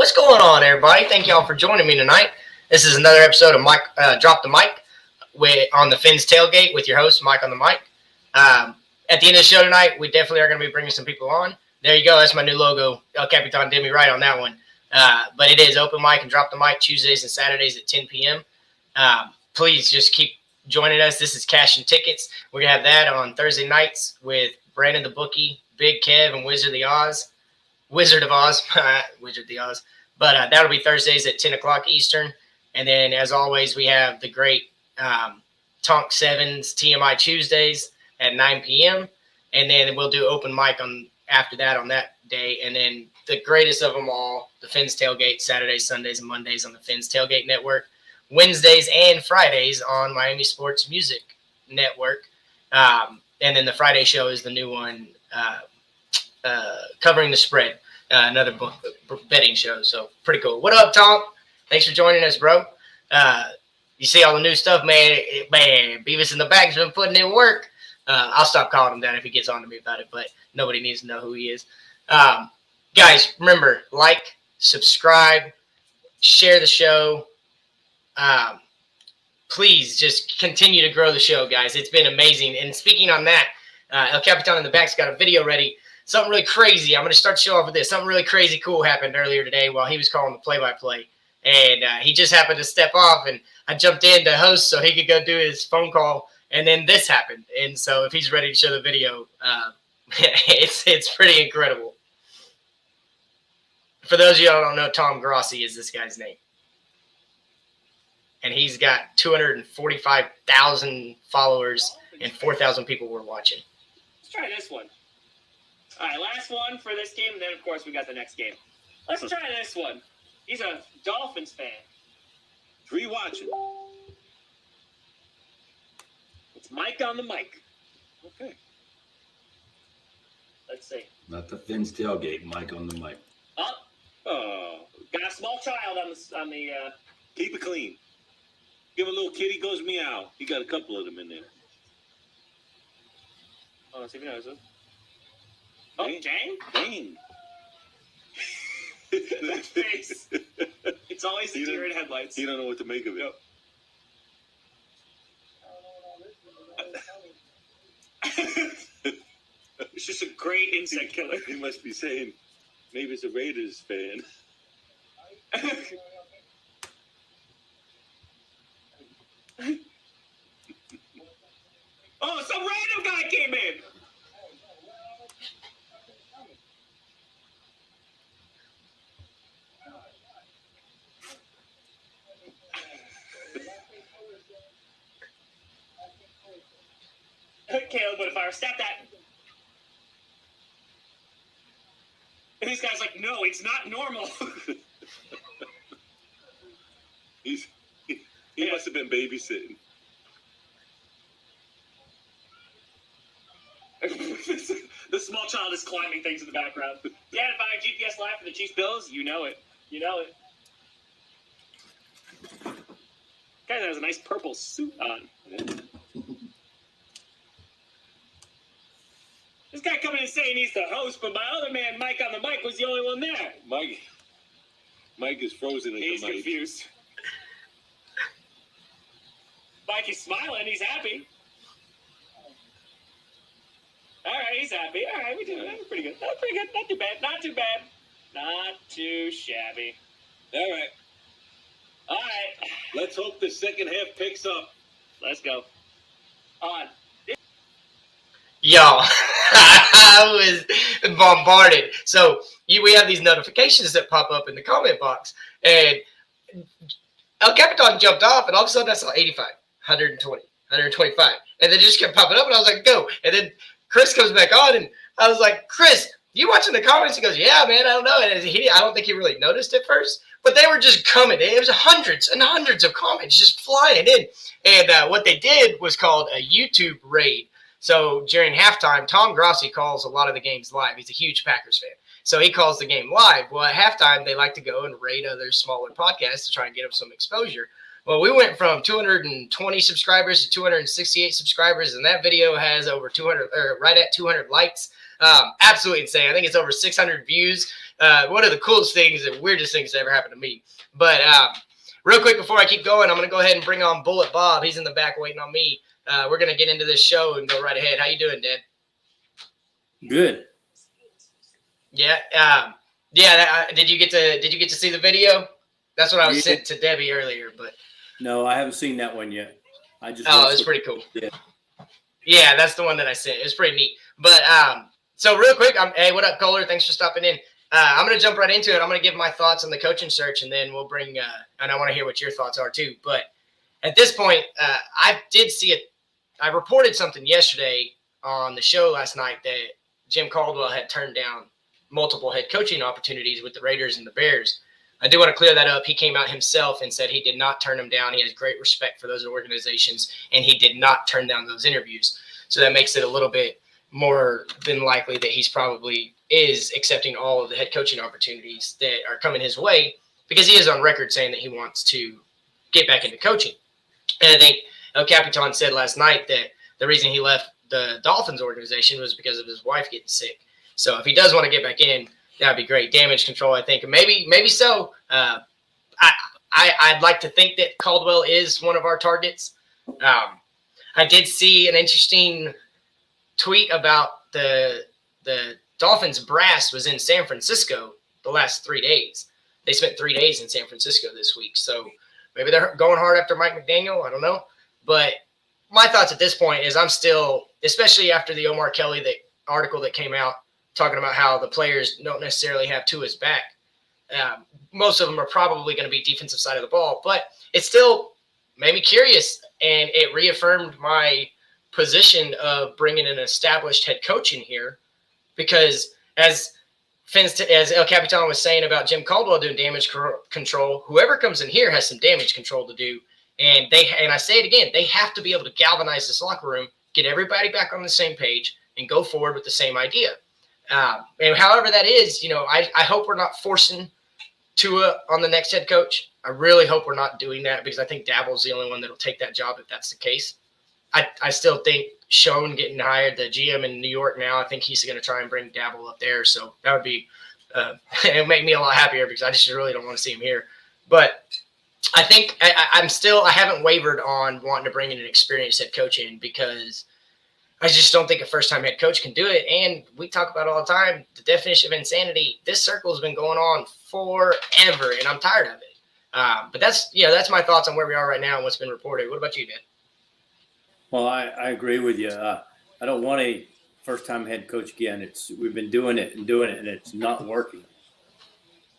What's going on, everybody? Thank y'all for joining me tonight. This is another episode of Mike Drop the Mic on the Fins Tailgate with your host, Mike on the Mic. At the end of the show tonight, we definitely are going to be bringing some people on. There you go. That's my new logo. El Capitan did me right on that one. But it is Open Mic and Drop the Mic Tuesdays and Saturdays at 10 p.m. Please just keep joining us. This is Cash and Tickets. We're going to have that on Thursday nights with Brandon the Bookie, Big Kev, and Wizard of Oz. Wizard of Oz. But that'll be Thursdays at 10 o'clock Eastern. And then, as always, we have the great Tonk Sevens TMI Tuesdays at 9 p.m. And then we'll do Open Mic after that on that day. And then the greatest of them all, the Fins Tailgate, Saturdays, Sundays, and Mondays on the Fins Tailgate Network. Wednesdays and Fridays on Miami Sports Music Network. And then the Friday show is the new one, Covering the Spread, another betting show. So pretty cool. What up, Tom? Thanks for joining us, bro. You see all the new stuff, man. Beavis in the back's been putting in work. I'll stop calling him that if he gets on to me about it, but nobody needs to know who he is. Guys, remember, like, subscribe, share the show. Please just continue to grow the show, guys. It's been amazing. And speaking on that, El Capitan in the back's got a video ready. Something really crazy. I'm going to start the show off with this. Something really crazy cool happened earlier today while he was calling the play-by-play. And he just happened to step off, and I jumped in to host so he could go do his phone call. And then this happened. And so if he's ready to show the video, it's pretty incredible. For those of you who don't know, Tom Grossi is this guy's name. And he's got 245,000 followers and 4,000 people were watching. Let's try this one. All right, last one for this game, and then, of course, we got the next game. Let's try this one. He's a Dolphins fan. Rewatching. It's Mike on the mic. Okay. Let's see. Not the Fins Tailgate, Mike on the mic. Oh, got a small child on the. Keep it clean. Give a little kitty goes meow. He got a couple of them in there. Oh, let's see if he knows it. Oh, Jane? Dang. That face. It's always the deer in headlights. You don't know what to make of it. It's just a great insect killer. He must be saying, maybe it's a Raiders fan. Oh, some random guy came in. Caleb, but if I were step that. And this guy's like, no, it's not normal. He must have been babysitting. The small child is climbing things in the background. Yeah, if I GPS Live for the Chiefs Bills, you know it. You know it. Guy that has a nice purple suit on. This guy coming in saying he's the host, but my other man, Mike on the mic, was the only one there. Mike is frozen at He's the mic. confused. Mike is smiling. He's happy. All right, he's happy. All right, we did it. That was pretty good. That was pretty good. Not too bad. Not too bad. Not too shabby. All right. All right. Let's hope the second half picks up. Let's go. On. Y'all, I was bombarded. So we have these notifications that pop up in the comment box. And El Capitan jumped off, and all of a sudden I saw 85, 120, 125. And then it just kept popping up, and I was like, go. And then Chris comes back on, and I was like, Chris, you watching the comments? He goes, yeah, man, I don't know. And I don't think he really noticed at first, but they were just coming in. It was hundreds and hundreds of comments just flying in. And what they did was called a YouTube raid. So during halftime, Tom Grossi calls a lot of the games live. He's a huge Packers fan. So he calls the game live. Well, at halftime, they like to go and raid other smaller podcasts to try and get them some exposure. Well, we went from 220 subscribers to 268 subscribers, and that video has over 200, or right at 200 likes. Absolutely insane. I think it's over 600 views. One of the coolest things and weirdest things that ever happened to me. But real quick before I keep going, I'm going to go ahead and bring on Bullet Bob. He's in the back waiting on me. We're going to get into this show and go right ahead. How you doing, Dad? Good. Yeah. Did you get to see the video? That's what I was sent to Debbie earlier, but No, I haven't seen that one yet. I just it's pretty cool. Yeah. Yeah, that's the one that I sent. It was pretty neat. But so real quick, hey, what up, Kohler? Thanks for stopping in. I'm going to jump right into it. I'm going to give my thoughts on the coaching search, and then we'll bring and I want to hear what your thoughts are too. But at this point, I did see it. I reported something yesterday on the show last night that Jim Caldwell had turned down multiple head coaching opportunities with the Raiders and the Bears. I do want to clear that up. He came out himself and said he did not turn them down. He has great respect for those organizations, and he did not turn down those interviews. So that makes it a little bit more than likely that he's probably is accepting all of the head coaching opportunities that are coming his way, because he is on record saying that he wants to get back into coaching. And I think El Capitan said last night that the reason he left the Dolphins organization was because of his wife getting sick. So if he does want to get back in, that'd be great. Damage control, I think, maybe so. I'd like to think that Caldwell is one of our targets. I did see an interesting tweet about the Dolphins brass was in San Francisco the last 3 days. They spent 3 days in San Francisco this week. So maybe they're going hard after Mike McDaniel. I don't know. But my thoughts at this point is I'm still, especially after the Omar Kelly article that came out talking about how the players don't necessarily have Tua's back. Most of them are probably going to be defensive side of the ball. But it still made me curious, and it reaffirmed my position of bringing an established head coach in here, because as El Capitan was saying about Jim Caldwell doing damage control, whoever comes in here has some damage control to do. And I say it again, they have to be able to galvanize this locker room, get everybody back on the same page, and go forward with the same idea. And however that is, I hope we're not forcing Tua on the next head coach. I really hope we're not doing that, because I think Daboll's the only one that'll take that job if that's the case. I still think Schoen getting hired, the GM in New York now, I think he's going to try and bring Daboll up there. So that would be it would make me a lot happier, because I just really don't want to see him here. But I think I haven't wavered on wanting to bring in an experienced head coach in, because I just don't think a first-time head coach can do it. And we talk about it all the time, the definition of insanity. This circle has been going on forever, and I'm tired of it. But that's my thoughts on where we are right now and what's been reported. What about you, Dan? Well, I agree with you. I don't want a first-time head coach again. We've been doing it, and it's not working.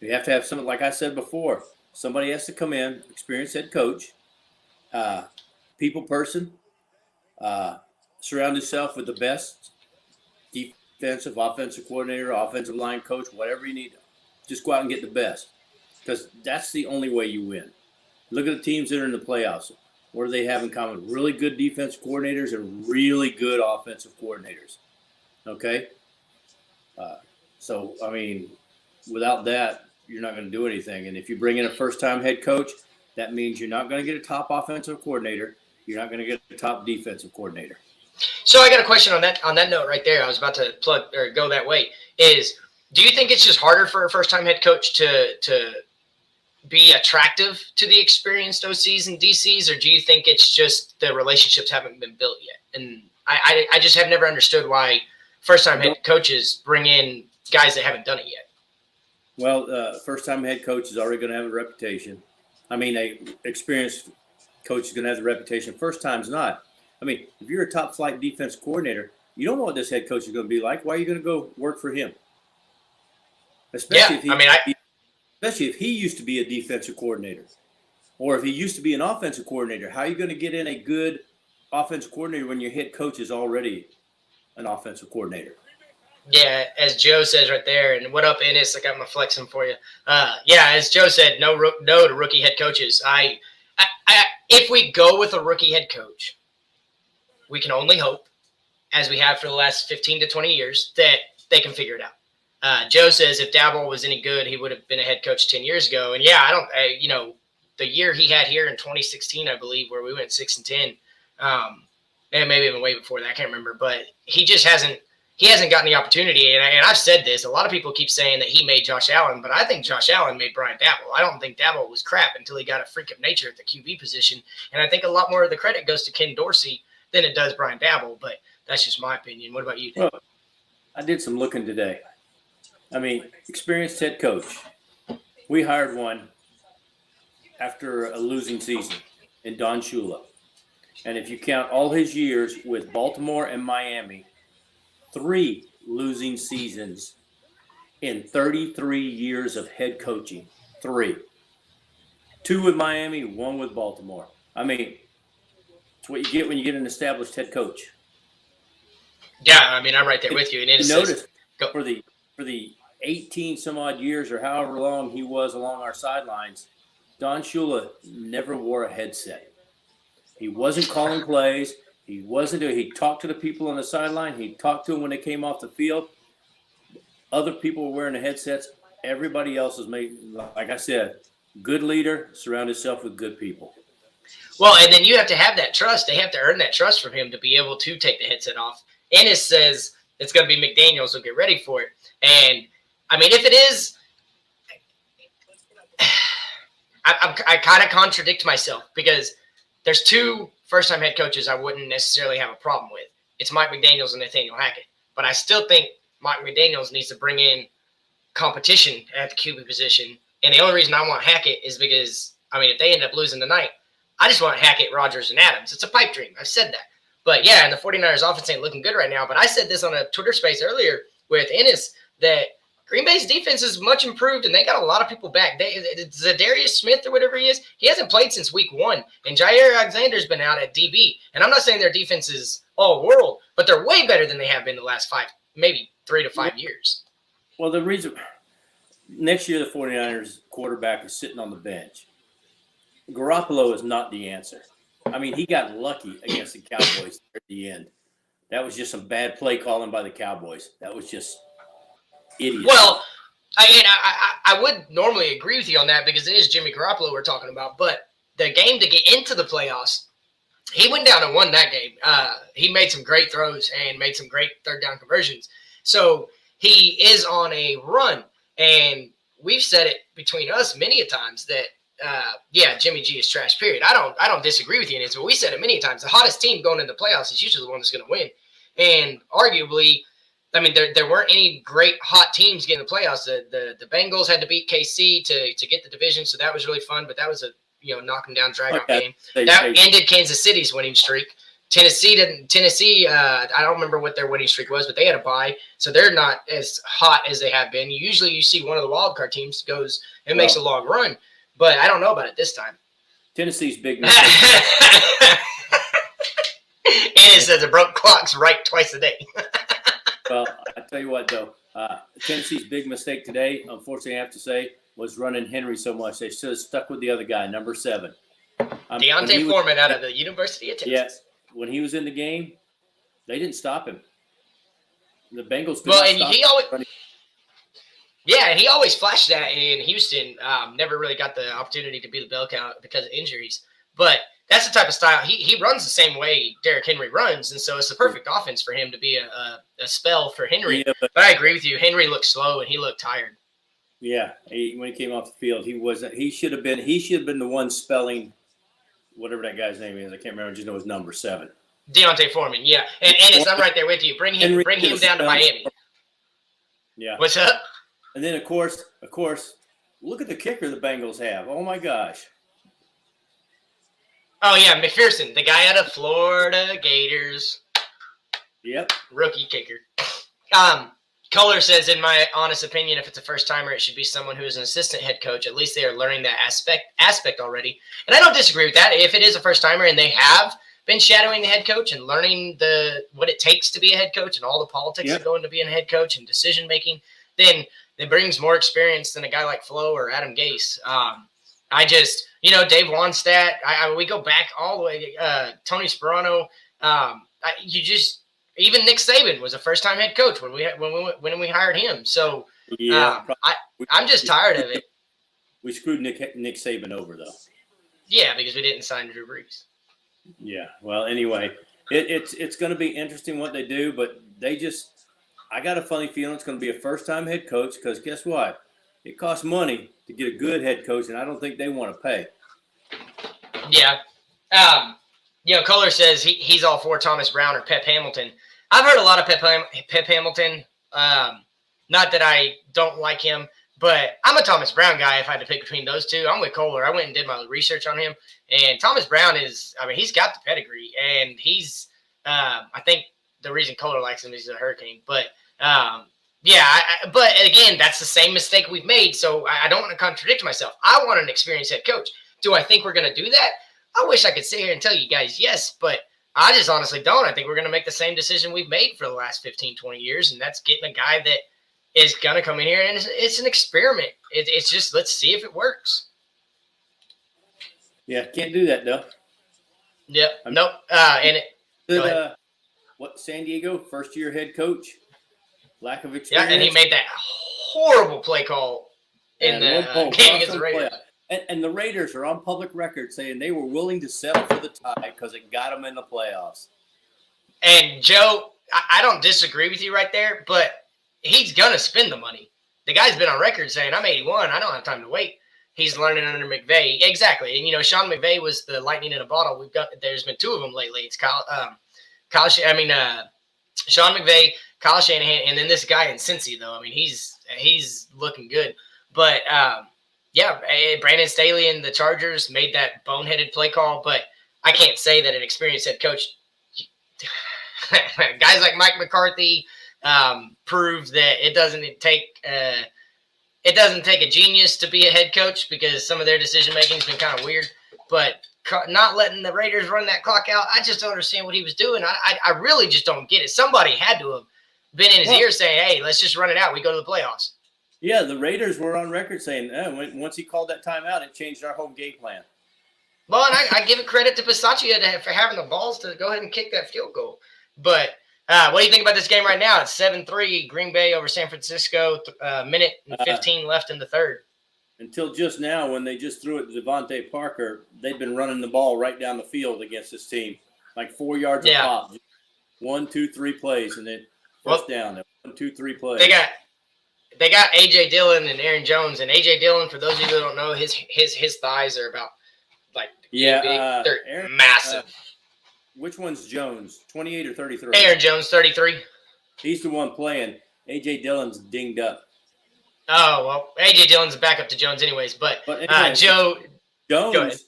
You have to have something, like I said before, somebody has to come in, experienced head coach, people person, surround yourself with the best defensive, offensive coordinator, offensive line coach, whatever you need. Just go out and get the best, because that's the only way you win. Look at the teams that are in the playoffs. What do they have in common? Really good defensive coordinators and really good offensive coordinators. Okay? So, I mean, without that, you're not going to do anything. And if you bring in a first-time head coach, that means you're not going to get a top offensive coordinator. You're not going to get a top defensive coordinator. So I got a question on that note right there. I was about to plug or go that way. Do you think it's just harder for a first-time head coach to be attractive to the experienced OCs and DCs, or do you think it's just the relationships haven't been built yet? And I just have never understood why first-time head coaches bring in guys that haven't done it yet. Well, first-time head coach is already going to have a reputation. I mean, a experienced coach is going to have the reputation. First time's not. I mean, if you're a top-flight defense coordinator, you don't know what this head coach is going to be like. Why are you going to go work for him? Especially if he used to be a defensive coordinator, or if he used to be an offensive coordinator. How are you going to get in a good offensive coordinator when your head coach is already an offensive coordinator? Yeah, as Joe says right there, and what up, Ennis? I got my flexing for you. As Joe said, no to rookie head coaches. If we go with a rookie head coach, we can only hope, as we have for the last 15 to 20 years, that they can figure it out. Joe says if Daboll was any good, he would have been a head coach 10 years ago. And the year he had here in 2016, I believe, where we went 6-10, and maybe even way before that, I can't remember, but he just hasn't he hasn't gotten the opportunity. And I've said this. A lot of people keep saying that he made Josh Allen, but I think Josh Allen made Brian Dabble. I don't think Dabble was crap until he got a freak of nature at the QB position. And I think a lot more of the credit goes to Ken Dorsey than it does Brian Dabble. But that's just my opinion. What about you, Dave? Well, I did some looking today. I mean, experienced head coach. We hired one after a losing season in Don Shula. And if you count all his years with Baltimore and Miami, 3 losing seasons in 33 years of head coaching. 3. 2 with Miami, 1 with Baltimore. I mean, it's what you get when you get an established head coach. Yeah, I mean, I'm right there with you. And it Notice for the 18 some odd years or however long he was along our sidelines, Don Shula never wore a headset. He wasn't calling plays. He talked to the people on the sideline. He talked to them when they came off the field. Other people were wearing the headsets. Everybody else was made, like I said, good leader, surround himself with good people. Well, and then you have to have that trust. They have to earn that trust from him to be able to take the headset off. Ennis says it's going to be McDaniel, so get ready for it. And, I mean, if it is, I kind of contradict myself because there's 2 first-time head coaches I wouldn't necessarily have a problem with. It's Mike McDaniels and Nathaniel Hackett. But I still think Mike McDaniels needs to bring in competition at the QB position. And the only reason I want Hackett is because, I mean, if they end up losing tonight, I just want Hackett, Rodgers, and Adams. It's a pipe dream. I've said that. But, yeah, and the 49ers offense ain't looking good right now. But I said this on a Twitter space earlier with Ennis that Green Bay's defense is much improved, and they got a lot of people back. Zadarius Smith or whatever he is, he hasn't played since week 1. And Jair Alexander's been out at DB. And I'm not saying their defense is all world, but they're way better than they have been the last 5, maybe 3 to 5 years. Well, the reason next year the 49ers quarterback is sitting on the bench. Garoppolo is not the answer. I mean, he got lucky against the Cowboys at the end. That was just some bad play calling by the Cowboys. That was just idiot. Well, I would normally agree with you on that because it is Jimmy Garoppolo we're talking about. But the game to get into the playoffs, he went down and won that game. He made some great throws and made some great third down conversions. So he is on a run. And we've said it between us many a times that, Jimmy G is trash, period. I don't disagree with you in this, but we said it many times. The hottest team going into the playoffs is usually the one that's going to win. And arguably, I mean, there weren't any great hot teams getting the playoffs. The Bengals had to beat KC to get the division, so that was really fun. But that was a knocking down drag-out game. That ended Kansas City's winning streak. Tennessee I don't remember what their winning streak was, but they had a bye, so they're not as hot as they have been. Usually, you see one of the wild card teams goes and makes a long run, but I don't know about it this time. Tennessee's big. And it says a broke clock's right twice a day. Well, I tell you what, though, Tennessee's big mistake today, unfortunately, I have to say, was running Henry so much. They should have stuck with the other guy, number 7. Deontay Foreman out of the University of Texas. Yes, when he was in the game, they didn't stop him. The Bengals. He always flashed that in Houston. Never really got the opportunity to be the bell cow because of injuries. But that's the type of style he runs the same way Derrick Henry runs, and so it's the perfect offense for him to be a spell for Henry. Yeah, but I agree with you. Henry looked slow and he looked tired. Yeah, when he came off the field, he wasn't. He should have been the one spelling whatever that guy's name is. I can't remember. I just know his number 7. Deontay Foreman. Yeah, and I'm right there with you. Bring him down to Miami. Yeah. What's up? And then of course, look at the kicker the Bengals have. Oh my gosh. Oh yeah, McPherson, the guy out of Florida Gators. Yep. Rookie kicker. Kohler says, in my honest opinion, if it's a first-timer, it should be someone who is an assistant head coach. At least they are learning that aspect already. And I don't disagree with that. If it is a first-timer and they have been shadowing the head coach and learning what it takes to be a head coach and all the politics that go into being a head coach and decision-making, then it brings more experience than a guy like Flo or Adam Gase. Dave Wannstedt, we go back all the way, Tony Sperano, even Nick Saban was a first-time head coach when we hired him. So I'm just tired of it. We screwed Nick Saban over, though. Yeah, because we didn't sign Drew Brees. Yeah. Well, anyway, it's going to be interesting what they do, but I got a funny feeling it's going to be a first-time head coach because guess what? It costs money to get a good head coach, and I don't think they want to pay. Yeah. Kohler says he's all for Thomas Brown or Pep Hamilton. I've heard a lot of Pep Hamilton. Not that I don't like him, but I'm a Thomas Brown guy if I had to pick between those two. I'm with Kohler. I went and did my research on him. And Thomas Brown he's got the pedigree. And he's, I think the reason Kohler likes him is he's a Hurricane. But, but again, that's the same mistake we've made. So I don't want to contradict myself. I want an experienced head coach. Do I think we're going to do that? I wish I could sit here and tell you guys yes, but I just honestly don't. I think we're going to make the same decision we've made for the last 15, 20 years, and that's getting a guy that is going to come in here, and it's an experiment. It's just, let's see if it works. Yeah, can't do that, though. Yep. Nope. San Diego, first-year head coach, lack of experience. Yeah, and he made that horrible play call in the game against the Raiders. And the Raiders are on public record saying they were willing to settle for the tie because it got them in the playoffs. And Joe, I don't disagree with you right there, but he's going to spend the money. The guy's been on record saying, I'm 81. I don't have time to wait. He's learning under McVay. Exactly. And, Sean McVay was the lightning in a bottle. There's been two of them lately. It's Sean McVay, Kyle Shanahan, and then this guy in Cincy, though. I mean, he's looking good. But, Brandon Staley and the Chargers made that boneheaded play call, but I can't say that an experienced head coach – guys like Mike McCarthy prove that it doesn't take a genius to be a head coach because some of their decision-making has been kind of weird. But not letting the Raiders run that clock out, I just don't understand what he was doing. I really just don't get it. Somebody had to have been in his ear saying, hey, let's just run it out. We go to the playoffs. Yeah, the Raiders were on record saying, once he called that timeout, it changed our whole game plan. Well, and I give it credit to Bisaccia for having the balls to go ahead and kick that field goal. But what do you think about this game right now? It's 7-3, Green Bay over San Francisco, minute and 15 left in the third. Until just now, when they just threw it to Devontae Parker, they've been running the ball right down the field against this team, like 4 yards a pop. 1, 2, 3 plays, and then first down. 1, 2, 3 plays. They got A.J. Dillon and Aaron Jones, and A.J. Dillon, for those of you who don't know, his thighs are about big. They're massive. Which one's Jones? 28 or 33? Aaron Jones, 33. He's the one playing. A.J. Dillon's dinged up. Oh, well, A.J. Dillon's a backup to Jones anyways. But anyway, Jones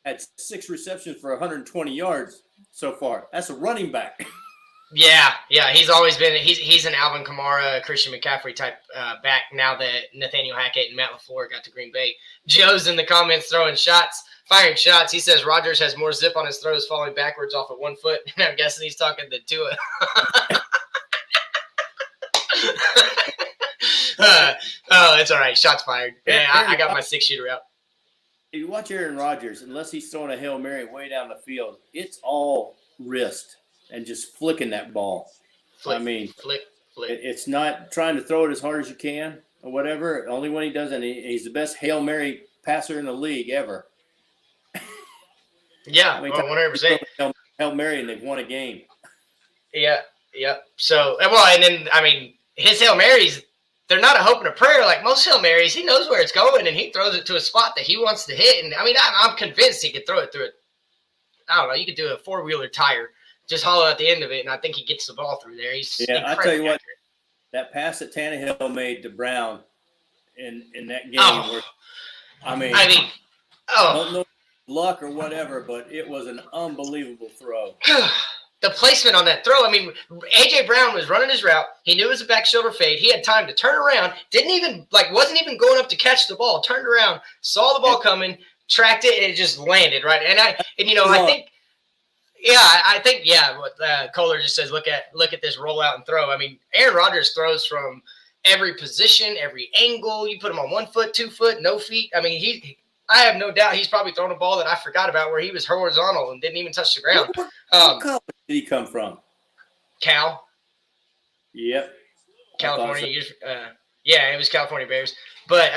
had 6 receptions for 120 yards so far. That's a running back. Yeah, he's always been he's an Alvin Kamara, Christian McCaffrey type back now that Nathaniel Hackett and Matt LaFleur got to Green Bay. Joe's in the comments firing shots. He says Rodgers has more zip on his throws falling backwards off of 1 foot. I'm guessing he's talking to Tua. It's all right. Shots fired. Yeah, I got my 6-shooter out. If you watch Aaron Rodgers, unless he's throwing a Hail Mary way down the field, it's all wrist and just flicking that ball. Flick. It's not trying to throw it as hard as you can or whatever. Only when he does it, he's the best Hail Mary passer in the league ever. Yeah, 100%. Hail Mary, and they've won a game. Yeah. So, and then, his Hail Marys, they're not a hope and a prayer like most Hail Marys. He knows where it's going, and he throws it to a spot that he wants to hit. And, I'm convinced he could throw it through it. I don't know. You could do a 4-wheeler tire, just hollow at the end of it, and I think he gets the ball through there. He's I tell you what, that pass that Tannehill made to Brown in that game, I don't know luck or whatever, but it was an unbelievable throw. The placement on that throw, A.J. Brown was running his route. He knew it was a back shoulder fade. He had time to turn around, wasn't even going up to catch the ball, turned around, saw the ball coming, tracked it, and it just landed, right? What Kohler just says, look at this rollout and throw. Aaron Rodgers throws from every position, every angle. You put him on 1 foot, 2 foot, no feet. I have no doubt he's probably thrown a ball that I forgot about where he was horizontal and didn't even touch the ground. What college did he come from? Cal. Yep. California. It was California Bears. But,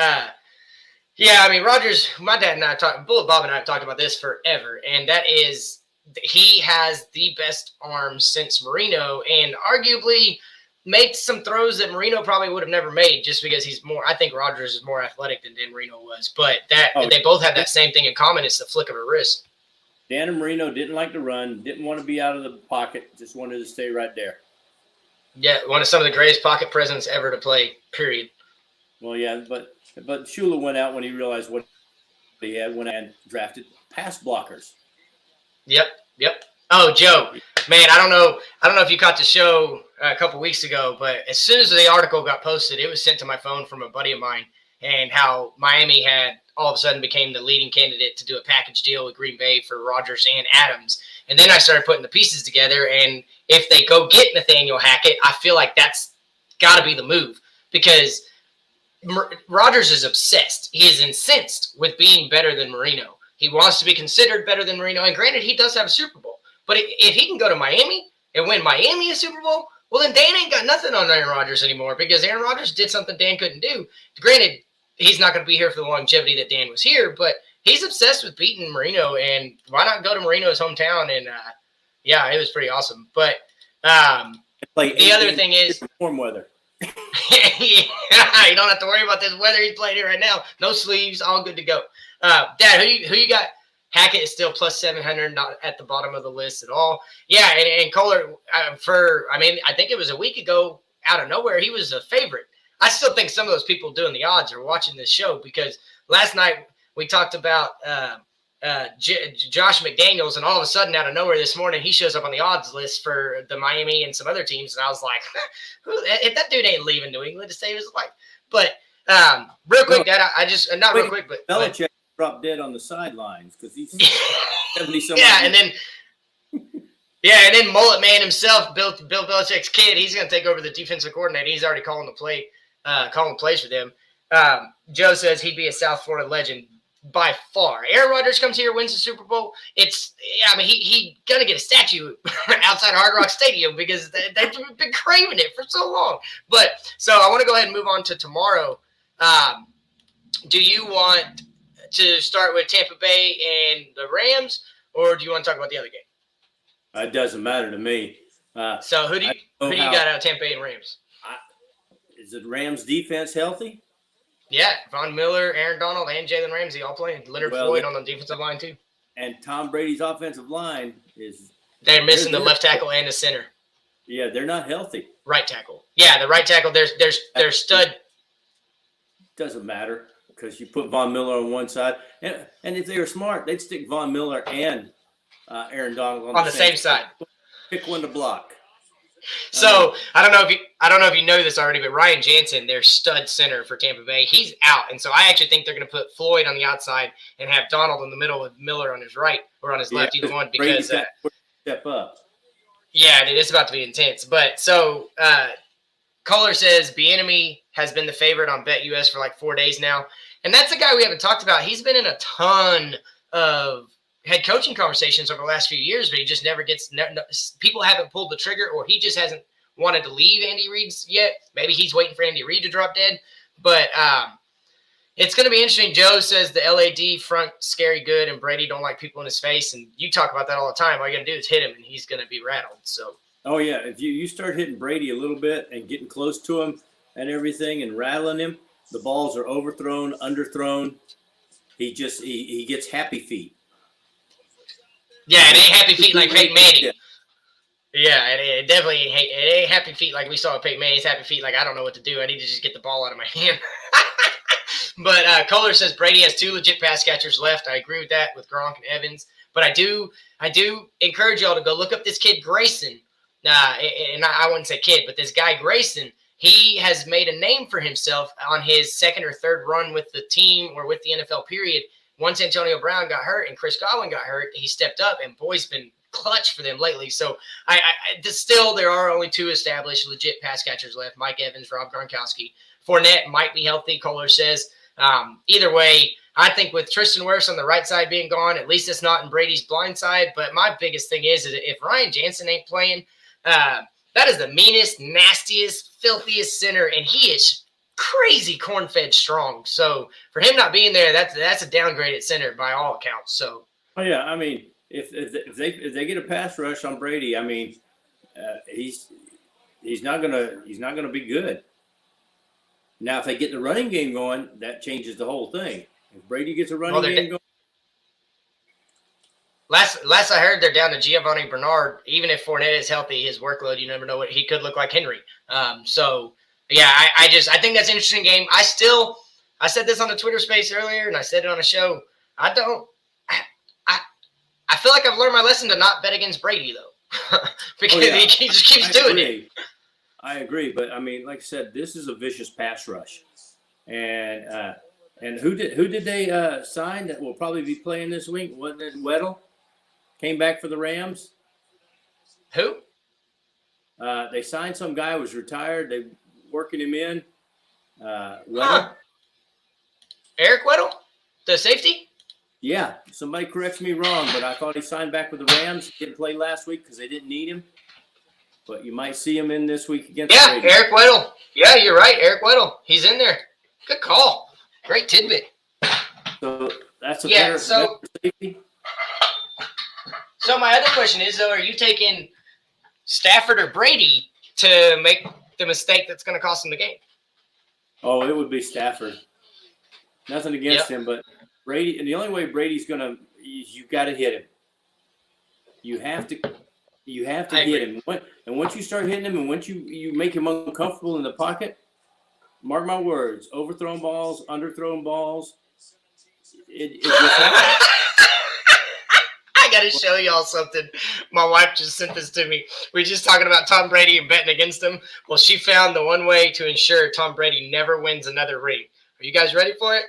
Rodgers, my dad and I Bullet Bob and I have talked about this forever, and that is he has the best arm since Marino, and arguably made some throws that Marino probably would have never made just because he's more. I think Rodgers is more athletic than Dan Marino was, but they both have that same thing in common. It's the flick of a wrist. Dan Marino didn't like to run, didn't want to be out of the pocket, just wanted to stay right there. Yeah, one of some of the greatest pocket presence ever to play, period. Well, yeah, but Shula went out when he realized what he had, went and drafted pass blockers. Yep. Oh, Joe, man, I don't know if you caught the show a couple weeks ago, but as soon as the article got posted, it was sent to my phone from a buddy of mine, and how Miami had all of a sudden became the leading candidate to do a package deal with Green Bay for Rodgers and Adams. And then I started putting the pieces together, and if they go get Nathaniel Hackett, I feel like that's got to be the move, because Rodgers is obsessed. He is incensed with being better than Marino. He wants to be considered better than Marino, and granted, he does have a Super Bowl. But if he can go to Miami and win Miami a Super Bowl, well, then Dan ain't got nothing on Aaron Rodgers anymore, because Aaron Rodgers did something Dan couldn't do. Granted, he's not going to be here for the longevity that Dan was here, but he's obsessed with beating Marino, and why not go to Marino's hometown? And, yeah, it was pretty awesome. But the other thing is – warm weather. Yeah, you don't have to worry about this weather. He's playing it right now. No sleeves, all good to go. Dad, who you got? Hackett is still plus 700, not at the bottom of the list at all. Yeah, and Kohler, I think it was a week ago, out of nowhere, he was a favorite. I still think some of those people doing the odds are watching this show, because last night we talked about Josh McDaniels, and all of a sudden, out of nowhere this morning, he shows up on the odds list for the Miami and some other teams, and I was like, if that dude ain't leaving New England to save his life. But real quick, Dad, real quick, but Belichick dropped dead on the sidelines because he's 70-some. Yeah, and then Mullet Man himself, Bill Belichick's kid, he's going to take over the defensive coordinator. He's already calling plays for them. Joe says he'd be a South Florida legend by far. Aaron Rodgers comes here, wins the Super Bowl. He going to get a statue outside Hard Rock Stadium, because they've been craving it for so long. But so I want to go ahead and move on to tomorrow. Do you want to start with Tampa Bay and the Rams, or do you want to talk about the other game? It doesn't matter to me. So who do you got out of Tampa Bay and Rams? Is the Rams defense healthy? Yeah, Von Miller, Aaron Donald, and Jalen Ramsey all playing. Leonard Floyd on the defensive line too. And Tom Brady's offensive line they're missing the left tackle and the center. Yeah, they're not healthy. Right tackle. Yeah, the right tackle. There's stud. Doesn't matter, because you put Von Miller on one side, and if they were smart, they'd stick Von Miller and Aaron Donald on the same side. Pick one to block. So I don't know if you know this already, but Ryan Jansen, their stud center for Tampa Bay, he's out, and so I actually think they're going to put Floyd on the outside and have Donald in the middle with Miller on his right or on his left, either one, because step up. Yeah, dude, it's about to be intense. But so Kohler says Bieniemy has been the favorite on BetUS for like 4 days now. And that's a guy we haven't talked about. He's been in a ton of head coaching conversations over the last few years, but he just never gets – people haven't pulled the trigger, or he just hasn't wanted to leave Andy Reid's yet. Maybe he's waiting for Andy Reid to drop dead. But it's going to be interesting. Joe says the LAD front scary good, and Brady don't like people in his face. And you talk about that all the time. All you got to do is hit him, and he's going to be rattled. So. Oh, yeah. If you start hitting Brady a little bit and getting close to him and everything and rattling him, the balls are overthrown, underthrown. He gets happy feet. Yeah, it ain't happy feet like Peyton Manning. Yeah, it definitely ain't happy feet like we saw with Peyton Manning. It's happy feet like I don't know what to do. I need to just get the ball out of my hand. But Kohler says Brady has 2 legit pass catchers left. I agree with that with Gronk and Evans. But I do encourage y'all to go look up this kid Grayson. And I wouldn't say kid, but this guy Grayson, he has made a name for himself on his second or third run with the team or with the NFL period. Once Antonio Brown got hurt and Chris Godwin got hurt, he stepped up, and boy's been clutch for them lately. So still there are only 2 established legit pass catchers left: Mike Evans, Rob Gronkowski. Fournette might be healthy, Kohler says. Either way, I think with Tristan Wirfs on the right side being gone, at least it's not in Brady's blind side. But my biggest thing is if Ryan Jansen ain't playing, that is the meanest, nastiest, filthiest center, and he is crazy corn-fed strong. So for him not being there, that's a downgraded center by all accounts. So. Oh yeah, I mean, if they get a pass rush on Brady, I mean, he's he's not gonna be good. Now, if they get the running game going, that changes the whole thing. If Brady gets a running game going, last I heard, they're down to Giovanni Bernard. Even if Fournette is healthy, his workload, you never know what he could look like Henry. So yeah, I think that's an interesting game. I said this on the Twitter space earlier, and I said it on a show. I feel like I've learned my lesson to not bet against Brady though, because he just keeps doing it. I agree, but I mean, like I said, this is a vicious pass rush, and who did they sign that will probably be playing this week? Wasn't it Weddle? Came back for the Rams. Who? They signed some guy who was retired. They working him in. Weddle. Huh. Eric Weddle, the safety. Yeah, somebody corrects me wrong, but I thought he signed back with the Rams. He didn't play last week because they didn't need him. But you might see him in this week against Brady. Eric Weddle. Yeah, you're right. Eric Weddle. He's in there. Good call. Great tidbit. So that's a Yeah, better safety. So my other question is, though, are you taking Stafford or Brady to make the mistake that's going to cost them the game? Oh, it would be Stafford. Nothing against him, but Brady. And the only way Brady's gonna, you got to hit him. You have to hit him. And once you start hitting him, and once you make him uncomfortable in the pocket, mark my words: overthrown balls, underthrown balls. It just happens. I got to show y'all something. My wife just sent this to me. We were just talking about Tom Brady and betting against him. Well, she found the one way to ensure Tom Brady never wins another ring. Are you guys ready for it?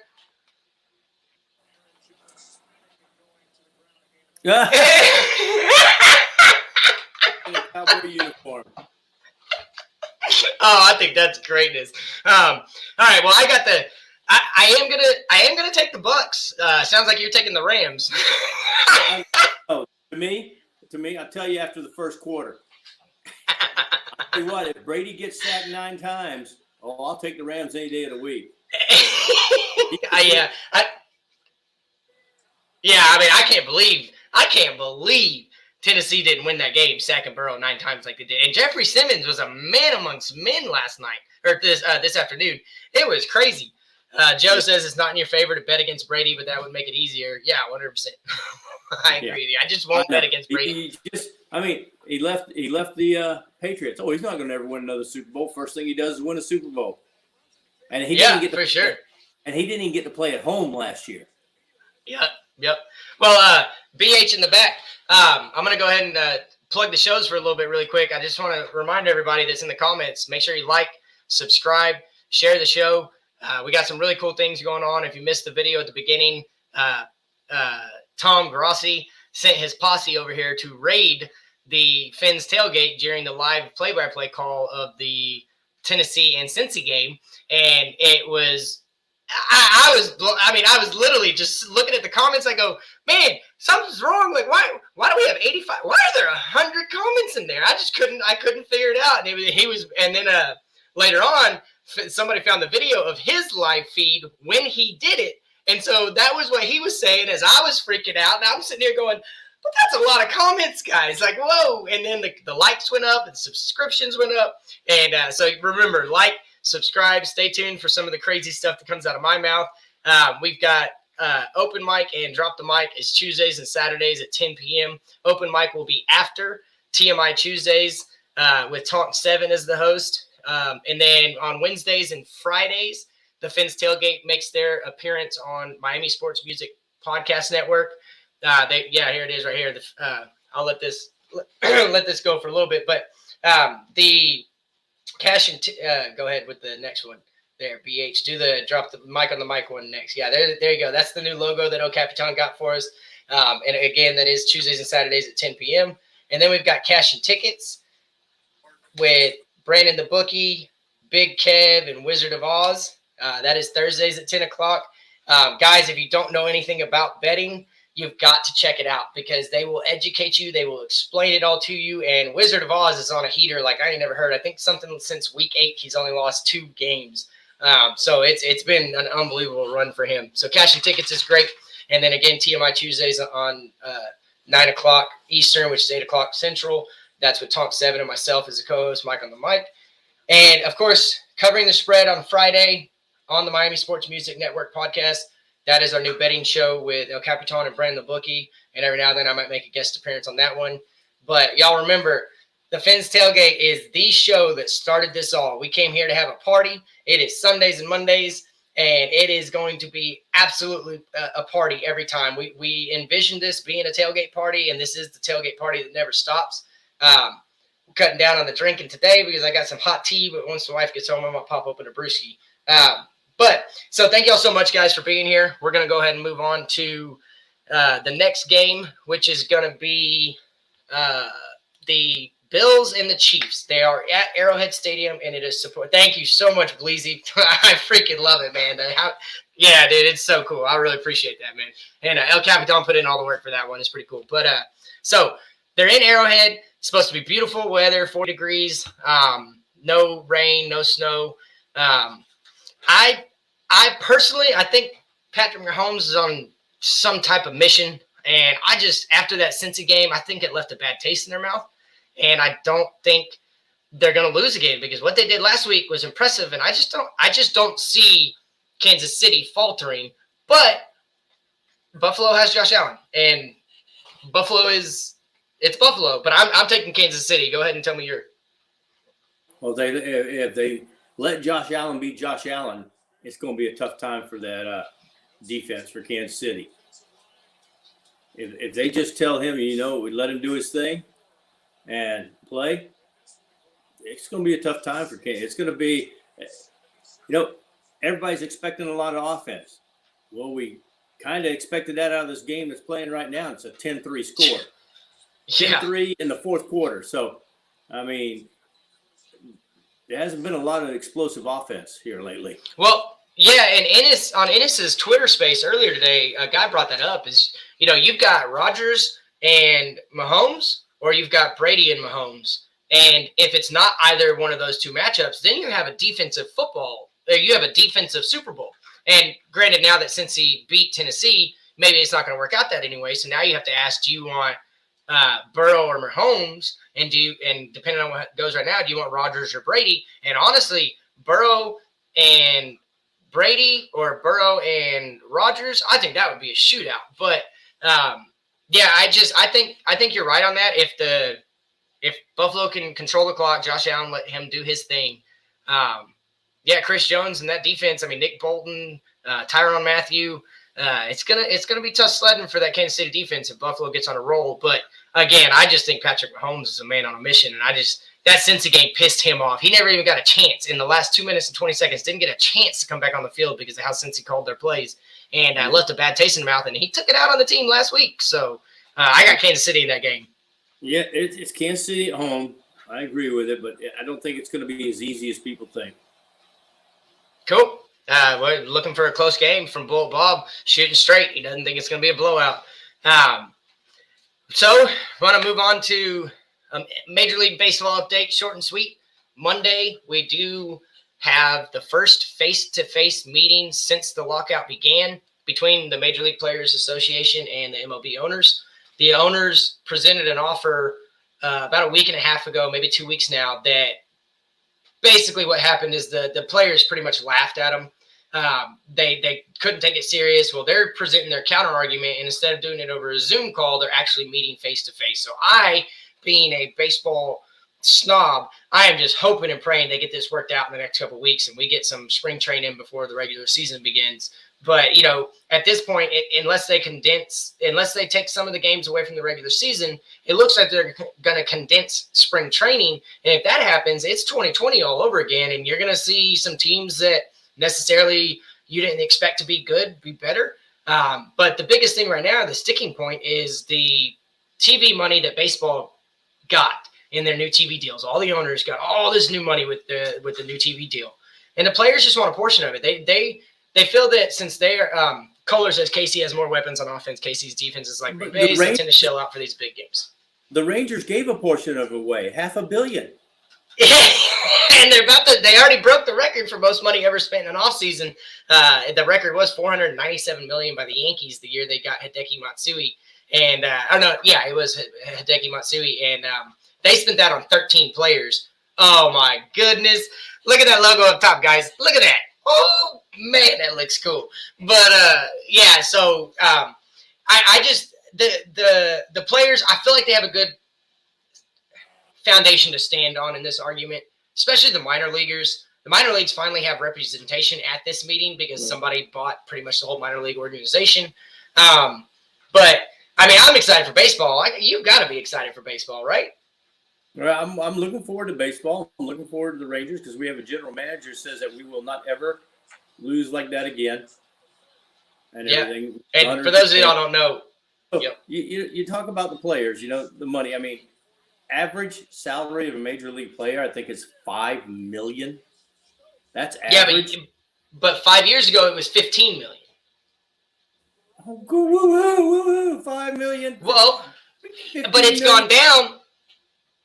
Cowboy uniform. Oh, I think that's greatness. All right. Well, I am gonna take the Bucks. Sounds like you're taking the Rams. To me, I'll tell you after the first quarter. I'll tell you what, if Brady gets sacked 9 times, I'll take the Rams any day of the week. I mean, I can't believe Tennessee didn't win that game, sacking Burrow 9 times like they did. And Jeffrey Simmons was a man amongst men last night, or this afternoon. It was crazy. Joe says it's not in your favor to bet against Brady, but that would make it easier. Yeah, 100%. I agree with you. I just won't bet against Brady. He left the Patriots. Oh, he's not going to ever win another Super Bowl. First thing he does is win a Super Bowl. And he didn't get to for sure. And he didn't even get to play at home last year. Yep. Well, BH in the back. I'm going to go ahead and plug the shows for a little bit really quick. I just want to remind everybody that's in the comments, make sure you like, subscribe, share the show. We got some really cool things going on. If you missed the video at the beginning, Tom Grossi sent his posse over here to raid the Fins tailgate during the live play-by-play call of the Tennessee and Cincy game. And it was, I was literally just looking at the comments. I go, man, something's wrong. Like, why do we have 85? Why are there 100 comments in there? I couldn't figure it out. And then later on, somebody found the video of his live feed when he did it. And so that was what he was saying as I was freaking out. And I'm sitting here going, but that's a lot of comments, guys. Like, whoa. And then the likes went up and subscriptions went up. And so remember, like, subscribe, stay tuned for some of the crazy stuff that comes out of my mouth. We've got open mic and drop the mic is Tuesdays and Saturdays at 10 p.m. Open mic will be after TMI Tuesdays with Taunt 7 as the host. And then on Wednesdays and Fridays, the Fins Tailgate makes their appearance on Miami Sports Music Podcast Network. Here it is right here. I'll let this go for a little bit, but the Cash and go ahead with the next one there. BH, drop the mic on the mic one next. Yeah, there you go. That's the new logo that El Capitan got for us. And again, that is Tuesdays and Saturdays at 10 p.m. And then we've got Cash and Tickets with Brandon the Bookie, Big Kev, and Wizard of Oz. That is Thursdays at 10 o'clock. Guys, if you don't know anything about betting, you've got to check it out because they will educate you. They will explain it all to you. And Wizard of Oz is on a heater like I ain't never heard. I think something since week 8, he's only lost 2 games. So it's been an unbelievable run for him. So Cash and Tickets is great. And then again, TMI Tuesdays on 9 o'clock Eastern, which is 8 o'clock Central. That's with Talk 7 and myself as a co-host, Mike on the mic. And, of course, covering the spread on Friday on the Miami Sports Music Network podcast. That is our new betting show with El Capitan and Brandon the Bookie. And every now and then I might make a guest appearance on that one. But y'all remember, the Fins Tailgate is the show that started this all. We came here to have a party. It is Sundays and Mondays, and it is going to be absolutely a party every time. We envisioned this being a tailgate party, and this is the tailgate party that never stops. We're cutting down on the drinking today because I got some hot tea, but once the wife gets home, I'm going to pop open a brewski. So thank y'all so much, guys, for being here. We're going to go ahead and move on to the next game, which is going to be the Bills and the Chiefs. They are at Arrowhead Stadium, and it is support. Thank you so much, Bleezy. I freaking love it, man. Yeah, dude, it's so cool. I really appreciate that, man. And El Capitan put in all the work for that one. It's pretty cool. But so they're in Arrowhead. It's supposed to be beautiful weather, 40 degrees, no rain, no snow. I personally, I think Patrick Mahomes is on some type of mission, and I just, after that Cincy game, I think it left a bad taste in their mouth. And I don't think they're going to lose again because what they did last week was impressive. And I just don't see Kansas City faltering. But Buffalo has Josh Allen, and it's Buffalo. But I'm taking Kansas City. Go ahead and tell me your. Well, if they let Josh Allen be Josh Allen, it's going to be a tough time for that defense for Kansas City. If they just tell him, we let him do his thing and play, it's going to be a tough time for Kansas. It's going to be, everybody's expecting a lot of offense. Well, we kind of expected that out of this game that's playing right now. It's a 10-3 score. Yeah. 10-3 in the fourth quarter. So, I mean, there hasn't been a lot of explosive offense here lately. Well, yeah, and on Ennis's Twitter space earlier today, a guy brought that up is, you've got Rodgers and Mahomes, or you've got Brady and Mahomes. And if it's not either one of those two matchups, then you have a defensive football. You have a defensive Super Bowl. And granted, now that Cincy beat Tennessee, maybe it's not going to work out that anyway. So now you have to ask, do you want Burrow or Mahomes? And depending on what goes right now, do you want Rodgers or Brady? And honestly, Burrow and Brady or Burrow and Rodgers, I think that would be a shootout. But yeah, I think you're right on that. If Buffalo can control the clock, Josh Allen, let him do his thing. Yeah, Chris Jones and that defense. I mean, Nick Bolton, Tyrann Mathieu. It's gonna be tough sledding for that Kansas City defense if Buffalo gets on a roll. But again, I just think Patrick Mahomes is a man on a mission, and that Cincy game pissed him off. He never even got a chance in the last 2 minutes and 20 seconds. Didn't get a chance to come back on the field because of how Cincy called their plays. And left a bad taste in the mouth, and he took it out on the team last week. So I got Kansas City in that game. Yeah, it's Kansas City at home. I agree with it, but I don't think it's going to be as easy as people think. Cool. We're looking for a close game from Bull Bob, shooting straight. He doesn't think it's going to be a blowout. So we want to move on to a Major League Baseball update, short and sweet. Monday, we do have the first face-to-face meeting since the lockout began between the Major League Players Association and the MLB owners. The owners presented an offer about a week and a half ago, maybe 2 weeks now, that basically what happened is the players pretty much laughed at them. They couldn't take it serious. Well, they're presenting their counter argument, and instead of doing it over a Zoom call, they're actually meeting face-to-face. So I, being a baseball snob, I am just hoping and praying they get this worked out in the next couple of weeks and we get some spring training before the regular season begins. But, at this point, unless they take some of the games away from the regular season, it looks like they're going to condense spring training. And if that happens, it's 2020 all over again. And you're going to see some teams that necessarily you didn't expect to be good, be better. But the biggest thing right now, the sticking point, is the TV money that baseball got in their new TV deals. All the owners got all this new money with the new TV deal. And the players just want a portion of it. They feel that since they're Kohler says Casey has more weapons on offense, Casey's defense is like they tend to shell out for these big games. The Rangers gave a portion of it away, $500 million. And they already broke the record for most money ever spent in an offseason. The record was $497 million by the Yankees the year they got Hideki Matsui. And it was Hideki Matsui. And They spent that on 13 players. Oh my goodness. Look at that logo up top, guys. Look at that. Oh man, that looks cool. But yeah, so I just the players, I feel like they have a good foundation to stand on in this argument, especially the minor leaguers. The minor leagues finally have representation at this meeting because somebody bought pretty much the whole minor league organization. But I mean, I'm excited for baseball. You've got to be excited for baseball, right? Well, I'm looking forward to baseball. I'm looking forward to the Rangers because we have a general manager who says that we will not ever lose like that again. And everything. And for those of y'all don't know, you talk about the players, the money. I mean, average salary of a major league player, I think, is $5 million. That's average. Yeah, but 5 years ago it was $15 million. Oh, woo, $5 million. Well, but it's gone down.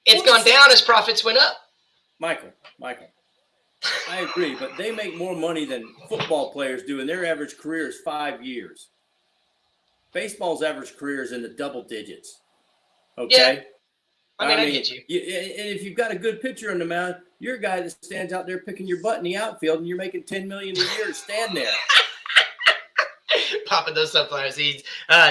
It's gone down as profits went up. Michael, I agree, but they make more money than football players do, and their average career is 5 years. Baseball's average career is in the double digits. Okay? Yeah. I mean, I get you. And if you've got a good pitcher on the mound, you're a guy that stands out there picking your butt in the outfield, and you're making $10 million a year to stand there. Popping those sunflower seeds.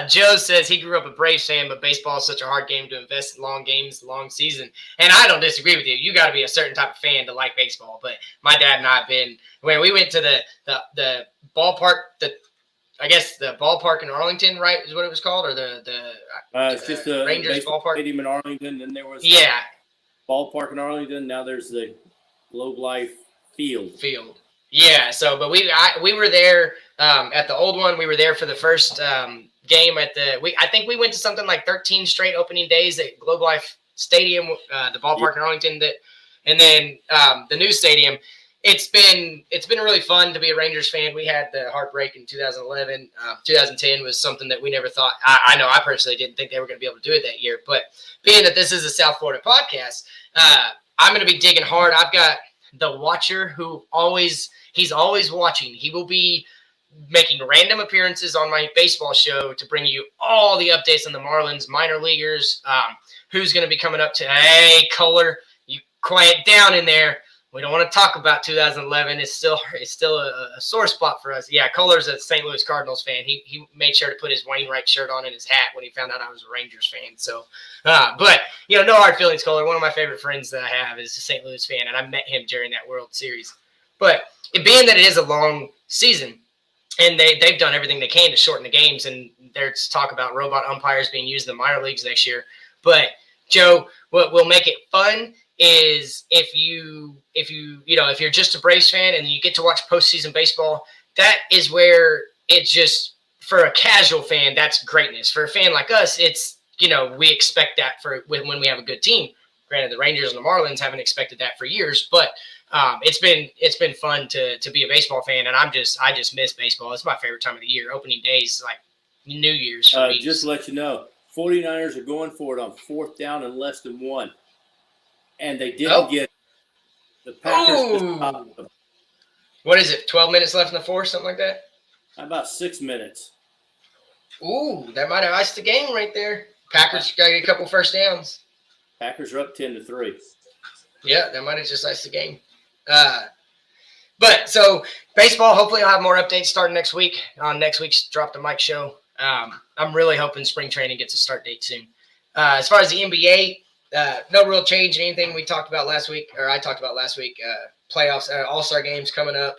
Joe says he grew up a Braves fan, but baseball is such a hard game to invest in long games, long season. And I don't disagree with you. You got to be a certain type of fan to like baseball. But my dad and I have been, when we went to the ballpark, I guess the ballpark in Arlington, right, is what it was called, or it's just the Rangers ballpark stadium in Arlington. Then there was ballpark in Arlington. Now there's the Globe Life Field. Yeah. So, but we were there at the old one. We were there for the first game at I think we went to something like 13 straight opening days at Globe Life Stadium, the ballpark in Arlington. And then the new stadium. It's been really fun to be a Rangers fan. We had the heartbreak in 2011. 2010 was something that we never thought. I know I personally didn't think they were going to be able to do it that year. But being that this is a South Florida podcast, I'm going to be digging hard. I've got the watcher who he's always watching. He will be making random appearances on my baseball show to bring you all the updates on the Marlins minor leaguers. Who's going to be coming up to? Hey, Kohler, you quiet down in there. We don't want to talk about 2011. It's still a sore spot for us. Yeah, Kohler's a St. Louis Cardinals fan. He made sure to put his Wainwright shirt on and his hat when he found out I was a Rangers fan. So, but no hard feelings, Kohler. One of my favorite friends that I have is a St. Louis fan, and I met him during that World Series. But it being that it is a long season, and they've done everything they can to shorten the games, and there's talk about robot umpires being used in the minor leagues next year. But Joe, what will make it fun is if you're just a Braves fan and you get to watch postseason baseball, that is where it's just, for a casual fan, that's greatness. For a fan like us, it's, we expect that when we have a good team. Granted, the Rangers and the Marlins haven't expected that for years, but it's been fun to be a baseball fan, and I just miss baseball. It's my favorite time of the year. Opening days, like New Year's for me. Just to let you know, 49ers are going for it on 4th down and less than 1. And they didn't get the Packers. What is it? 12 minutes left in the fourth, something like that? About 6 minutes. Ooh, that might have iced the game right there. Packers got to get a couple first downs. Packers are up 10-3. Yeah, that might have just iced the game. But so baseball, hopefully I'll have more updates starting next week on next week's Drop the Mic show. I'm really hoping spring training gets a start date soon. As far as the NBA, no real change in anything I talked about last week. Playoffs, All-Star games coming up.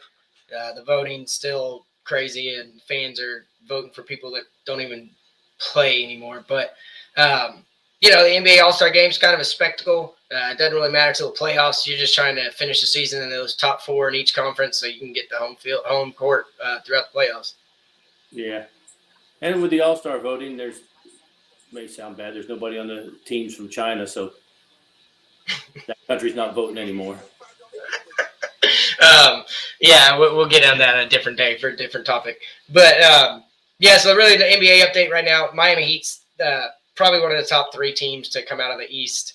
The voting's still crazy, and fans are voting for people that don't even play anymore. But, the NBA All-Star game's kind of a spectacle. It doesn't really matter till the playoffs. You're just trying to finish the season in those top 4 in each conference so you can get the home court throughout the playoffs. Yeah. And with the All-Star voting, may sound bad, there's nobody on the teams from China, so that country's not voting anymore. We'll get on that a different day for a different topic. But, so really the NBA update right now, Miami Heat's probably one of the top 3 teams to come out of the East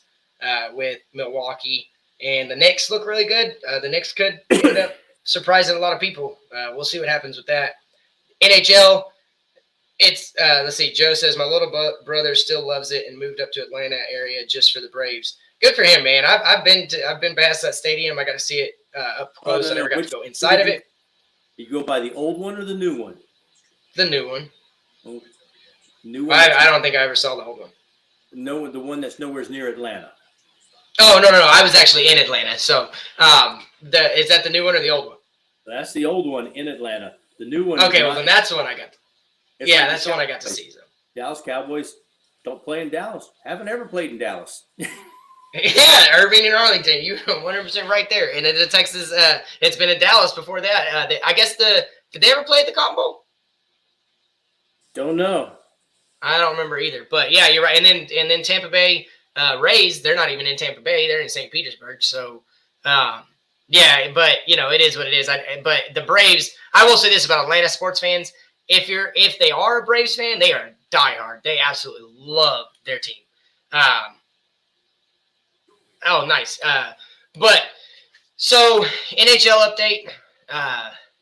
with Milwaukee. And the Knicks look really good. The Knicks could end up surprising a lot of people. We'll see what happens with that. NHL, it's let's see. Joe says my little brother still loves it and moved up to Atlanta area just for the Braves. Good for him, man. I've been past that stadium. I got to see it up close. no, I never got which- to go inside of it. You go by the old one or the new one? The new one. Oh, new one. I don't think I ever saw the old one. No, the one that's nowhere near Atlanta. Oh no! I was actually in Atlanta. So, is that the new one or the old one? That's the old one in Atlanta. The new one. Okay, well then that's the one I got. It's Yeah, like that's the one I got to see. So. Dallas Cowboys don't play in Dallas. Haven't ever played in Dallas. Yeah, Irving and Arlington. You 100% right there. And the Texas, it's been in Dallas before that. I guess did they ever play at the Cotton Bowl? Don't know. I don't remember either. But yeah, you're right. And then Tampa Bay Rays, they're not even in Tampa Bay. They're in St. Petersburg. So yeah, but it is what it is. But the Braves, I will say this about Atlanta sports fans: if they are a Braves fan, they are diehard. They absolutely love their team. Oh, nice. But so NHL update.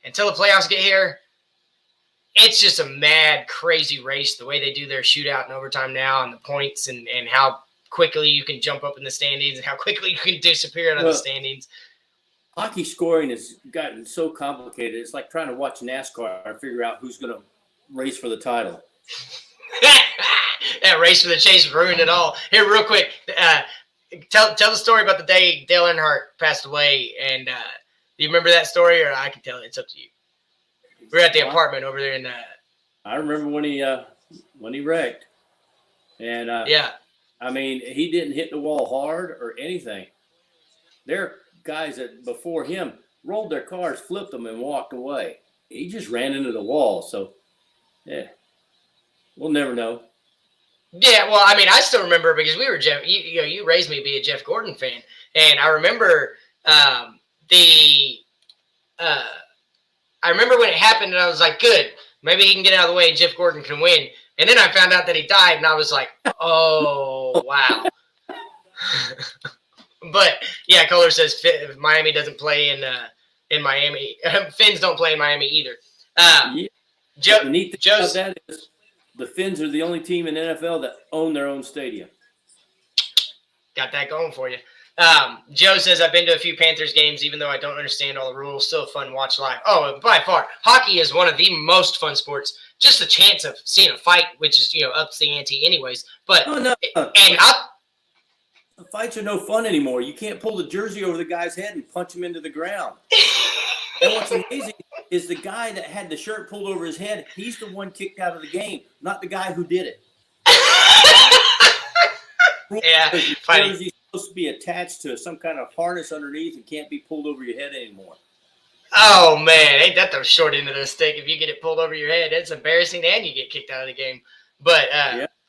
Until the playoffs get here, it's just a mad, crazy race. The way they do their shootout and overtime now, and the points, and how quickly you can jump up in the standings, and how quickly you can disappear out of the standings. Hockey scoring has gotten so complicated. It's like trying to watch NASCAR and figure out who's going to race for the title. That race for the chase ruined it all. Here, real quick, tell the story about the day Dale Earnhardt passed away. And do you remember that story, or I can tell it? It's up to you. We're at the apartment over there in. I remember when he wrecked, and yeah. I mean, he didn't hit the wall hard or anything. There are guys that before him rolled their cars, flipped them, and walked away. He just ran into the wall. So, yeah, we'll never know. Yeah, well, I mean, I still remember because we were Jeff. You raised me to be a Jeff Gordon fan, and I remember I remember when it happened, and I was like, good, maybe he can get out of the way, and Jeff Gordon can win. And then I found out that he died, and I was like, oh wow. But yeah, Kohler says Miami doesn't play in Miami. Finns don't play in Miami either. The neat thing about that is the Finns are the only team in NFL that own their own stadium. Got that going for you. Joe says, I've been to a few Panthers games, even though I don't understand all the rules. Still fun to watch live. Oh, by far. Hockey is one of the most fun sports. Just the chance of seeing a fight, which is, ups the ante anyways. But, The fights are no fun anymore. You can't pull the jersey over the guy's head and punch him into the ground. And what's amazing is the guy that had the shirt pulled over his head, he's the one kicked out of the game, not the guy who did it. Yeah, funny. Jersey's supposed to be attached to some kind of harness underneath and can't be pulled over your head anymore. Oh, man, ain't that the short end of the stick? If you get it pulled over your head, it's embarrassing and you get kicked out of the game. But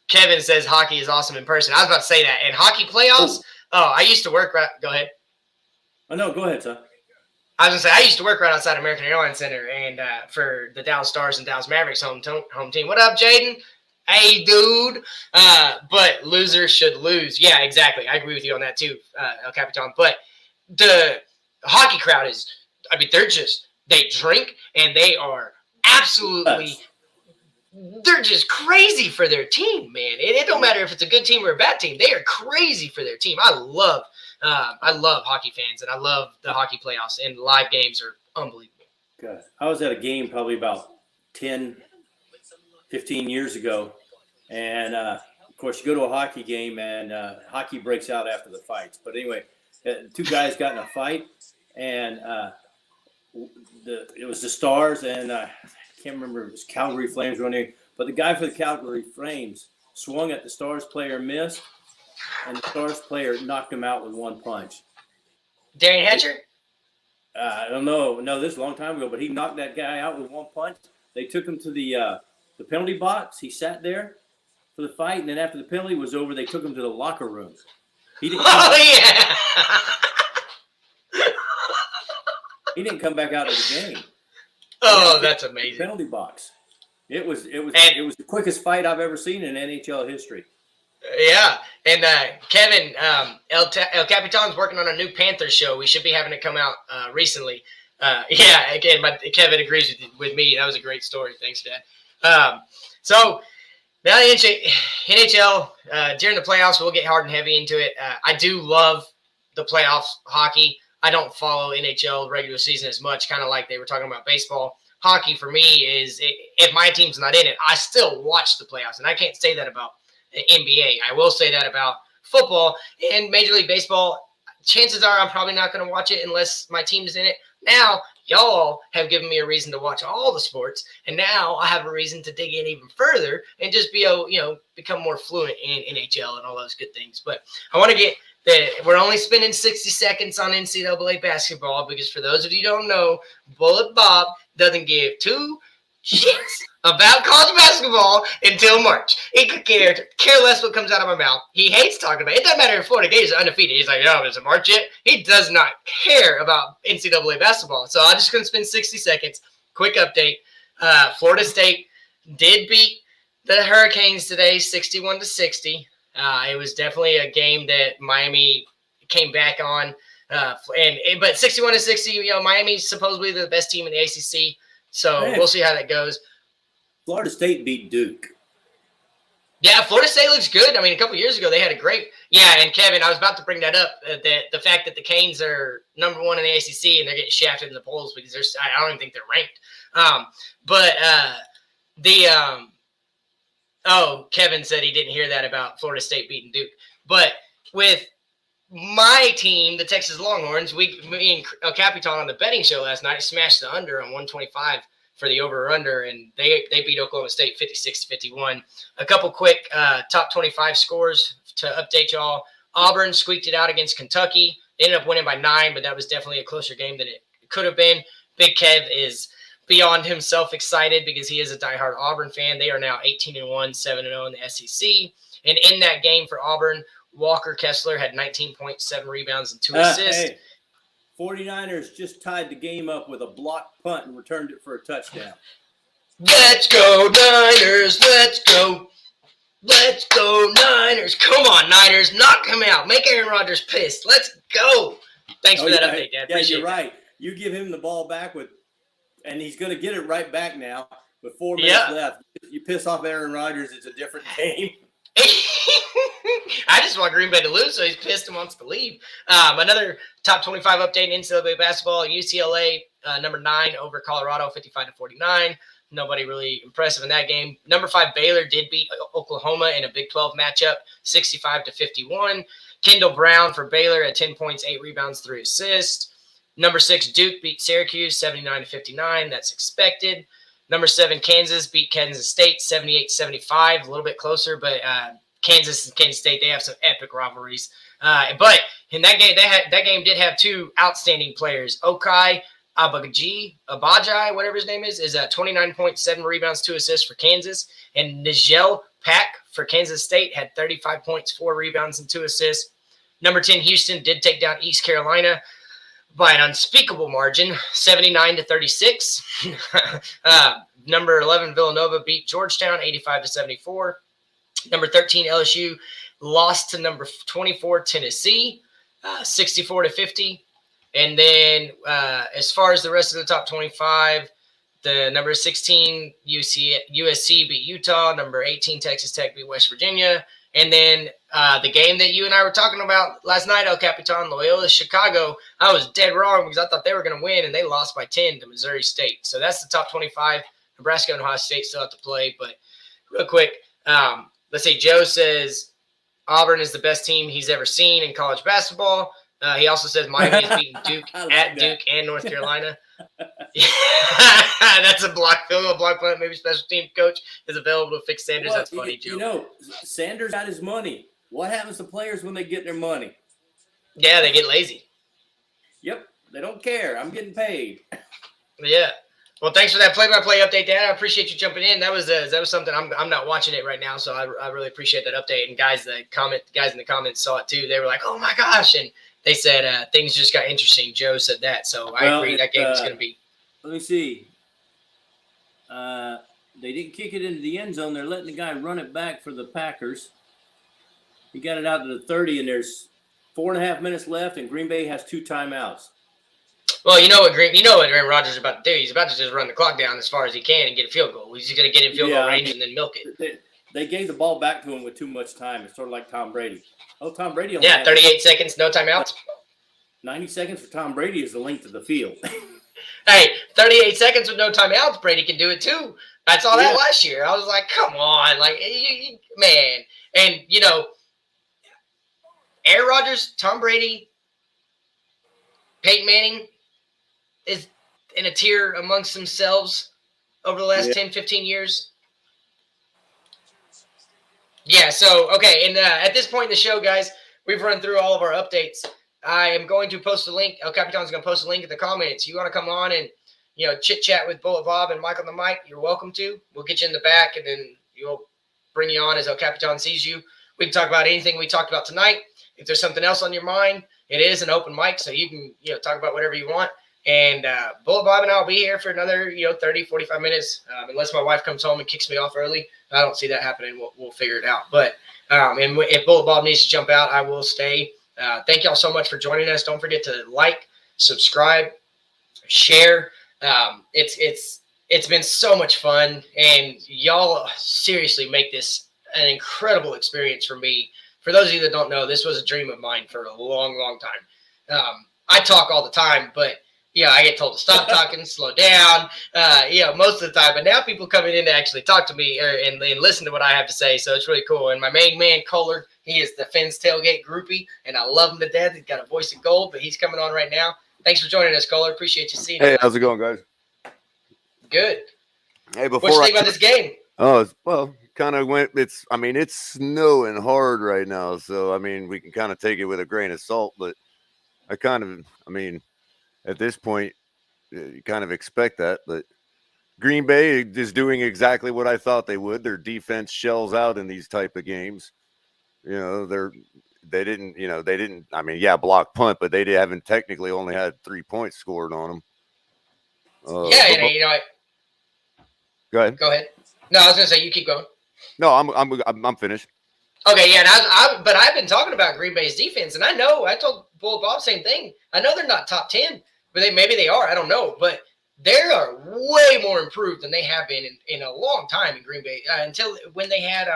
Kevin says hockey is awesome in person. I was about to say that. And hockey playoffs, I used to work right – go ahead. Oh, no, go ahead, son. I was going to say, I used to work right outside American Airlines Center and for the Dallas Stars and Dallas Mavericks home team. What up, Jaden? Hey, dude. But losers should lose. Yeah, exactly. I agree with you on that too, El Capitan. But the hockey crowd is – I mean, they drink and they are absolutely – they're just crazy for their team, man. It don't matter if it's a good team or a bad team. They are crazy for their team. I love hockey fans, and I love the hockey playoffs, and live games are unbelievable. God, I was at a game probably about 10, 15 years ago, and of course, you go to a hockey game, and hockey breaks out after the fights. But anyway, two guys got in a fight, and it was the Stars, and I can't remember if it was Calgary Flames running, but the guy for the Calgary Flames swung at the Stars player, missed, and the Stars player knocked him out with one punch. Darian Hatcher? I don't know. No, this is a long time ago, but he knocked that guy out with one punch. They took him to the penalty box. He sat there for the fight, and then after the penalty was over, they took him to the locker room. He didn't he didn't come back out of the game. Oh, that's amazing. Penalty box. It was the quickest fight I've ever seen in NHL history. Yeah, and Kevin, El Capitan's working on a new Panthers show. We should be having it come out recently. Yeah, again, Kevin agrees with me. That was a great story. Thanks, Dad. So Now, NHL, during the playoffs, we'll get hard and heavy into it. I do love the playoffs hockey. I don't follow NHL regular season as much, kind of like they were talking about baseball. Hockey, for me, is if my team's not in it, I still watch the playoffs. And I can't say that about NBA. I will say that about football and Major League Baseball. Chances are I'm probably not going to watch it unless my team is in it. Now, y'all have given me a reason to watch all the sports, and now I have a reason to dig in even further and just become more fluent in NHL and all those good things. But I want to get that we're only spending 60 seconds on NCAA basketball because for those of you who don't know, Bullet Bob doesn't give two shits about college basketball until March. He could care less what comes out of my mouth. He hates talking about it. It doesn't matter if Florida Gators are undefeated. He's like, oh, is it March yet? He does not care about NCAA basketball. So I'm just going to spend 60 seconds. Quick update. Florida State did beat the Hurricanes today, 61-60. It was definitely a game that Miami came back on. But 61-60, Miami's supposedly the best team in the ACC. So we'll see how that goes. Florida State beat Duke. Yeah, Florida State looks good. I mean, a couple years ago, they had a great – yeah, and Kevin, I was about to bring that up, that the fact that the Canes are number one in the ACC and they're getting shafted in the polls because I don't even think they're ranked. Kevin said he didn't hear that about Florida State beating Duke. But with my team, the Texas Longhorns, me and El Capitan on the betting show last night smashed the under on 125 for the over-under, and they beat Oklahoma State 56-51. A couple quick top 25 scores to update y'all. Auburn squeaked it out against Kentucky. They ended up winning by 9, but that was definitely a closer game than it could have been. Big Kev is beyond himself excited because he is a diehard Auburn fan. They are now 18-1, 7-0 in the SEC. And in that game for Auburn, Walker Kessler had 19.7 rebounds and 2 assists. Hey, 49ers just tied the game up with a blocked punt and returned it for a touchdown. Let's go, Niners. Let's go. Let's go, Niners. Come on, Niners. Knock him out. Make Aaron Rodgers pissed. Let's go. Thanks for that update, Dad. Yeah, Appreciate you're right. You give him the ball back and he's going to get it right back now with 4 minutes left. You piss off Aaron Rodgers, it's a different game. I just want Green Bay to lose, so he's pissed and wants to leave. Another top 25 update in NCAA basketball. UCLA, number 9 over Colorado, 55-49. Nobody really impressive in that game. Number 5 Baylor did beat Oklahoma in a Big 12 matchup, 65-51. Kendall Brown for Baylor at 10 points, 8 rebounds, 3 assists. Number 6 Duke beat Syracuse, 79-59. That's expected. Number 7 Kansas beat Kansas State, 78-75. A little bit closer, but Kansas and Kansas State, they have some epic rivalries. But in that game, that game did have 2 outstanding players. Okai Abajai, whatever his name is 29.7 rebounds, 2 assists for Kansas. And Nigel Pack for Kansas State had 35 points, 4 rebounds, and 2 assists. Number 10 Houston did take down East Carolina by an unspeakable margin, 79-36. Number 11 Villanova beat Georgetown, 85-74. Number 13 LSU lost to number 24 Tennessee, 64-50. And then as far as the rest of the top 25, the number 16 USC beat Utah. Number 18 Texas Tech beat West Virginia. And then the game that you and I were talking about last night, El Capitan, Loyola Chicago, I was dead wrong because I thought they were going to win, and they lost by 10 to Missouri State. So that's the top 25. Nebraska and Ohio State still have to play. But real quick, let's see. Joe says Auburn is the best team he's ever seen in college basketball. He also says Miami is beating Duke at Duke and North Carolina. That's a block punt. Maybe special team coach is available to fix Sanders. That's funny, Joe. Sanders got his money. What happens to players when they get their money? Yeah, they get lazy. Yep, they don't care. I'm getting paid. Yeah. Well, thanks for that play-by-play update, Dad. I appreciate you jumping in. That was something I'm not watching it right now, so I really appreciate that update. And guys in the comments saw it too. They were like, "Oh my gosh!" And they said things just got interesting. Joe said that, so I agree that game is going to be. Let me see. They didn't kick it into the end zone. They're letting the guy run it back for the Packers. He got it out to the 30, and there's 4.5 minutes left, and Green Bay has 2 timeouts. Well, you know what Aaron Rodgers is about to do. He's about to just run the clock down as far as he can and get a field goal. He's going to get in field goal range and then milk it. they gave the ball back to him with too much time. It's sort of like Tom Brady. Oh, Tom Brady only Yeah, had 38 seconds, no timeouts. 90 seconds for Tom Brady is the length of the field. Hey, 38 seconds with no timeouts, Brady can do it too. I saw that Yeah. last year. I was like, come on. Like, man. And, Aaron Rodgers, Tom Brady, Peyton Manning is in a tier amongst themselves over the last 10, 15 years. Yeah, so, okay, and at this point in the show, guys, we've run through all of our updates. I am going to post a link. El Capitan's going to post a link in the comments. You want to come on and, chit-chat with Bullet Bob and Mike on the mic, you're welcome to. We'll get you in the back, and then you'll bring you on as El Capitan sees you. We can talk about anything we talked about tonight. If there's something else on your mind, it is an open mic, so you can, talk about whatever you want. And Bullet Bob and I will be here for another, 30, 45 minutes, unless my wife comes home and kicks me off early. I don't see that happening. We'll figure it out. But and if Bullet Bob needs to jump out, I will stay. Thank y'all so much for joining us. Don't forget to like, subscribe, share. It's been so much fun, and y'all seriously make this an incredible experience for me. For those of you that don't know, this was a dream of mine for a long, long time. I talk all the time, but I get told to stop talking, slow down, most of the time. But now people coming in to actually talk to me and listen to what I have to say, so it's really cool. And my main man, Kohler, he is the Finn's Tailgate groupie, and I love him to death. He's got a voice of gold, but he's coming on right now. Thanks for joining us, Kohler. Appreciate you seeing us. Hey, how's it going, guys? Good. Hey, What you think about this game? Well, kind of went. It's snowing hard right now, so we can kind of take it with a grain of salt. But at this point, you kind of expect that. But Green Bay is doing exactly what I thought they would. Their defense shells out in these type of games. They didn't. Block punt, but they haven't technically only had 3 points scored on them. Go Go ahead. No, I was gonna say you keep going. No, I'm finished. Okay, yeah, and but I've been talking about Green Bay's defense, and I told Bullet Bob same thing. I know they're not top 10, but maybe they are. I don't know, but they are way more improved than they have been in a long time in Green Bay. Until when they had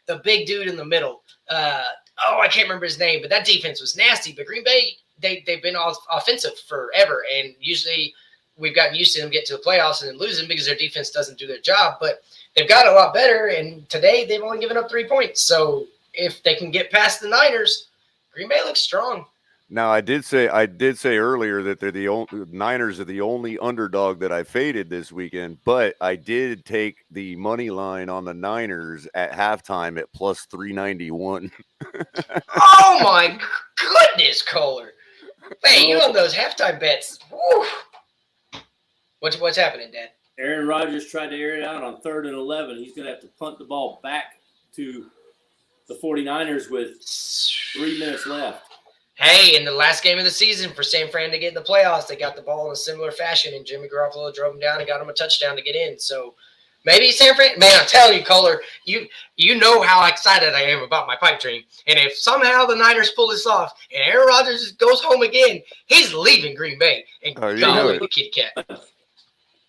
the big dude in the middle. I can't remember his name, but that defense was nasty. But Green Bay, they've been offensive forever, and usually we've gotten used to them getting to the playoffs and then losing because their defense doesn't do their job. But they've got a lot better, and today they've only given up 3 points. So if they can get past the Niners, Green Bay looks strong. Now, I did say earlier that the Niners are the only underdog that I faded this weekend, but I did take the money line on the Niners at halftime at plus 391. Oh my goodness, Kohler! Hey, you on those halftime bets? Woo. What's happening, Dad? Aaron Rodgers tried to air it out on 3rd and 11. He's going to have to punt the ball back to the 49ers with 3 minutes left. Hey, in the last game of the season for San Fran to get in the playoffs, they got the ball in a similar fashion, and Jimmy Garoppolo drove them down and got them a touchdown to get in. So maybe San Fran – man, I'm telling you, Kohler, you know how excited I am about my pipe dream. And if somehow the Niners pull this off and Aaron Rodgers goes home again, he's leaving Green Bay and going to the kitty cat.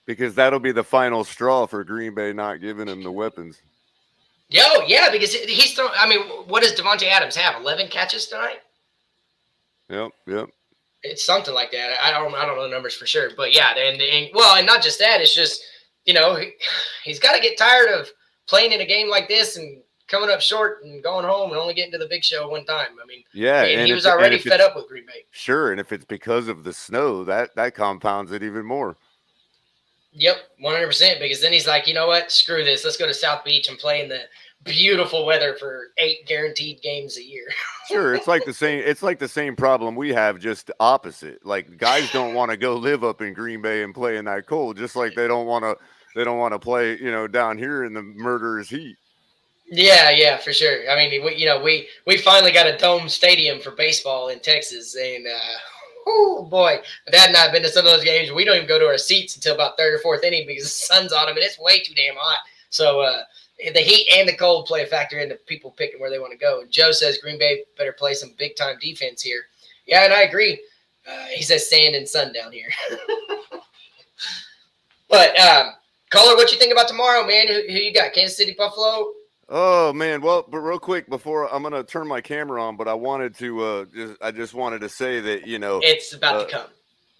Because that'll be the final straw for Green Bay not giving him the weapons. Yeah, because he's thrown – I mean, what does Devontae Adams have, 11 catches tonight? Yep. It's something like that. I don't know the numbers for sure, but yeah, and not just that. It's just he's got to get tired of playing in a game like this and coming up short and going home and only getting to the big show one time. I mean, and he was already fed up with Green Bay. Sure, and if it's because of the snow, that compounds it even more. Yep, 100%. Because then he's like, you know what? Screw this. Let's go to South Beach and play in the beautiful weather for 8 guaranteed games a year. Sure, it's like the same problem we have, just opposite. Like, guys don't want to go live up in Green Bay and play in that cold, just like they don't want to play, down here in the murderous heat. Yeah, for sure. I mean, we finally got a dome stadium for baseball in Texas, and oh boy, my dad and I have been to some of those games. We don't even go to our seats until about 3rd or 4th inning because the sun's on them, and it's way too damn hot. So the heat and the cold play a factor into people picking where they want to go. And Joe says Green Bay better play some big-time defense here. Yeah, and I agree. He says sand and sun down here. But, Kohler, what you think about tomorrow, man? Who you got, Kansas City, Buffalo? Oh man, well, but real quick before I'm gonna turn my camera on, but I wanted to just wanted to say that It's about to come.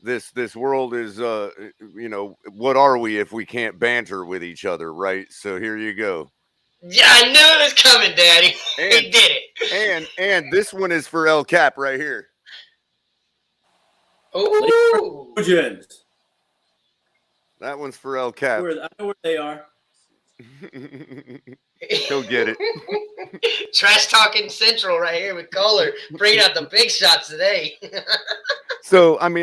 this world is what are we if we can't banter with each other, right? So here you go. Yeah, I knew it was coming, Daddy. And- He did it. And this one is for El Cap right here. Ooh. Trojans. That one's for El Cap. I know where they are. Go get it. Trash talking Central right here with Kohler, bringing out the big shots today. So I'm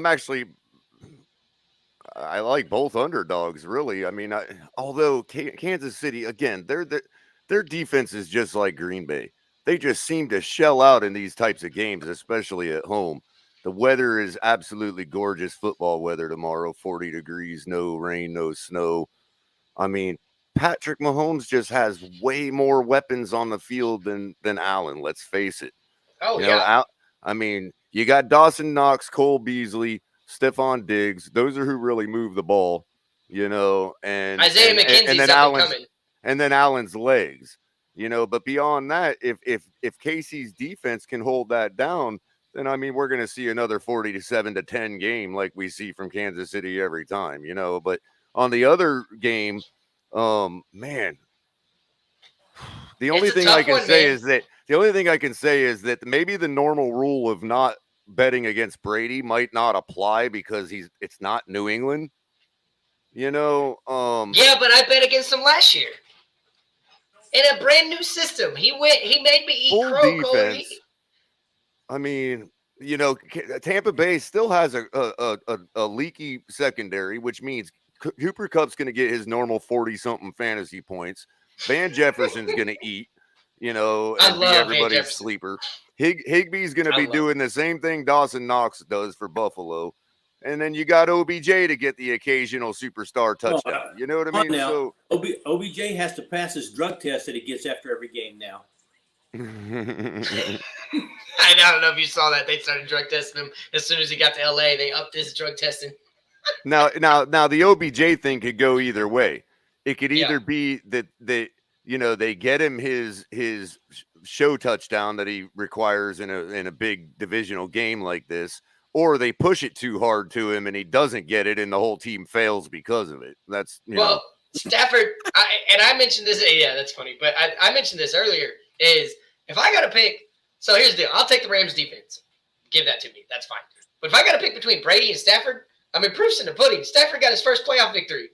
actually I like both underdogs really. I mean, although Kansas City again, their defense is just like Green Bay. They just seem to shell out in these types of games, especially at home. The weather is absolutely gorgeous football weather tomorrow, 40 degrees, no rain, no snow. I mean, Patrick Mahomes just has way more weapons on the field than Allen, let's face it. Oh, You know, yeah. I mean, you got Dawson Knox, Cole Beasley, Stephon Diggs. Those are who really move the ball, and Isaiah and McKenzie's then up and coming. Allen's legs, but beyond that, if Casey's defense can hold that down, then I mean we're going to see another 47-10 game like we see from Kansas City every time, but on the other game, man, the only It's a thing I tough can one, say man. is that maybe the normal rule of not betting against Brady might not apply because it's not New England. Yeah, but I bet against him last year. In a brand new system. He made me eat full crow, Kohler. defense. I mean, Tampa Bay still has a leaky secondary, which means Cooper Kupp's going to get his normal 40-something fantasy points. Van Jefferson's going to eat, and I be love Van everybody's Jefferson. sleeper. Higbee's going to I be love doing the same thing Dawson Knox does for Buffalo. And then you got OBJ to get the occasional superstar touchdown. You know what I Come on mean? now. So OBJ has to pass his drug test that he gets after every game now. I don't know if you saw that. They started drug testing him as soon as he got to LA. They upped his drug testing. now the OBJ thing could go either way. It could Yeah. either be that they get him his show touchdown that he requires in a big divisional game like this, or they push it too hard to him and he doesn't get it and the whole team fails because of it. That's Well, Stafford, I mentioned this. Yeah, that's funny. But I mentioned this earlier. Is if I got to pick, so here's the deal. I'll take the Rams defense. Give that to me. That's fine. But if I got to pick between Brady and Stafford, I mean, proof's in the pudding. Stafford got his first playoff victory.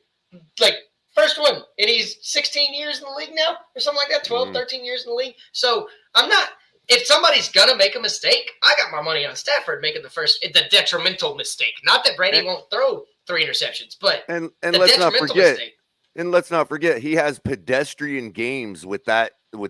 Like, first one. And he's 16 years in the league now or something like that, 12, 13 years in the league. So I'm not – if somebody's going to make a mistake, I got my money on Stafford making the detrimental mistake. Not that Brady won't throw 3 interceptions, but and the let's not detrimental forget mistake. and let's not forget he has pedestrian games with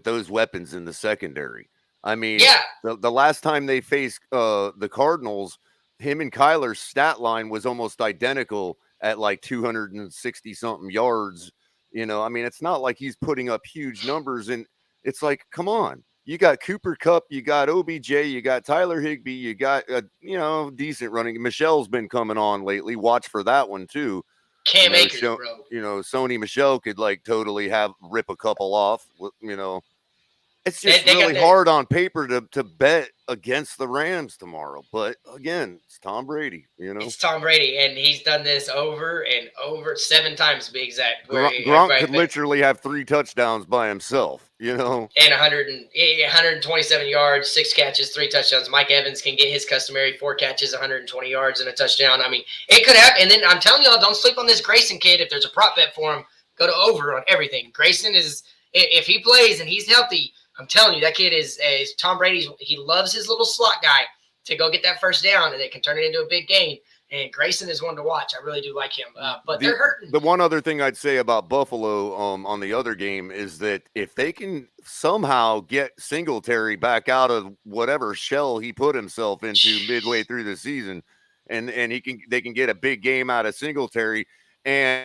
those weapons in the secondary. I mean, Yeah. the last time they faced the Cardinals, him and Kyler's stat line was almost identical at like 260 something yards. I mean, it's not like he's putting up huge numbers, and it's like, come on, you got Cooper Kupp, you got OBJ, you got Tyler Higbee, you got decent running. Michelle's been coming on lately. Watch for that one too. Cam you know, Akers, show- bro. Sony Michelle could like totally rip a couple off. It's just They got really that- hard on paper to bet against the Rams tomorrow. But again, it's Tom Brady. It's Tom Brady, and he's done this over and over 7 times to be exact. where Gronk everybody could bet- literally have 3 touchdowns by himself. and 127 yards, 6 catches, 3 touchdowns. Mike Evans can get his customary 4 catches, 120 yards, and a touchdown. I mean, it could happen. And then I'm telling y'all, don't sleep on this Grayson kid. If there's a prop bet for him, go to over on everything. Grayson is, if he plays and he's healthy, I'm telling you, that kid is Tom Brady's. He loves his little slot guy to go get that first down, and they can turn it into a big game. And Grayson is one to watch. I really do like him. But they're hurting. The one other thing I'd say about Buffalo on the other game is that if they can somehow get Singletary back out of whatever shell he put himself into midway through the season, and they can get a big game out of Singletary and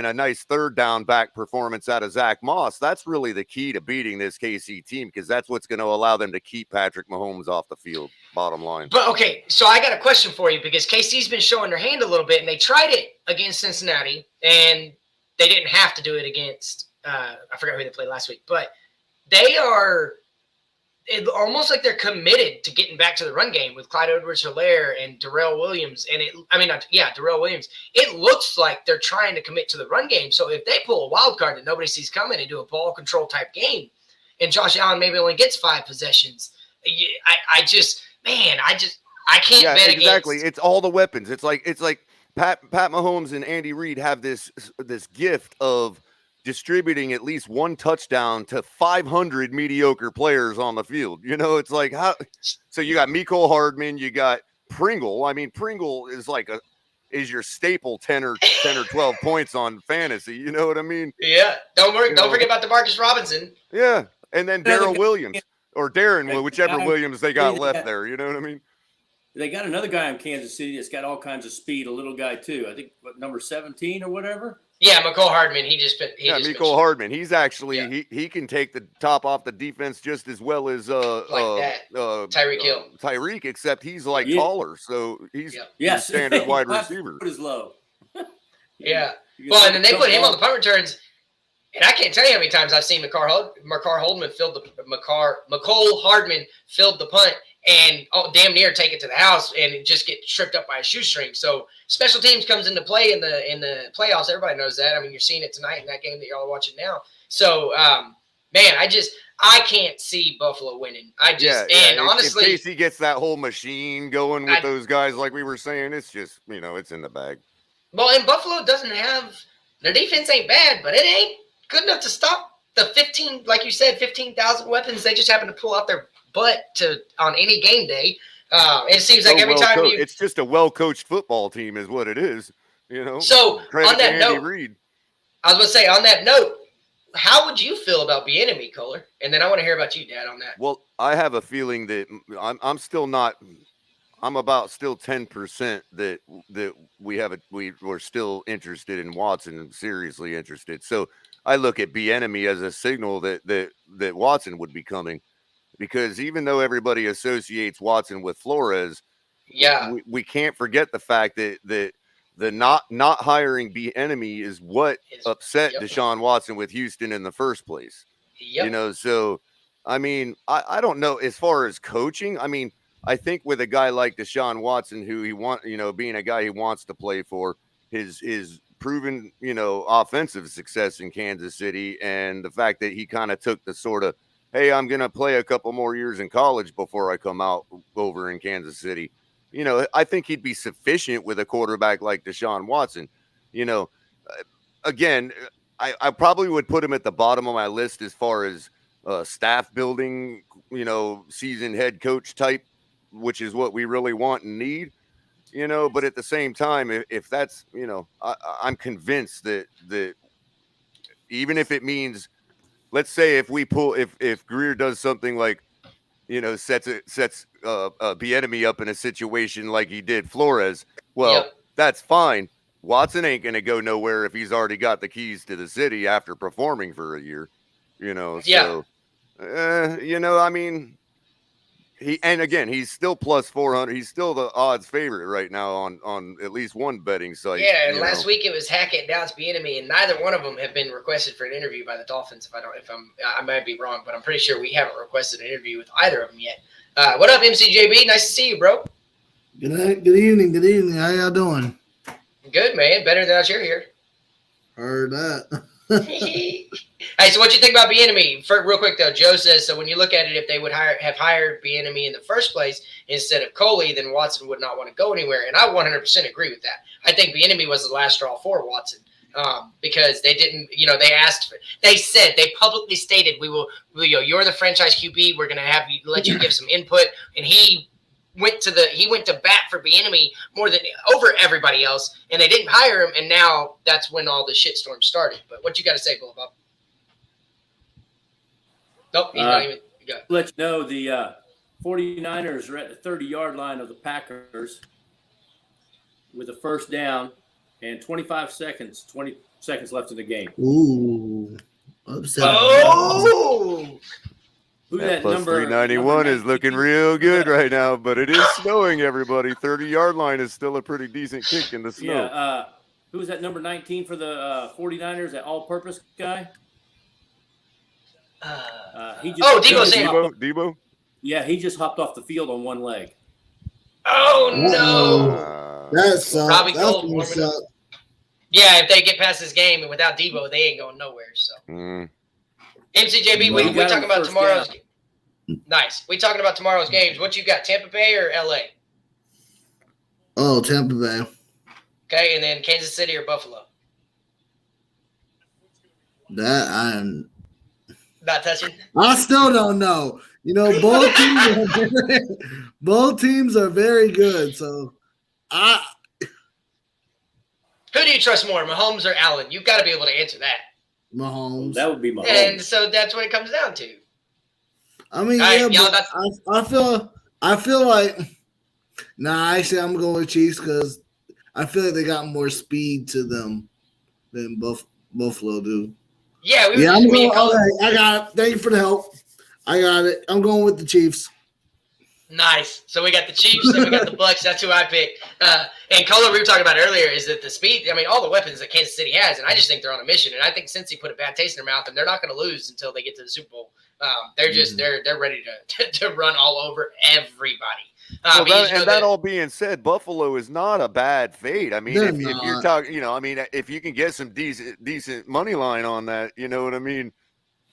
a nice third down back performance out of Zach Moss, that's really the key to beating this KC team, because that's what's going to allow them to keep Patrick Mahomes off the field, bottom line. But, okay, so I got a question for you, because KC's been showing their hand a little bit, and they tried it against Cincinnati, and they didn't have to do it against I forgot who they played last week, but they are almost like they're committed to getting back to the run game with Clyde Edwards-Helaire and Darrell Williams. And Darrell Williams. It looks like they're trying to commit to the run game. So if they pull a wild card that nobody sees coming and do a ball control type game, and Josh Allen maybe only gets 5 possessions, I can't bet exactly. against. It's all the weapons. It's like Pat Mahomes and Andy Reid have this gift of distributing at least one touchdown to 500 mediocre players on the field. You know, it's like how. So you got Mecole Hardman, you got Pringle. I mean, Pringle is is your staple 10 or 12 points on fantasy. You know what I mean? Yeah. Don't forget about DeMarcus Robinson. Yeah, and then Darrell Williams or Darren, whichever guy- Williams they got left there. You know what I mean? They got another guy in Kansas City that's got all kinds of speed, a little guy too. I think number 17 or whatever. Yeah, Mecole Hardman. Mecole Hardman. He's actually he can take the top off the defense just as well as Tyreek Hill. Tyreek, except he's taller, so he's a standard wide receiver. Is low. Yeah. Well, and then they put him on the punt returns, and I can't tell you how many times I've seen Mecole Hardman filled the punt and damn near take it to the house and just get tripped up by a shoestring. So special teams comes into play in the playoffs. Everybody knows that. I mean, you're seeing it tonight in that game that y'all are watching now. So, man, I can't see Buffalo winning. Honestly, in case he gets that whole machine going with those guys, like we were saying, it's just it's in the bag. Well, and Buffalo doesn't have their defense ain't bad, but it ain't good enough to stop the 15, like you said, 15,000 weapons they just happen to pull out their butt on any game day. It seems like every time it's just a well-coached football team is what it is, So on that note, Reid. I was going to say on that note, how would you feel about Bieniemy, Kohler? And then I want to hear about you, Dad, on that. Well, I have a feeling that I'm still not. I'm about still 10% that we're still interested in Watson, seriously interested. So I look at Bieniemy as a signal that Watson would be coming. Because even though everybody associates Watson with Flores, we can't forget the fact that the not hiring Bieniemy is what upset Deshaun Watson with Houston in the first place. Yep. So I mean, I don't know as far as coaching. I mean, I think with a guy like Deshaun Watson, who being a guy he wants to play for, his proven offensive success in Kansas City, and the fact that he kind of took the sort of, hey, I'm going to play a couple more years in college before I come out over in Kansas City. I think he'd be sufficient with a quarterback like Deshaun Watson. Again, I probably would put him at the bottom of my list as far as staff building, seasoned head coach type, which is what we really want and need. But at the same time, if that's, I'm convinced that even if it means, let's say if Greer does something like, sets Bieniemy up in a situation like he did Flores, that's fine. Watson ain't going to go nowhere if he's already got the keys to the city after performing for a year, So, I mean, he's still plus 400. He's still the odds favorite right now on at least one betting site. Yeah, and last week it was Hackett and Dallas Bieniemy, and neither one of them have been requested for an interview by the Dolphins. I might be wrong, but I'm pretty sure we haven't requested an interview with either of them yet. What up, MCJB? Nice to see you, bro. Good evening. Good evening. How y'all doing? Good, man. Better than you're here. Heard that. Hey, so what you think about Bieniemy? Real quick though, Joe says so. When you look at it, if they would have hired Bieniemy in the first place instead of Coley, then Watson would not want to go anywhere. And I 100% agree with that. I think Bieniemy was the last straw for Watson because they didn't. They publicly stated, you're the franchise QB. We're gonna let you give some input, and he went to bat for Bieniemy more than over everybody else, and they didn't hire him, and now that's when all the shitstorm started. But what you got to say, Bull Bob? Nope, he's not even. Let you know the 49ers are at the 30-yard line of the Packers with a first down and 20 seconds left in the game. Ooh. Upset. Oh! Who that plus 391 is looking real good right now, but it is snowing, everybody. 30-yard line is still a pretty decent kick in the snow. Yeah. Who was that number 19 for the 49ers, that all-purpose guy? Deebo Samuel. Debo? Yeah, he just hopped off the field on one leg. Oh, no. That sucks. Robbie That's Gold gonna warming suck. Yeah, if they get past this game and without Debo, they ain't going nowhere. So, MCJB, Well, we talking about first tomorrow's. down. Nice. We talking about tomorrow's games. What you got? Tampa Bay or LA? Oh, Tampa Bay. Okay, and then Kansas City or Buffalo. That I'm. Not touching. I still don't know. You know, both teams are very good. So, Who do you trust more, Mahomes or Allen? You've got to be able to answer that. Mahomes. That would be Mahomes. And so that's what it comes down to. I mean, All right, yeah, y'all, but I feel like. Nah, actually, I'm going with Chiefs because I feel like they got more speed to them than Buffalo do. Yeah, we were Yeah, just I'm me going. and Cole- Okay, I got it. Thank you for the help. I got it. I'm going with the Chiefs. Nice. So we got the Chiefs and we got the Bucks. That's who I picked. And Cole, we were talking about earlier, is that the speed. I mean, all the weapons that Kansas City has, and I just think they're on a mission. And I think since he put a bad taste in their mouth, and they're not going to lose until they get to the Super Bowl. They're just they're ready to run all over everybody. Well, but you just know that all being said, Buffalo is not a bad fate. I mean, They're if you're not. talking, if you can get some decent money line on that, you know what I mean?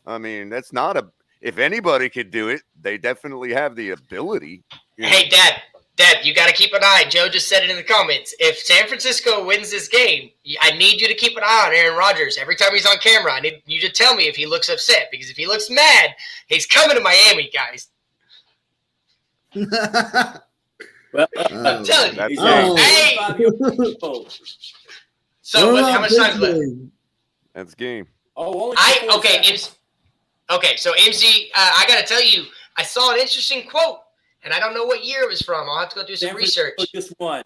I mean, that's not a. If anybody could do it, they definitely have the ability. you know. Hey, Dad, you got to keep an eye. Joe just said it in the comments. If San Francisco wins this game, I need you to keep an eye on Aaron Rodgers. Every time he's on camera, I need you to tell me if he looks upset. Because if he looks mad, he's coming to Miami, guys. Well, I'm telling you. That's he's Oh. Hey! 45 years old. So What how about much time's left? Pittsburgh? That's game. Oh, only 4 seconds. So MC, I got to tell you, I saw an interesting quote, and I don't know what year it was from. I'll have to go do some San research. Francisco just won.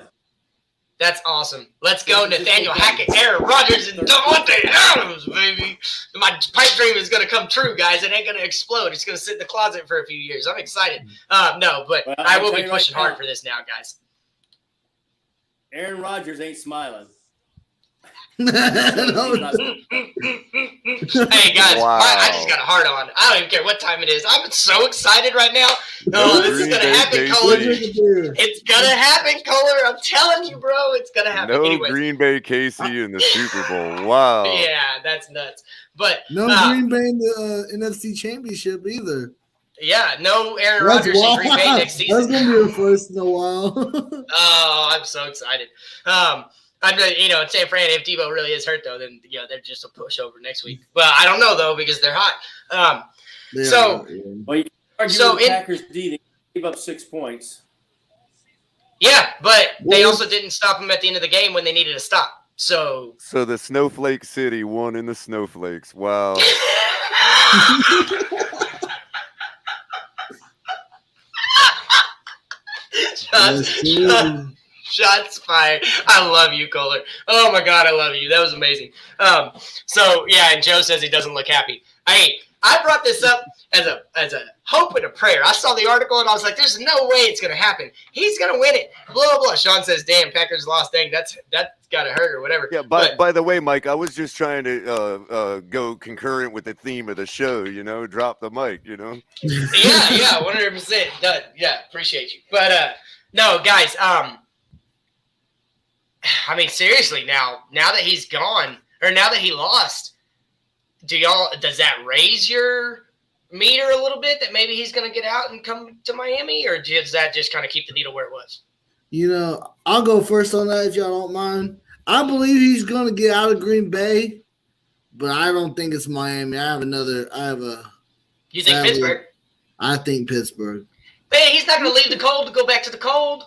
That's awesome. Let's go, Nathaniel Hackett, Aaron Rodgers, and Davante Adams, baby. My pipe dream is going to come true, guys. It ain't going to explode. It's going to sit in the closet for a few years. I'm excited. No, but Well, I I'll will tell be you pushing right hard now. for this now, guys. Aaron Rodgers ain't smiling. No, He's not- Hey, guys, Wow. I just got a heart on. I don't even care what time it is. I'm so excited right now. Oh, this is Green going to Bay happen, KC. Colin. Drink a beer. It's going to happen, Kohler. I'm telling you, bro. It's going to happen. No Anyways, Green Bay KC in the Super Bowl. Wow. yeah, that's nuts. But, No Green Bay in the NFC Championship either. yeah, no Aaron That's Rodgers in wild. Green Bay next That's season. gonna be a first in a while. Oh, I'm so excited. I'm really, San Fran, if Debo really is hurt, though, then, they're just a pushover next week. Well, I don't know, though, because they're hot. So- Well, you can argue So with the in- Packers D. They gave up 6 points. Yeah, but they Well- also didn't stop him at the end of the game when they needed to stop. So, So the Snowflake City won in the Snowflakes. Wow. Shots fired. I love you, Kohler. Oh my God, I love you. That was amazing. So yeah, and Joe says he doesn't look happy. Hey, I brought this up as a hope and a prayer. I saw the article and I was like, "There's no way it's gonna happen. He's gonna win it." Blah blah. Sean says, "Damn, Packers lost. Dang, that's gotta hurt or whatever." Yeah, by the way, Mike, I was just trying to go concurrent with the theme of the show, drop the mic, Yeah, 100%. Done. Yeah, appreciate you. But no, guys. I mean, seriously, now that he's gone, or now that he lost, does that raise your meter a little bit that maybe he's going to get out and come to Miami, or does that just kind of keep the needle where it was? I'll go first on that if y'all don't mind. I believe he's gonna get out of Green Bay, but I don't think it's Miami. You think Sadly. Pittsburgh? I think Pittsburgh. Man, he's not going to leave the cold to go back to the cold.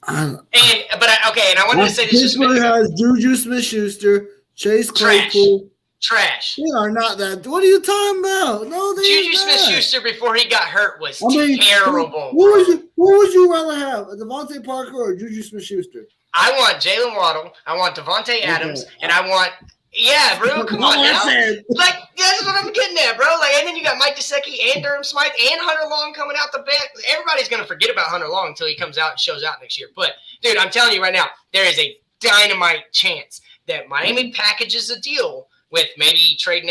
And I wanted to say this just a Pittsburgh minute ago. has Juju Smith-Schuster, Chase Trash. Claypool. Trash. They are not that. What are you talking about? No, they Juju ain't that. Smith-Schuster before he got hurt was What terrible. would you rather have, Devontae Parker or Juju Smith-Schuster? I want Jalen Waddle. I want Davante Adams, and I want bro. Come on now. Like that's what I'm getting at, bro. Like, and then you got Mike Gesicki and Durham Smythe and Hunter Long coming out the back. Everybody's gonna forget about Hunter Long until he comes out and shows out next year. But dude, I'm telling you right now, there is a dynamite chance that Miami packages a deal with maybe trading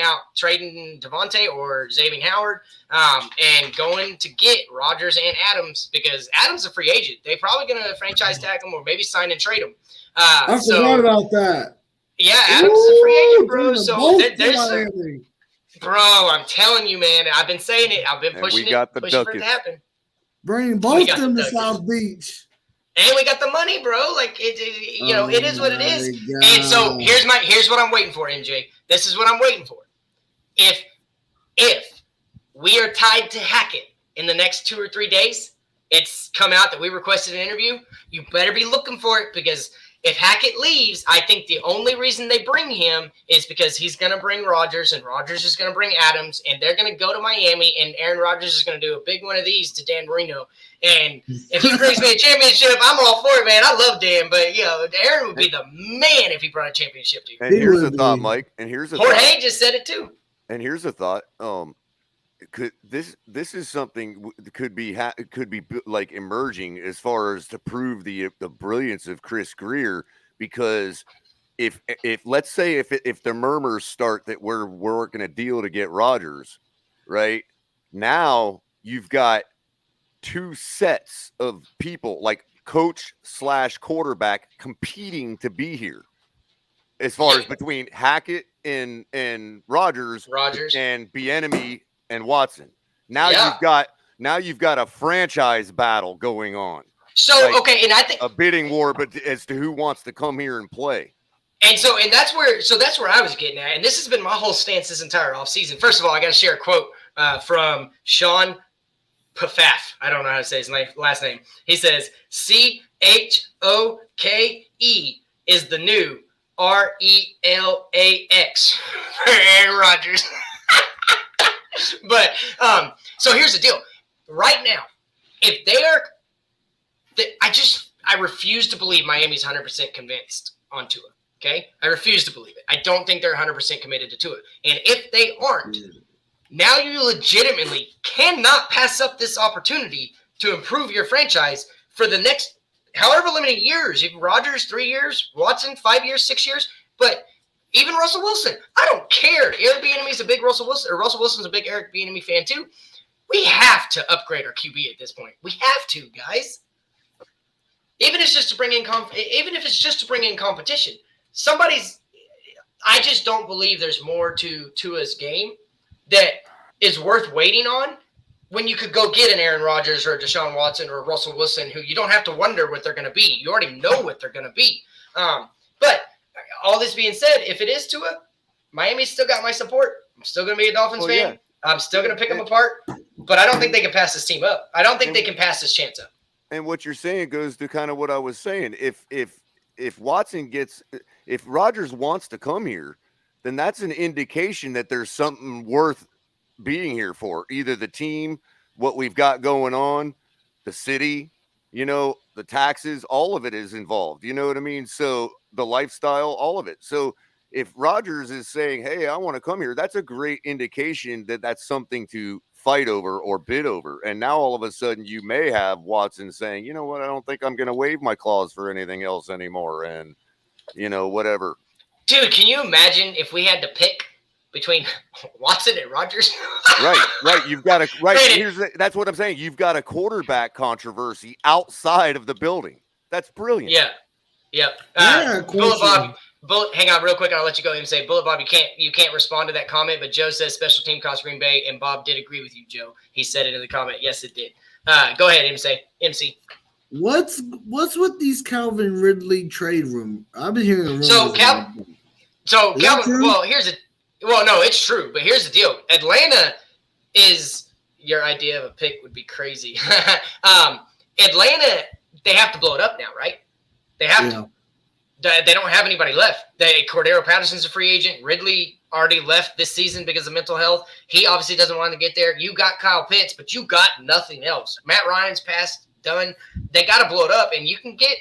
Devontae or Xavier Howard, and going to get Rodgers and Adams, because Adams is a free agent. They're probably going to franchise tag him or maybe sign and trade him. I forgot about that. Yeah, Adams is a free agent, bro. Ooh, So there's Miami. bro, I'm telling you, man. I've been saying it. I've been And pushing we got it, the pushing for it to ducats. happen. Bring both got them the to Nuggets. South Beach. And we got the money, bro. Like it it is what it is. my And so God. here's what I'm waiting for, MJ. This is what I'm waiting for. If we are tied to Hackett in the next 2 or 3 days, it's come out that we requested an interview. You better be looking for it, because if Hackett leaves, I think the only reason they bring him is because he's going to bring Rodgers, and Rodgers is going to bring Adams, and they're going to go to Miami, and Aaron Rodgers is going to do a big one of these to Dan Marino. And if he brings me a championship, I'm all for it, man. I love Dan, but Aaron would be the man if he brought a championship to you. And He here's a would thought, be. Mike. And here's a thought. Jorge just said it too. And here's a thought. Could this is something could be like emerging as far as to prove the brilliance of Chris Greer, because if let's say if the murmurs start that we're working a deal to get Rodgers, right now you've got 2 sets of people, like coach / quarterback, competing to be here. As far as between Hackett and Rodgers and Bieniemy and Watson. Now you've got a franchise battle going on. So Like, okay, and I think a bidding war, but as to who wants to come here and play. and that's where I was getting at, and this has been my whole stance this entire offseason. First of all, I got to share a quote from Sean Pafaf. I don't know how to say his last name. He says, CHOKE is the new RELAX for Aaron Rodgers. But so here's the deal. Right now, if they are, I refuse to believe Miami's 100% convinced on Tua. Okay, I refuse to believe it. I don't think they're 100% committed to Tua. And if they aren't, now you legitimately cannot pass up this opportunity to improve your franchise for the next however limited years. Even Rodgers, 3 years, Watson, 5 years, 6 years, but even Russell Wilson. I don't care. Eric Bieniemy's a big Russell Wilson's a big Eric Bieniemy fan too. We have to upgrade our QB at this point. We have to, guys. Even if it's just to bring in competition. I just don't believe there's more to Tua's game that is worth waiting on when you could go get an Aaron Rodgers or a Deshaun Watson or a Russell Wilson, who you don't have to wonder what they're going to be. You already know what they're going to be. But all this being said, if it is Tua, Miami's still got my support. I'm still going to be a Dolphins fan. Yeah. I'm still going to pick them apart. But I don't think they can pass this team up. I don't think they can pass this chance up. And what you're saying goes to kind of what I was saying. If Rodgers wants to come here, then that's an indication that there's something worth being here for. Either the team, what we've got going on, the city, the taxes, all of it is involved. You know what I mean? So the lifestyle, all of it. So if Rodgers is saying, hey, I want to come here, that's a great indication that that's something to fight over or bid over. And now all of a sudden you may have Watson saying, you know what, I don't think I'm going to waive my clause for anything else anymore. And, whatever. Dude, can you imagine if we had to pick between Watson and Rodgers? Right. You've got that's what I'm saying. You've got a quarterback controversy outside of the building. That's brilliant. Yeah. Bullet question. Bob, hang on real quick. I'll let you go and say, Bullet Bob, you can't respond to that comment, but Joe says special team cost Green Bay, and Bob did agree with you, Joe. He said it in the comment. Yes, it did. Go ahead, MC. What's with these Calvin Ridley trade room? I've been hearing rumors. Calvin. Well, no, it's true, but here's the deal. Atlanta is your idea of a pick would be crazy. Atlanta, they have to blow it up now, right? They have to. They don't have anybody left. Cordero Patterson's a free agent. Ridley already left this season because of mental health. He obviously doesn't want to get there. You got Kyle Pitts, but you got nothing else. Matt Ryan's passed, done. They got to blow it up, and you can get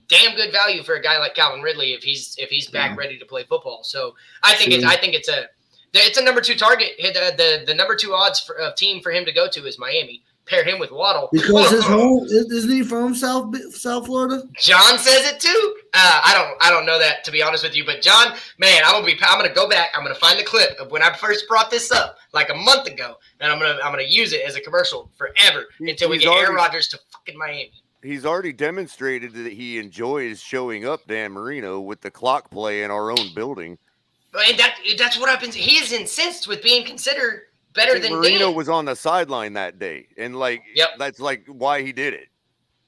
damn good value for a guy like Calvin Ridley if he's back ready to play football. So I think it's a number 2 target. The number 2 odds for a team for him to go to is Miami. pair him with Waddle. Because his home isn't he from South Florida? John says it too. I don't know that, to be honest with you, but John, man, I'm gonna go back. I'm gonna find the clip of when I first brought this up like a month ago, and I'm gonna use it as a commercial forever until we get Aaron Rodgers to fucking Miami. He's already demonstrated that he enjoys showing up Dan Marino with the clock play in our own building. And that's what I've been. He is incensed with being considered better than Marino Dan. was on the sideline that day, and that's why he did it.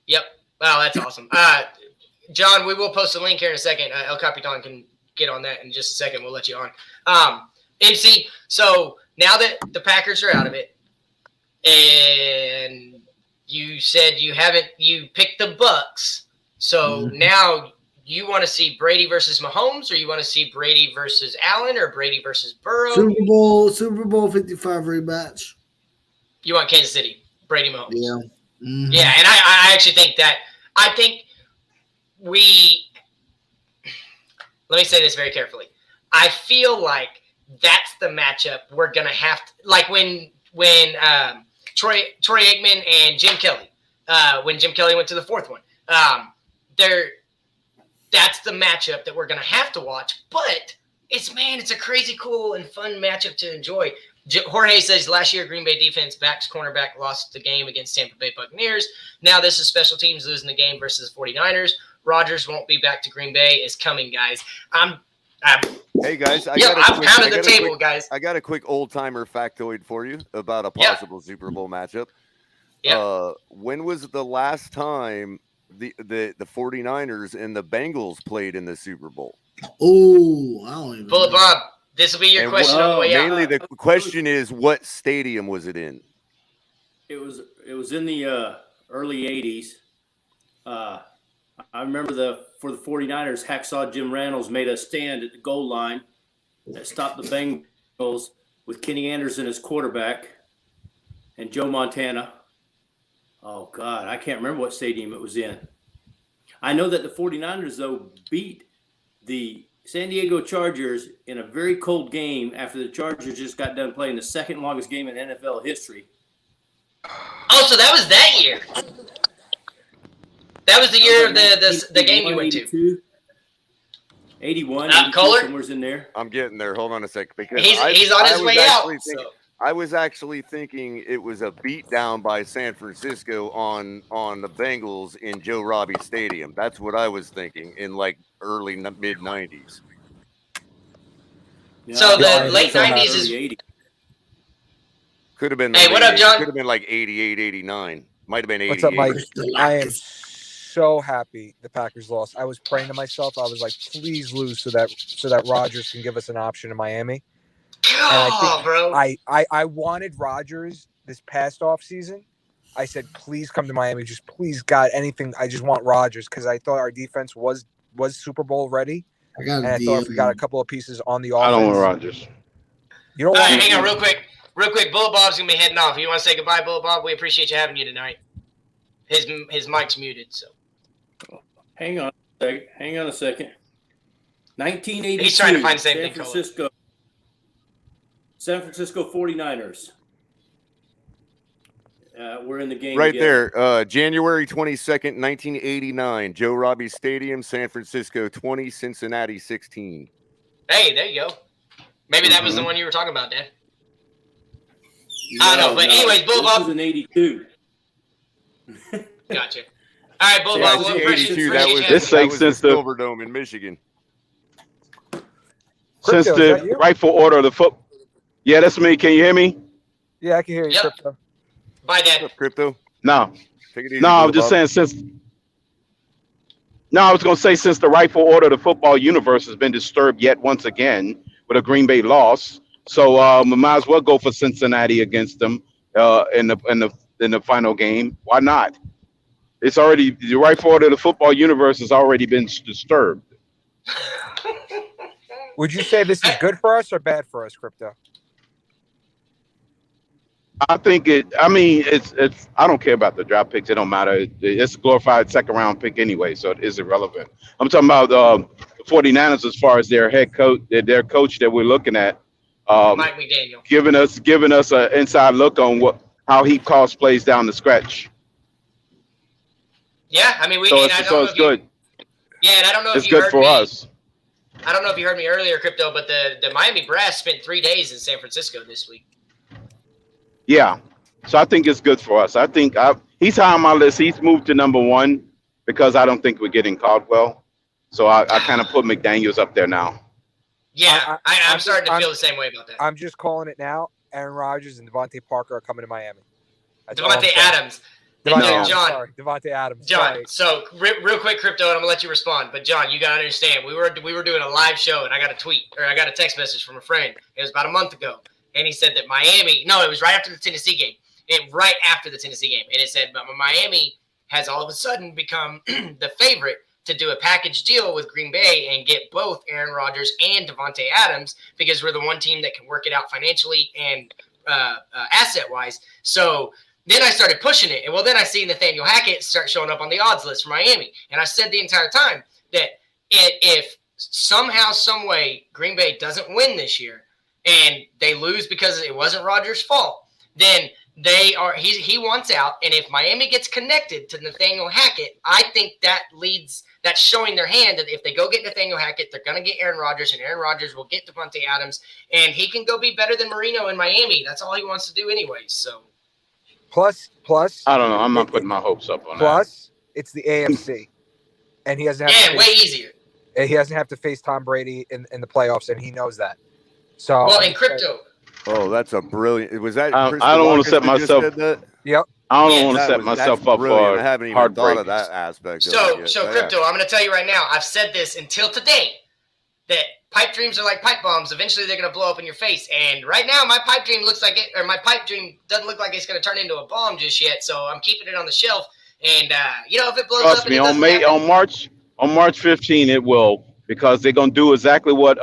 Yep. Wow, that's awesome. John, we will post a link here in a second. El Capitan can get on that in just a second. We'll let you on. MC, so now that the Packers are out of it, and you said you picked the Bucks, so now you want to see Brady versus Mahomes, or you want to see Brady versus Allen, or Brady versus Burrow? Super Bowl 55 rematch. You want Kansas City, Brady Mahomes? Yeah. Mm-hmm. Yeah, and I actually think that let me say this very carefully. I feel like that's the matchup we're gonna have to, like when Troy Aikman and Jim Kelly, when Jim Kelly went to the fourth one. That's the matchup that we're gonna have to watch. But it's a crazy cool and fun matchup to enjoy. Jorge says last year Green Bay defense backs cornerback lost the game against Tampa Bay Buccaneers. Now this is special teams losing the game versus the 49ers. Rodgers won't be back to Green Bay. Is coming, guys. Hey guys, I'm pounding the table, guys. I got a quick old timer factoid for you about a possible Super Bowl matchup. Yeah. When was the last time the 49ers and the Bengals played in the Super Bowl? Oh, I don't even Bullet know. Bob, this will be your question on the way out. Mainly the question is, what stadium was it in? It was in the early 80s. I remember for the 49ers, Hacksaw Jim Reynolds made a stand at the goal line that stopped the Bengals with Kenny Anderson as quarterback and Joe Montana. Oh, God, I can't remember what stadium it was in. I know that the 49ers, though, beat the San Diego Chargers in a very cold game after the Chargers just got done playing the second longest game in NFL history. Oh, so that was that year. That was the year of the game you went to. 81, Kohler? somewhere's in there. I'm getting there. Hold on a sec. Because He's on his way out. I was actually thinking it was a beatdown by San Francisco on the Bengals in Joe Robbie Stadium. That's what I was thinking in like early mid 90s. So the late 90s is could have been. Hey, what up, John? Could have been like 88, 89. Might have been 88. What's up, Mike? I am so happy the Packers lost. I was praying to myself. I was like, please lose so that Rodgers can give us an option in Miami. God, bro. I wanted Rodgers this past offseason. I said, please come to Miami. Just please, God, anything. I just want Rodgers because I thought our defense was Super Bowl ready. I thought if we got a couple of pieces on the offense. I don't want Rodgers. You don't want hang on real quick. Bullet Bob's going to be heading off. You want to say goodbye, Bullet Bob? We appreciate you having you tonight. His mic's muted, so. Hang on a second. 1982. He's trying to find the same thing. San Francisco 49ers. We're in the game right again. there. January 22nd, 1989. Joe Robbie Stadium, San Francisco 20, Cincinnati 16. Hey, there you go. Maybe that was the one you were talking about, Dan. I don't know, but anyways, Bullet Bob. This was in 82. Gotcha. All right, Bullet Bob. That was since the the Silverdome in Michigan. Since the rightful order of the foot. Yeah, that's me. Can you hear me? Yeah, I can hear you, Crypto. Bye, Dad. What's up, Crypto? No. Take it easy, no, I was just saying I was going to say since the rightful order of the football universe has been disturbed yet once again with a Green Bay loss, so we might as well go for Cincinnati against them in the final game. Why not? It's already the rightful order of the football universe has already been disturbed. Would you say this is good for us or bad for us, Crypto? I think it's I don't care about the draft picks. It don't matter. It's a glorified second round pick anyway, so it is irrelevant. I'm talking about the 49ers as far as their head coach, their coach that we're looking at. Mike McDaniel. Giving us an inside look on how he calls plays down the stretch. Yeah, I mean, So and I it's, don't know so it's if you- good. Yeah, and I don't know It's if you good heard for me. us. I don't know if you heard me earlier, Crypto, but the Miami Brass spent 3 days in San Francisco this week. Yeah. So I think it's good for us. I think he's high on my list. He's moved to number 1 because I don't think we're getting Caldwell. So I kind of put McDaniels up there now. Yeah, I'm starting to I'm- feel the same way about that. I'm just calling it now. Aaron Rodgers and Devontae Parker are coming to Miami. That's all I'm Devontae saying. Adams. Devontae No. Adams, John. sorry. Devontae Adams. John, sorry. so real quick, Crypto, and I'm gonna let you respond. But John, you gotta understand, we were doing a live show, and I got a text message from a friend. It was about a month ago, and he said that it was right after the Tennessee game, and it said Miami has all of a sudden become the favorite to do a package deal with Green Bay and get both Aaron Rodgers and Devontae Adams because we're the one team that can work it out financially and asset wise. So. Then I started pushing it. And then I see Nathaniel Hackett start showing up on the odds list for Miami. And I said the entire time that if somehow, some way Green Bay doesn't win this year and they lose because it wasn't Rodgers' fault, then he wants out. And if Miami gets connected to Nathaniel Hackett, I think that's showing their hand that if they go get Nathaniel Hackett, they're going to get Aaron Rodgers, and Aaron Rodgers will get Devontae Adams, and he can go be better than Marino in Miami. That's all he wants to do anyways. So. Plus, I don't know. I'm not putting my hopes up on that. plus, it's the AFC, and he doesn't have to way face, easier. he doesn't have to face Tom Brady in the playoffs, and he knows that. So, Well, in crypto, Oh, that's a brilliant. Was that? I Chris don't wanna DeMarcus set that just myself- said that? yep. I don't Yeah, want to set That's myself up brilliant. for I haven't even heartbreak. thought of that aspect. of So, it yet. so Yeah. Crypto, I'm going to tell you right now, I've said this until today, that pipe dreams are like pipe bombs. Eventually, they're going to blow up in your face. And right now, my pipe dream doesn't look like it's going to turn into a bomb just yet. So I'm keeping it on the shelf. And if it blows up, Trust and me, it on doesn't May happen- on March 15 it will, because they're gonna do exactly what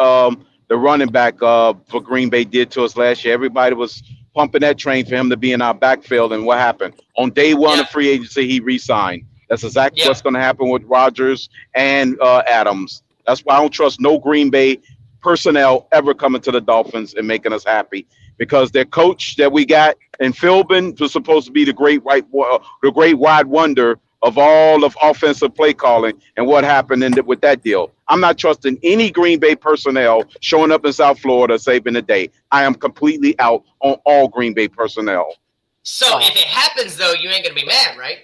the running back for Green Bay did to us last year. Everybody was pumping that train for him to be in our backfield, and what happened? On day 1 of free agency, he re-signed. That's exactly Yeah. what's gonna happen with Rodgers and Adams. That's why I don't trust no Green Bay personnel ever coming to the Dolphins and making us happy, because their coach that we got in Philbin was supposed to be the great wide wonder of all of offensive play calling, and what happened with that deal. I'm not trusting any Green Bay personnel showing up in South Florida saving the day. I am completely out on all Green Bay personnel. So if it happens, though, you ain't going to be mad, right?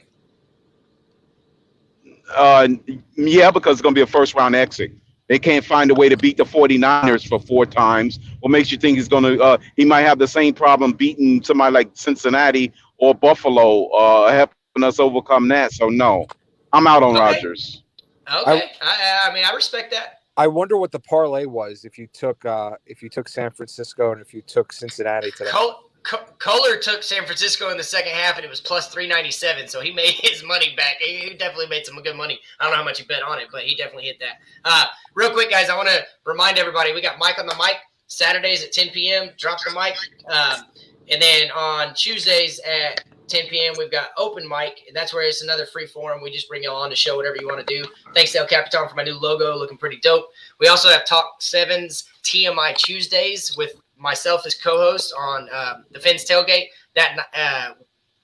Yeah, because it's going to be a first round exit. They can't find a way to beat the 49ers for 4 times. What makes you think he's going to he might have the same problem beating somebody like Cincinnati or Buffalo, helping us overcome that? So no, I'm out on Okay. Rodgers. Okay. I mean, I respect that. I wonder what the parlay was if you took San Francisco and if you took Cincinnati today. Kohler took San Francisco in the second half, and it was plus 397, so he made his money back. He definitely made some good money. I don't know how much he bet on it, but he definitely hit that. Real quick, guys, I want to remind everybody, we got Mike on the mic Saturdays at 10 p.m. Drop the mic. And then on Tuesdays at 10 p.m., we've got open mic. That's where it's another free forum. We just bring you all on to show whatever you want to do. Thanks to El Capitan for my new logo, looking pretty dope. We also have Talk 7's TMI Tuesdays with myself as co-host on the Fins Tailgate. That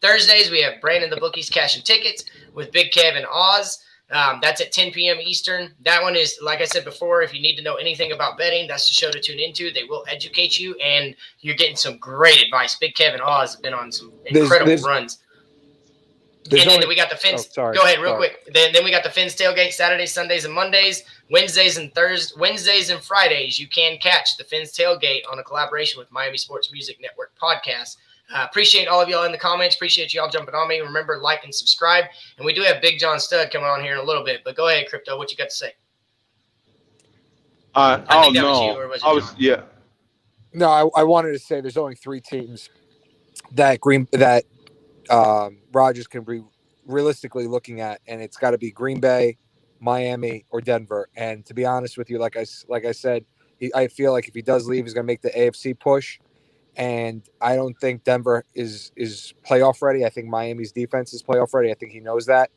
Thursdays, we have Brandon the Bookies Cash and Tickets with Big Kev and Oz. That's at 10 p.m. Eastern. That one is, like I said before, if you need to know anything about betting, that's the show to tune into. They will educate you, and you're getting some great advice. Big Kev and Oz have been on some incredible runs. And then we got the Fins. Go ahead, real quick. Then we got the Fins Tailgate Saturdays, Sundays, and Mondays. Wednesdays and Fridays, you can catch the Fins Tailgate on a collaboration with Miami Sports Music Network podcast. Appreciate all of y'all in the comments. Appreciate y'all jumping on me. Remember, like and subscribe. And we do have Big John Stud coming on here in a little bit. But go ahead, Crypto. What you got to say? I think don't that was know. you, or was it John? No, I wanted to say there's only 3 teams that Rodgers can be realistically looking at, and it's got to be Green Bay, Miami, or Denver. And to be honest with you, like I said, I feel like if he does leave, he's going to make the AFC push. And I don't think Denver is playoff ready. I think Miami's defense is playoff ready. I think he knows that.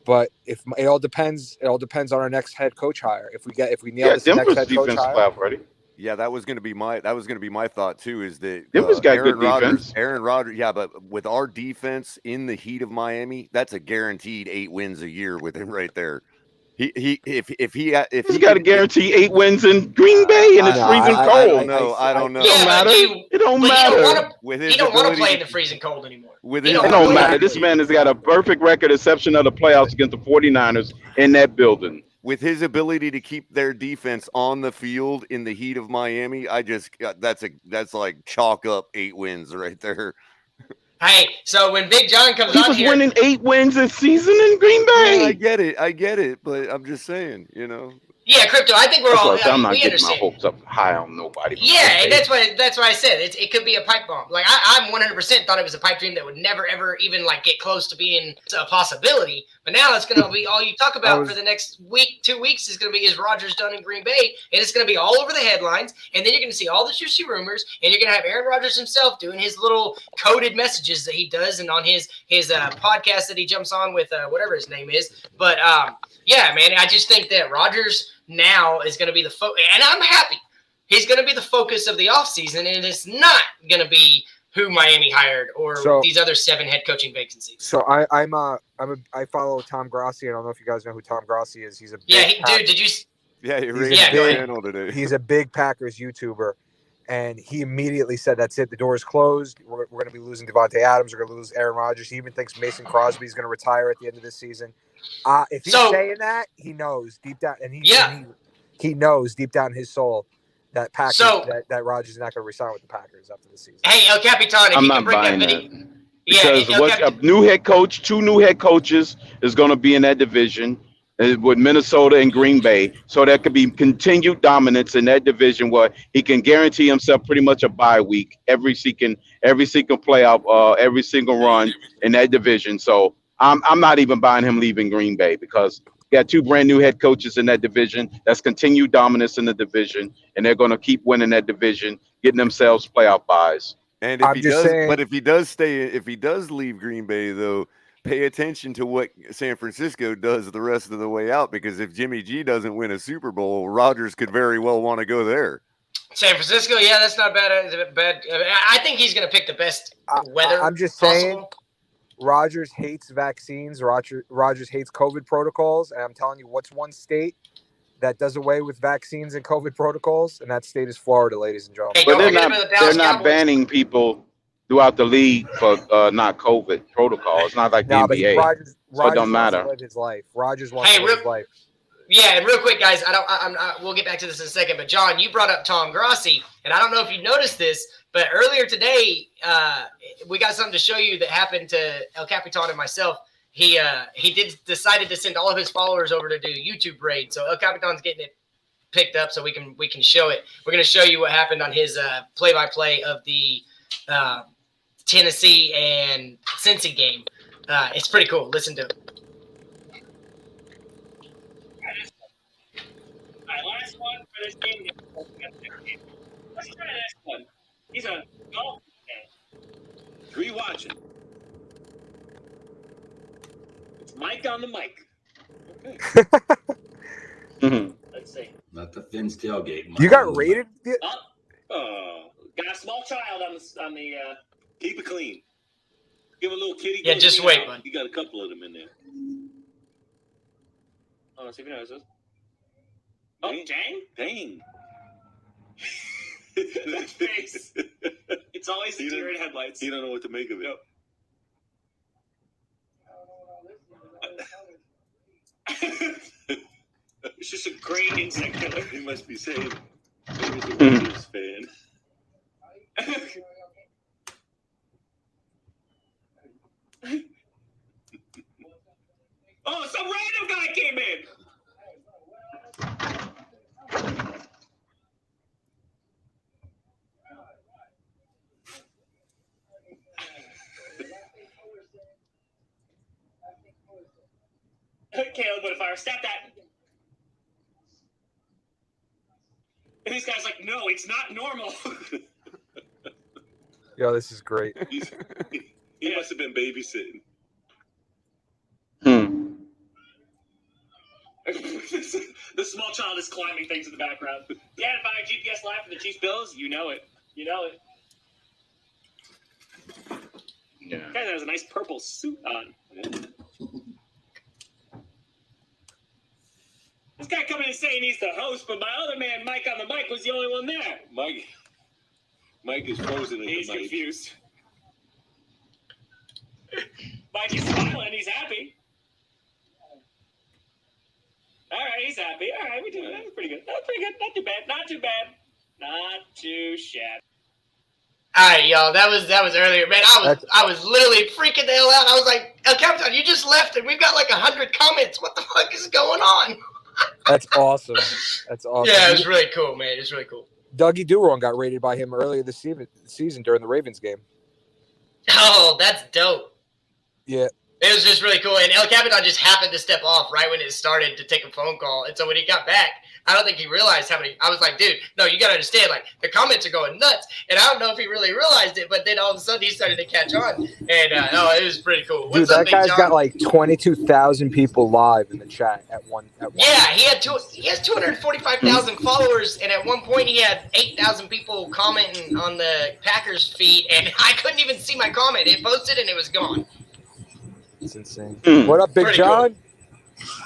But if it all depends on our next head coach hire. If we nail this next Denver's head coach defense hire, playoff ready. Yeah, that was going to be my thought too. Is that Denver's got good defense. Aaron Rodgers, yeah, but with our defense in the heat of Miami, that's a guaranteed 8 wins a year with him right there. He's got to guarantee 8 wins in Green Bay, and it's freezing cold. I don't know. It don't matter. It don't matter. He don't want to play in the freezing cold anymore. It don't matter. This man has got a perfect record, exception of the playoffs against the 49ers in that building. With his ability to keep their defense on the field in the heat of Miami, that's like chalk up 8 wins right there. Hey, so when Big John comes he on was here, winning 8 wins this season in Green Bay. Yeah, I get it, but I'm just saying, you know. Yeah, Crypto. I think we're That's all. why I'm not we getting understand. my hopes up high on nobody. Yeah, and that's why I said it could be a pipe bomb. Like I'm 100% thought it was a pipe dream that would never ever even like get close to being a possibility. But now it's gonna be all you talk about for the next week, 2 weeks is gonna be is Rodgers done in Green Bay, and it's gonna be all over the headlines. And then you're gonna see all the juicy rumors, and you're gonna have Aaron Rodgers himself doing his little coded messages that he does, and on his podcast that he jumps on with whatever his name is. But yeah, man, I just think that Rodgers now is going to be the focus, and I'm happy. He's going to be the focus of the offseason, and it's not going to be who Miami hired or these other 7 head coaching vacancies. So I follow Tom Grassi. I don't know if you guys know who Tom Grassi is. He's a big dude. Did you? Yeah, he's a big Packers YouTuber, and he immediately said, "That's it. The door is closed. We're going to be losing Devontae Adams. We're going to lose Aaron Rodgers." He even thinks Mason Crosby is going to retire at the end of this season. If he's saying that, he knows deep down, and he knows deep down in his soul that Packers that Rodgers is not going to resign with the Packers after the season. Hey, El Capitan, if I'm you not can bring buying that that. video. Because a new head coach, 2 new head coaches is going to be in that division with Minnesota and Green Bay. So there could be continued dominance in that division where he can guarantee himself pretty much a bye week every single playoff, every single run in that division. So I'm not even buying him leaving Green Bay because you got 2 brand new head coaches in that division. That's continued dominance in the division, and they're going to keep winning that division, getting themselves playoff buys. And if if he does leave Green Bay, though, pay attention to what San Francisco does the rest of the way out, because if Jimmy G doesn't win a Super Bowl, Rodgers could very well want to go there. San Francisco, yeah, that's not bad. I think he's going to pick the best weather. I'm just saying, Rodgers hates vaccines. Rodgers hates COVID protocols, and I'm telling you, what's one state that does away with vaccines and COVID protocols? And that state is Florida, ladies and gentlemen. Hey, they're not banning people throughout the league for not COVID protocol. It's not like the NBA. Rodgers so it don't matter. Wants to live his life. Rodgers wants to live his life. Yeah, and real quick, guys, we'll get back to this in a second. But John, you brought up Tom Grassi, and I don't know if you noticed this, but earlier today, we got something to show you that happened to El Capitan and myself. He decided to send all of his followers over to do YouTube raid. So El Capitan's getting it picked up so we can show it. We're going to show you what happened on his play-by-play of the Tennessee and Cincy game. It's pretty cool. Listen to it. All right, last one for this game. Let's try this one. He's a golf fan. Who are you watching? It's Mike on the mic. Okay. Let's see. Not the Finn's tailgate. You got rated? Got a small child on the. Keep it clean. Give a little kitty. Yeah, just wait, bud. You got a couple of them in there. Oh, let's see if he knows this. Oh, dang. That face. It's always the deer in headlights. You don't know what to make of it. It's just a great insect killer. He must be saying he was a Rangers fan. Oh, some random guy came in. Caleb, what if I were step that? And this guy's like, no, it's not normal. Yo, this is great. He must have been babysitting. The The small child is climbing things in the background. Yeah, if I GPS Live for the Chiefs Bills, you know it. You know it. Yeah. Guy has a nice purple suit on. This guy coming and saying he's the host, but my other man, Mike on the mic, was the only one there. Mike is frozen at He's the mic. confused. Mike is smiling. He's happy. All right, he's happy. All right, we do. That was pretty good. That was pretty good. Not too bad. Not too bad. Not too shabby. All right, y'all. That was earlier, man. I was literally freaking the hell out. I was like, El Capitan, you just left, and we've got like 100 comments. What the fuck is going on? That's awesome. That's awesome. Yeah, it was really cool, man. It's really cool. Dougie Duron got rated by him earlier this season during the Ravens game. Oh, that's dope. Yeah. It was just really cool. And El Capitan just happened to step off right when it started to take a phone call. And so when he got back, I don't think he realized how many. I was like, dude, no, you got to understand. Like, the comments are going nuts. And I don't know if he really realized it, but then all of a sudden he started to catch on. And, it was pretty cool. Dude, that guy's got like 22,000 people live in the chat at one. Yeah, he has 245,000 followers. And at one point he had 8,000 people commenting on the Packers feed. And I couldn't even see my comment. It posted and it was gone. It's insane. What up, Big Pretty John?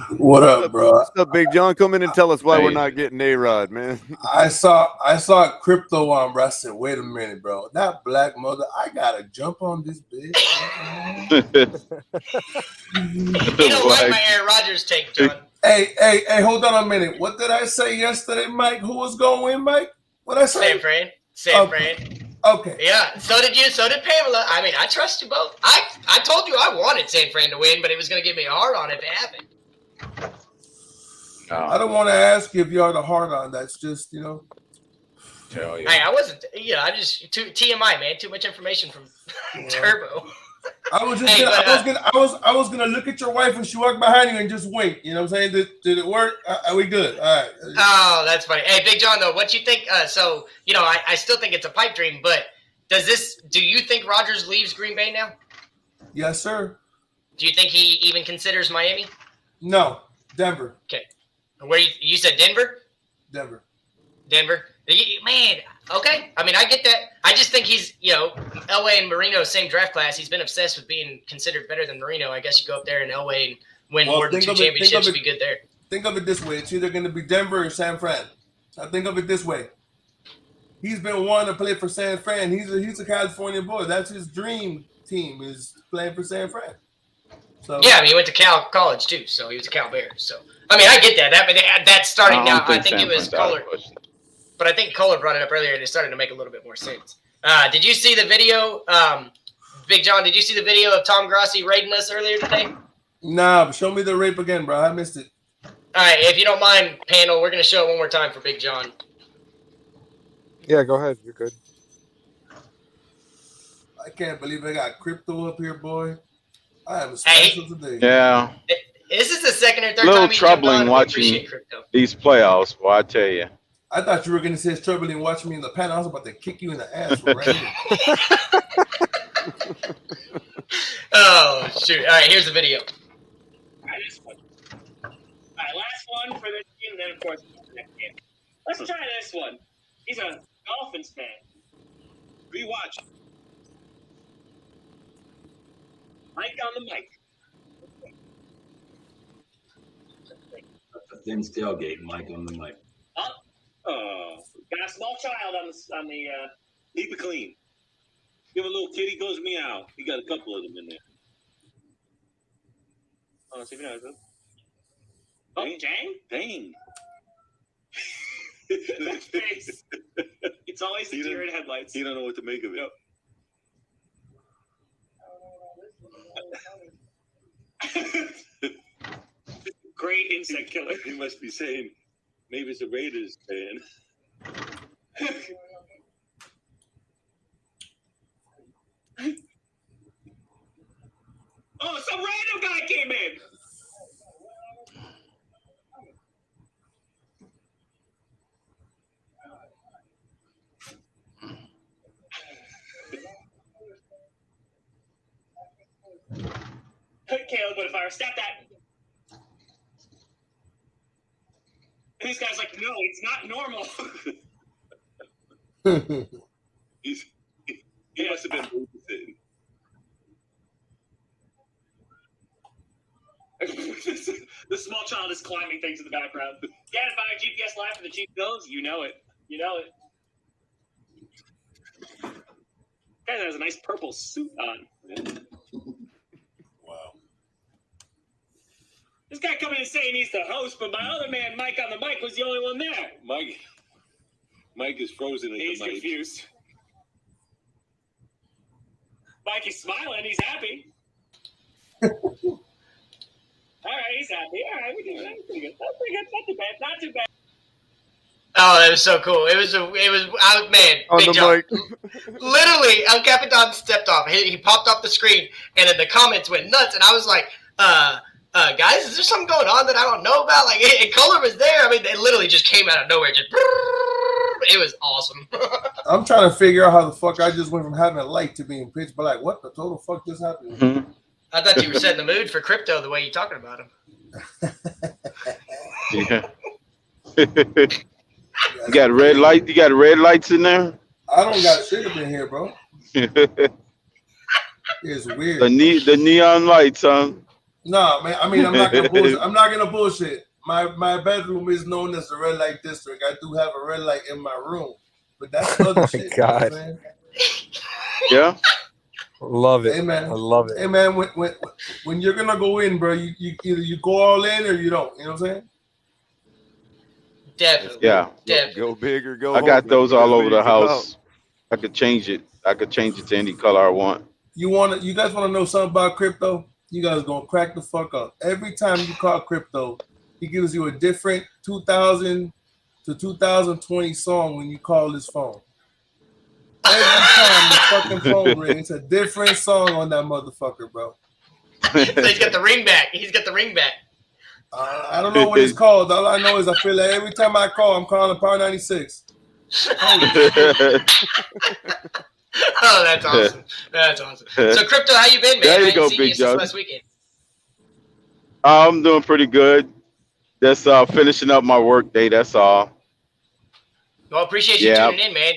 Cool. What up, bro? What's up, Big John? Come in and tell us why we're not getting A-Rod, man. I saw crypto on, bro. I said, wait a minute, bro. That black mother, I gotta jump on this bitch. You don't like my Aaron Rodgers take, John. Hey, hold on a minute. What did I say yesterday, Mike? Who was going to win, Mike? What did I say? San Fran. Okay. Yeah, so did you. So did Pamela. I mean, I trust you both. I told you I wanted San Fran to win, but it was going to give me a hard on if it happened. I don't want to ask you if you are the hard on. That's just, Hell yeah. Hey, I wasn't. I just TMI, man. Too much information from Turbo. I was just I was gonna look at your wife when she walked behind you and just wink. You know what I'm saying? Did it work? Are we good? All right. Oh, that's funny. Hey, Big John, though, what you think? So I still think it's a pipe dream, but do you think Rodgers leaves Green Bay now? Yes, sir. Do you think he even considers Miami? No, Denver. Okay. Where you said Denver? Denver. Man, okay. I mean, I get that. I just think he's, Elway and Marino, same draft class. He's been obsessed with being considered better than Marino. I guess you go up there in Elway and win more than 2 championships, be good there. Think of it this way. It's either going to be Denver or San Fran. I think of it this way. He's been wanting to play for San Fran. He's a California boy. That's his dream team, is playing for San Fran. So yeah, I mean, he went to Cal College, too, so he was a Cal Bear. So, I mean, I get that. That's starting now. I think it was Kohler. But I think Kohler brought it up earlier, and it started to make a little bit more sense. Did you see the video, Big John? Did you see the video of Tom Grossi raiding us earlier today? Nah, but show me the rape again, bro. I missed it. All right, if you don't mind, panel, we're going to show it one more time for Big John. Yeah, go ahead. You're good. I can't believe I got crypto up here, boy. I am special today. Yeah. This is the second or third A little time troubling watching these playoffs, boy, I tell you. I thought you were going to say it's troubling watching me in the panel. I was about to kick you in the ass. Oh, shoot. All right, here's the video. All right, this one. All right, last one for this game, and then, of course, the next game. Let's try this one. He's a Dolphins fan. Rewatch. Mike on the mic. The Finn's tailgate, Mike on the mic. Oh, got a small child on the. Keep it clean. Give a little kitty goes meow. He got a couple of them in there. Oh, see if you know it. Oh, Jang? Dang. That face. It's always the deer in headlights. He don't know what to make of it. Nope. Great insect killer. He must be saying, maybe it's a Raiders fan. Oh, some random guy came in. Caleb, what if I were step that? And this guy's like, no, it's not normal. He must have been babysitting. The small child is climbing things in the background. Yeah, if I have GPS Live for the Chief Bills, you know it. You know it. Guy has a nice purple suit on. Wow. This guy coming and saying he's the host, but my other man, Mike on the mic, was the only one there. Mike is frozen. He's confused. Mike is smiling. He's happy. All right, he's happy. All right, we do that. That's pretty good. That's pretty good. Not too bad. Not too bad. Oh, that was so cool. Man, On Big the John. mic. Literally, El Capitan stepped off. He popped off the screen, and then the comments went nuts. And I was like, guys, is there something going on that I don't know about? Like, and Color was there. I mean, it literally just came out of nowhere. Just, it was awesome. I'm trying to figure out how the fuck I just went from having a light to being pitch black. What the total fuck just happened? Mhm. I thought you were setting the mood for crypto the way you're talking about him. Yeah. You got red light. You got red lights in there. I don't got shit up in here, bro. The It's weird. neon lights, huh? No, man. I mean, I'm not gonna bullshit. I'm not gonna bullshit. My bedroom is known as the red light district. I do have a red light in my room, but that's other shit. You know what I'm saying? Yeah. Love it. Hey man, I love it. Hey man, when you're gonna go in, bro, you either you go all in or you don't. You know what I'm saying? Definitely. Yeah. Definitely. Go big or go I got home. those That's all what over the it's about. house. I could change it. I could change it to any color I want. You guys wanna know something about crypto? You guys gonna crack the fuck up. Every time you call crypto, he gives you a different 2000 to 2020 song when you call his phone. Every time the fucking phone rings, it's a different song on that motherfucker, bro. He's got the ring back. He's got the ring back. I don't know what it's called. All I know is I feel like every time I call, I'm calling Power 96. Oh, that's awesome. That's awesome. So, Crypto, how you been, man? There you I ain't go, seen Big you since John. last weekend. I'm doing pretty good. Just finishing up my work day. That's all. Well, appreciate you tuning in, man.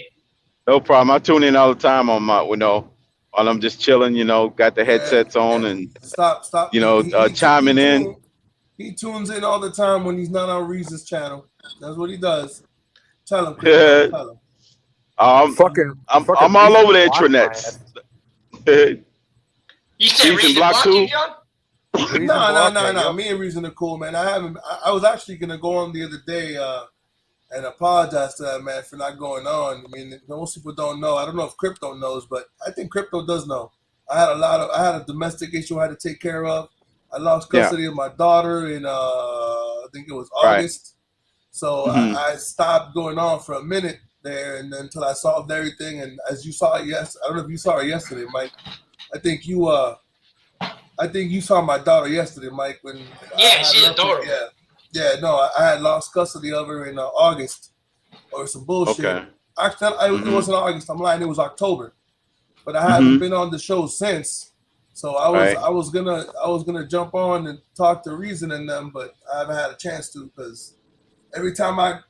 No problem. I tune in all the time on my, while I'm just chilling. Got the headsets on and Stop. chiming in. He tunes in all the time when he's not on Reese's channel. That's what he does. Tell him. Yeah. Tell him. I'm all over the intranets. You said Reason Reason block blocked too? you, John? No. Me and Reason are cool, man. I was actually gonna go on the other day and apologize to that man for not going on. I mean, most people don't know. I don't know if Crypto knows, but I think Crypto does know. I had a domestic issue I had to take care of. I lost custody of my daughter in I think it was August. So I stopped going on for a minute there, and then until I solved everything. And as you saw it, I don't know if you saw it yesterday, Mike. I think you saw my daughter yesterday, Mike. When she's adorable. No, I had lost custody of her in August or some bullshit. Okay. Actually, it wasn't August. I'm lying. It was October. But I haven't been on the show since. So I was gonna jump on and talk to Reason and them, but I haven't had a chance to because every time I,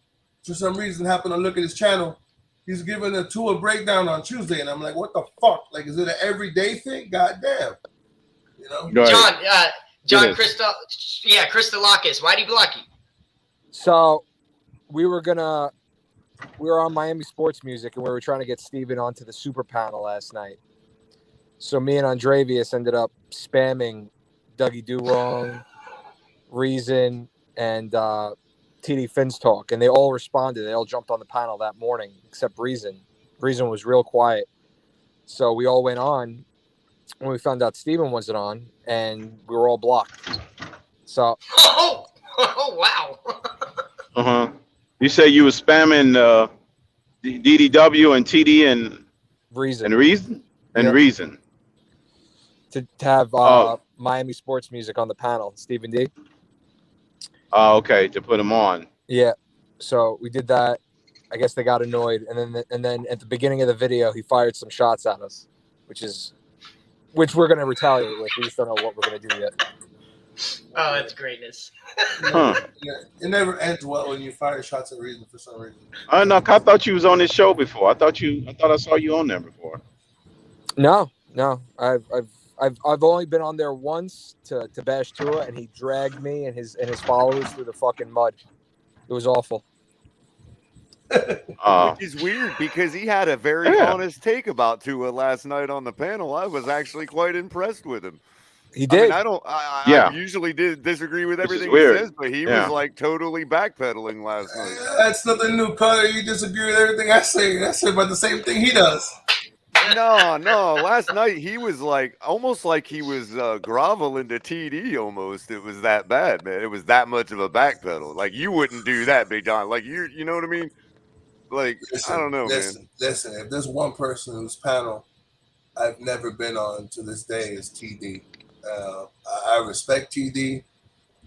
for some reason, happen to look at his channel, he's giving a tour breakdown on Tuesday, and I'm like, what the fuck? Like, is it an everyday thing? Goddamn. John Christolakis, why'd he block you? So we were on Miami Sports Music, and we were trying to get Steven onto the super panel last night. So me and Andrevius ended up spamming Dougie Do Wrong, Reason, and TD Finns Talk, and they all responded. They all jumped on the panel that morning, except Reason. Reason was real quiet. So we all went on when we found out Steven wasn't on, and we were all blocked. So Oh wow. You say you were spamming DDW and TD and Reason Reason to have Miami Sports Music on the panel. Stephen D. Okay, to put them on. Yeah. So we did that. I guess they got annoyed, and then at the beginning of the video, he fired some shots at us, which we're gonna retaliate with. We just don't know what we're gonna do yet. Oh, that's greatness. Huh. Yeah, it never ends well when you fire shots at reason for some reason. I know. I thought you was on this show before. I thought I saw you on there before. No. I've only been on there once to bash Tua, and he dragged me and his followers through the fucking mud. It was awful. Which is weird because he had a very honest take about Tua last night on the panel. I was actually quite impressed with him. He did. I mean, I usually did disagree with everything he says, but he was like totally backpedaling last night. That's nothing new, Carter. You disagree with everything I say. I say about the same thing he does. No. Last night he was like almost like he was groveling to TD almost. It was that bad, man. It was that much of a backpedal. Like you wouldn't do that, Big John. Like you know what I mean? Like I don't know, man. Listen, if there's one person whose panel I've never been on to this day is TD. I respect TD.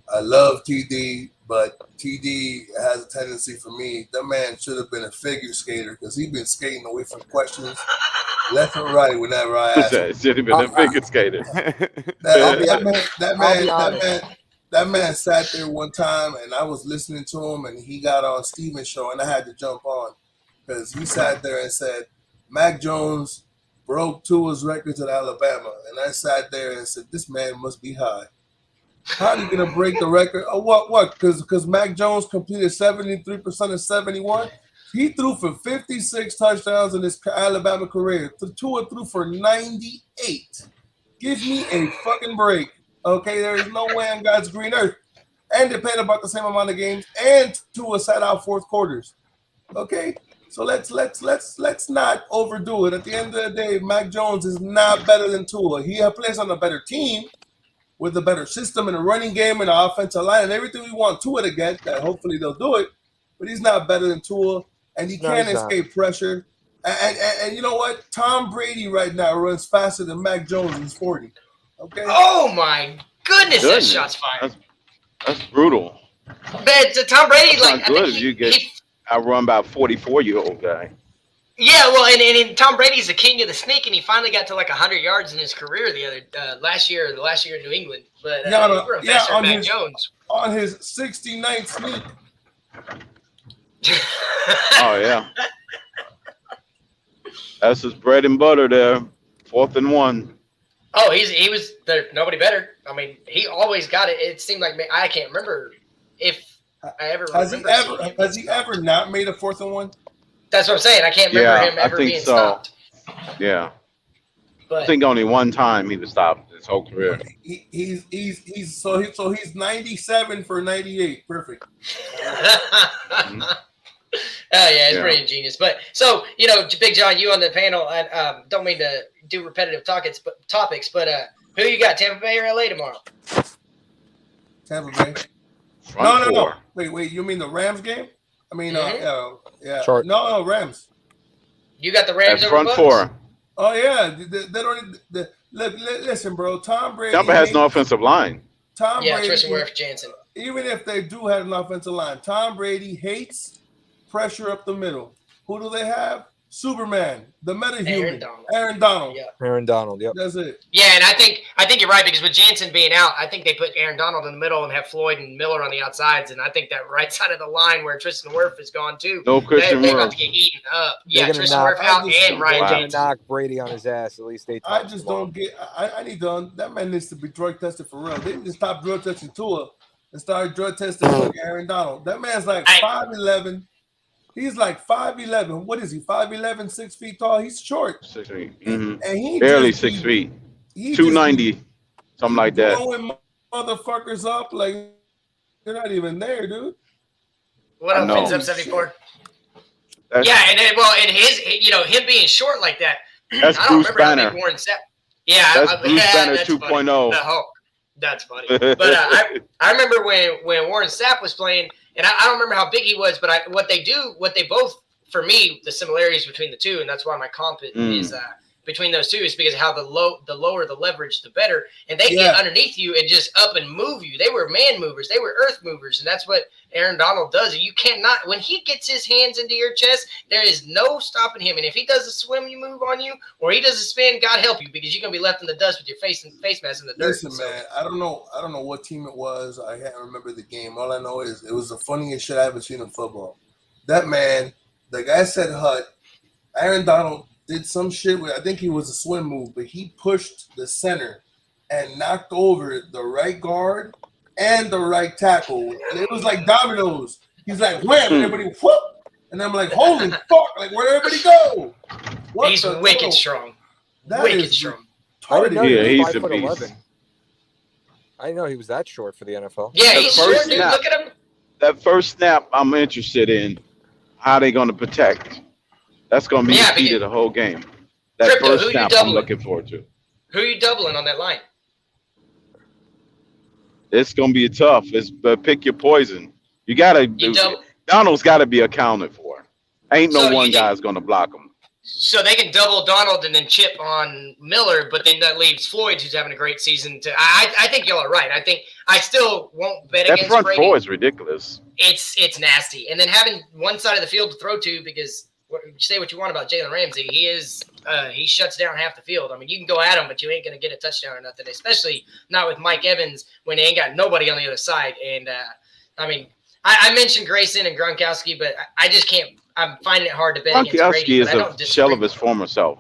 I love TD, but TD has a tendency for me. That man should have been a figure skater because he's been skating away from questions left and right whenever I ask him. Should have been a figure skater. That man sat there one time and I was listening to him and he got on Steven's show and I had to jump on because he sat there and said, Mac Jones broke Tua's records at Alabama. And I sat there and said, this man must be high. How are you going to break the record? Oh, what? Because Mac Jones completed 73% of 71? He threw for 56 touchdowns in his Alabama career. Tua threw for 98. Give me a fucking break. Okay, there is no way on God's green earth. And they played about the same amount of games. And Tua sat out fourth quarters. Okay? So let's not overdo it. At the end of the day, Mac Jones is not better than Tua. He plays on a better team with a better system and a running game and an offensive line and everything we want Tua to get. That hopefully they'll do it, but he's not better than Tua, and he can't escape pressure. And you know what? Tom Brady right now runs faster than Mac Jones is 40. Okay. Oh my goodness, that shot's fired. That's brutal. Man, Tom Brady, That's like not good if you get outrun by a 44-year-old guy. Yeah, well, and Tom Brady's the king of the sneak, and he finally got to like 100 yards in his career the last year in New England. But on Mac Jones on his 69th sneak. Oh yeah, that's his bread and butter there. 4th and 1. Oh, he was there. Nobody better. I mean, he always got it. It seemed like I can't remember if I ever has he ever not made a 4th and 1? That's what I'm saying. I can't remember him ever being stopped. Yeah. But I think only one time he was stopped his whole career. He's 97 for 98. Perfect. Oh yeah, it's pretty ingenious. But so Big John, you on the panel. I don't mean to do repetitive topics, but who you got? Tampa Bay or LA tomorrow? Tampa Bay. No. Wait. You mean the Rams game? I mean, yeah. Short. No, Rams. You got the Rams over front Bucks? 4. Oh yeah, they don't. Listen, bro. Tom Brady. Tampa has no offensive line. Brady, Tristan Wirfs, Jansen. Even if they do have an offensive line, Tom Brady hates pressure up the middle. Who do they have? Superman, the metahuman, Aaron Donald. Yeah. Aaron Donald. Yep. That's it. Yeah, and I think you're right because with Jansen being out, I think they put Aaron Donald in the middle and have Floyd and Miller on the outsides, and I think that right side of the line where Tristan Wirfs is gone too. No Christian They're about Wirfs. to get eaten up. They're Yeah, Tristan Wirfs out and Ryan They're Jansen. gonna knock Brady on his ass at least 8 times. I just don't get. I need to. That man needs to be drug tested for real. They need to stop drug testing Tua and start drug testing Aaron Donald. That man's like 5'11". He's like 5'11". What is he? 5'11", 6 feet tall. He's short. 6 feet. Mm-hmm. And he barely 6 feet. 290, something like that. Blowing motherfuckers up like they're not even there, dude. What up, Fins Up 74? Yeah, and then, and him being short like that. That's I don't Bruce remember how Banner. big Warren Sapp. Yeah, that's Bruce Banner that's 2.0. Funny. The Hulk. That's funny. But I remember when Warren Sapp was playing, and I don't remember how big he was, but what they both, for me, the similarities between the two, and that's why my comp is between those two is because of how the lower the leverage, the better. And they get underneath you and just up and move you. They were man movers. They were earth movers. And that's what Aaron Donald does. You cannot, when he gets his hands into your chest, there is no stopping him. And if he does a swim you move on you or he does a spin, God help you, because you're going to be left in the dust with your face mask in the dirt. Listen, man, I don't know what team it was. I can't remember the game. All I know is it was the funniest shit I ever seen in football. That man, the guy said Hut, Aaron Donald did some shit with, I think he was a swim move, but he pushed the center and knocked over the right guard and the right tackle. And it was like dominoes. He's like, wham, everybody whoop. And I'm like, holy fuck, like where'd everybody go? What He's wicked strong. Wicked strong. I didn't know Yeah, he was he's a 5'11". beast. I didn't know he was that short for the NFL. Yeah, The he's first short, dude. snap. Look at him. That first snap, I'm interested in how they going to protect. That's going to be the key to the whole game. That Crypto, first who you snap, I'm doubling? looking forward to. Who are you doubling on that line? It's going to be tough. But pick your poison. You got to do. Donald's got to be accounted for. Ain't no one guy's going to block him. So they can double Donald and then chip on Miller, but then that leaves Floyd, who's having a great season. I think y'all are right. I still won't bet That against front Brady. four is ridiculous. It's nasty. And then having one side of the field to throw to, because say what you want about Jalen Ramsey, he shuts down half the field. I mean, you can go at him, but you ain't going to get a touchdown or nothing, especially not with Mike Evans when they ain't got nobody on the other side. And, I mean, I mentioned Grayson and Gronkowski, but I just can't – I'm finding it hard to bet against Brady. Gronkowski is a shell of his former self.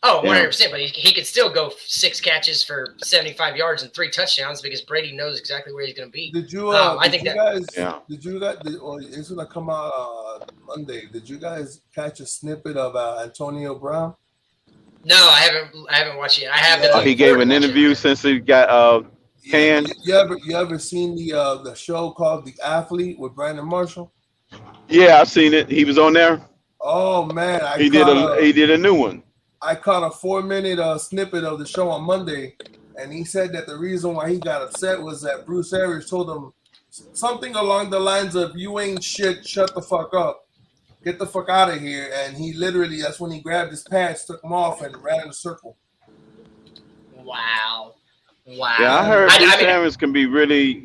Oh, 100%. But he could still go 6 catches for 75 yards and 3 touchdowns because Brady knows exactly where he's going to be. Did you? Did you guys? It's gonna come out Monday. Did you guys catch a snippet of Antonio Brown? No, I haven't watched it. I haven't. He gave an interview since he got canned. You ever seen the show called The Athlete with Brandon Marshall? Yeah, I've seen it. He was on there. Oh man, he did a new one. I caught a 4-minute snippet of the show on Monday, and he said that the reason why he got upset was that Bruce Arians told him something along the lines of, "You ain't shit, shut the fuck up, get the fuck out of here." And he literally, that's when he grabbed his pants, took them off, and ran in a circle. Wow. Yeah, I heard Bruce Arians can be really,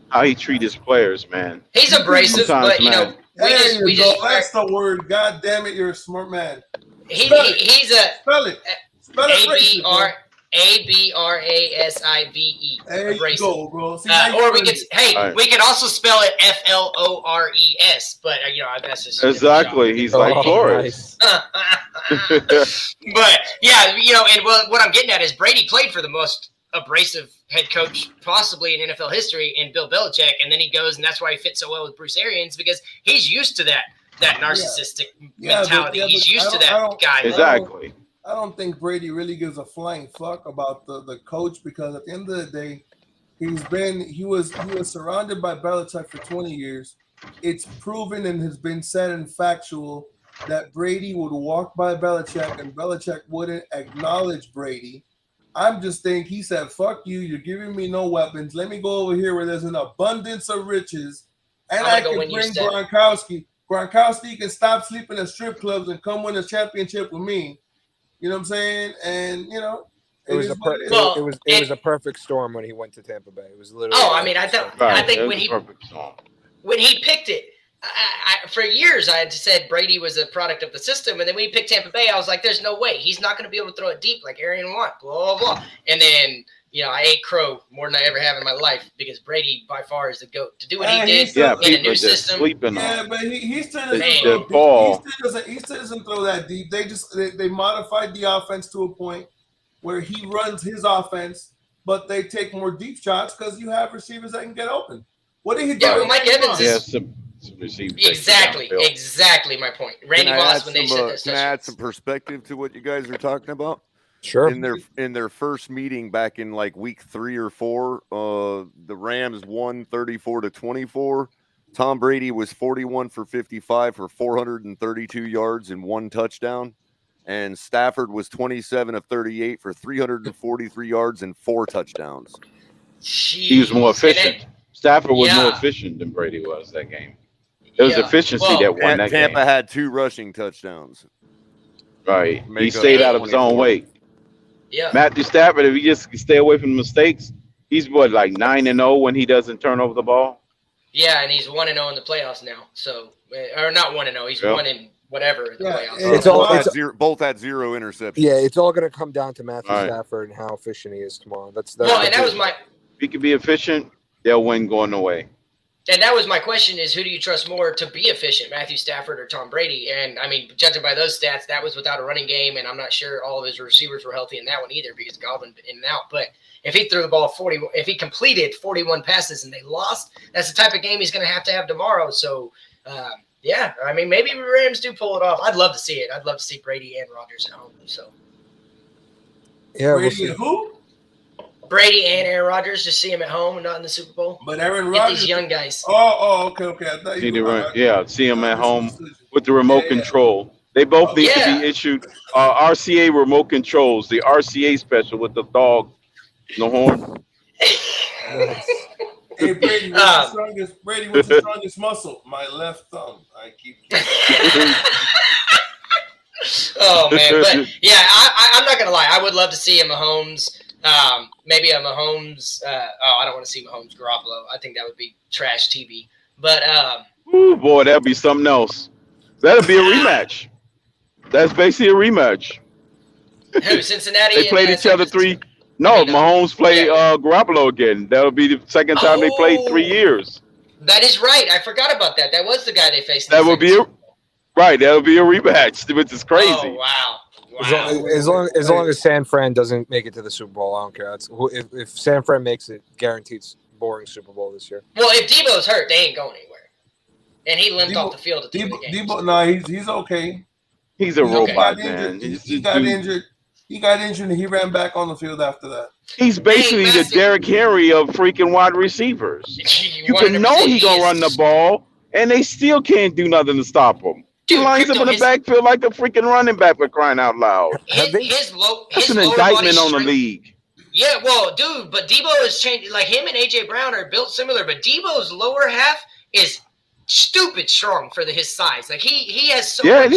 how he treat his players, man. He's abrasive, but we just that's the word. God damn it, you're a smart man. He's a spell it. ABRASIVE. There you go, bro. See, or we could also spell it FLORES, but that's just exactly. He's like Flores. But yeah, and what I'm getting at is Brady played for the most abrasive head coach possibly in NFL history in Bill Belichick, and then he goes, and that's why he fits so well with Bruce Arians, because he's used to that narcissistic mentality. He's used to that guy. Exactly. I don't think Brady really gives a flying fuck about the coach, because at the end of the day, he was surrounded by Belichick for 20 years. It's proven and has been said and factual that Brady would walk by Belichick and Belichick wouldn't acknowledge Brady. I'm just thinking, he said, "Fuck you, you're giving me no weapons. Let me go over here where there's an abundance of riches, and I can bring Gronkowski. Gronkowski can stop sleeping at strip clubs and come win a championship with me." You know what I'm saying? And it was a perfect storm when he went to Tampa Bay. It was literally. Oh, I mean, I think when he picked it, for years I had said Brady was a product of the system, and then when he picked Tampa Bay, I was like, "There's no way he's not going to be able to throw it deep like Arian want." Blah blah blah. And then I ate crow more than I ever have in my life, because Brady by far is the GOAT to do what he did in a new system. Yeah, but he still doesn't throw deep. He still doesn't throw that deep. They modified the offense to a point where he runs his offense, but they take more deep shots because you have receivers that can get open. What did he do? Yeah, Mike Evans is exactly my point. Randy Moss, when they said this, can I add some perspective to what you guys are talking about? Sure. In their first meeting back in like week 3 or 4, the Rams won 34-24. Tom Brady was 41 for 55 for 432 yards and 1 touchdown, and Stafford was 27 of 38 for 343 yards and 4 touchdowns. He was more efficient. Stafford was more efficient than Brady was that game. It was efficiency that won that game. Tampa had 2 rushing touchdowns. Right. Make He up stayed out of his own 24. way. Yeah. Matthew Stafford, if he just stay away from mistakes, he's what, like 9-0 when he doesn't turn over the ball? Yeah, and he's 1-0 in the playoffs now. So, or not 1-0. He's Yep. 1 in whatever in the Yeah, playoffs. and It's all- Both had zero interceptions. Yeah, it's all going to come down to Matthew Right. Stafford and how efficient he is tomorrow. That's Well, and that was my If he can be efficient, they'll win going away. question is, who do you trust more to be efficient, Matthew Stafford or Tom Brady? And I mean, judging by those stats, that was without a running game, and I'm not sure all of his receivers were healthy in that one either because Godwin in and out. But if he threw the ball if he completed 41 passes and they lost, that's the type of game he's going to have tomorrow. So, yeah, I mean, maybe Rams do pull it off. I'd love to see it. I'd love to see Brady and Rodgers at home. So yeah. We'll Brady see. and who? Brady and Aaron Rodgers, just see him at home and not in the Super Bowl. But Aaron Get Rodgers. these young guys. Okay. I thought See you were see him at home with the remote control. They both need to be issued RCA remote controls, the RCA special with the dog, the horn. Hey Brady, what's the strongest muscle? My left thumb. I keep. Oh man, but yeah, I'm not gonna lie. I would love to see a Mahomes. Maybe a Mahomes. I don't want to see Mahomes Garoppolo. I think that would be trash TV. But Ooh, boy, that'd be something else. That'd be a rematch. That's basically a rematch. who? Cincinnati. They played each other three. No, Mahomes played Garoppolo again. That'll be the second time they played 3 years. That is right. I forgot about that. That was the guy they faced. That would be right. That'll be a rematch, which is crazy. Oh wow. As long as San Fran doesn't make it to the Super Bowl, I don't care. If San Fran makes it, guaranteed boring Super Bowl this year. Well, if Debo's hurt, they ain't going anywhere. And he limped off the field at the end of the game. He's okay. He's a robot, man. He got injured. He got injured and he ran back on the field after that. He's basically the Derrick Henry of freaking wide receivers. You can know he gonna run the ball, and they still can't do nothing to stop him. He lines up in the backfield like a freaking running back for crying out loud. That's an indictment on the league. Yeah, well, dude, but Debo is changing. Like him and AJ Brown are built similar, but Debo's lower half is stupid strong for his size. Like he has so much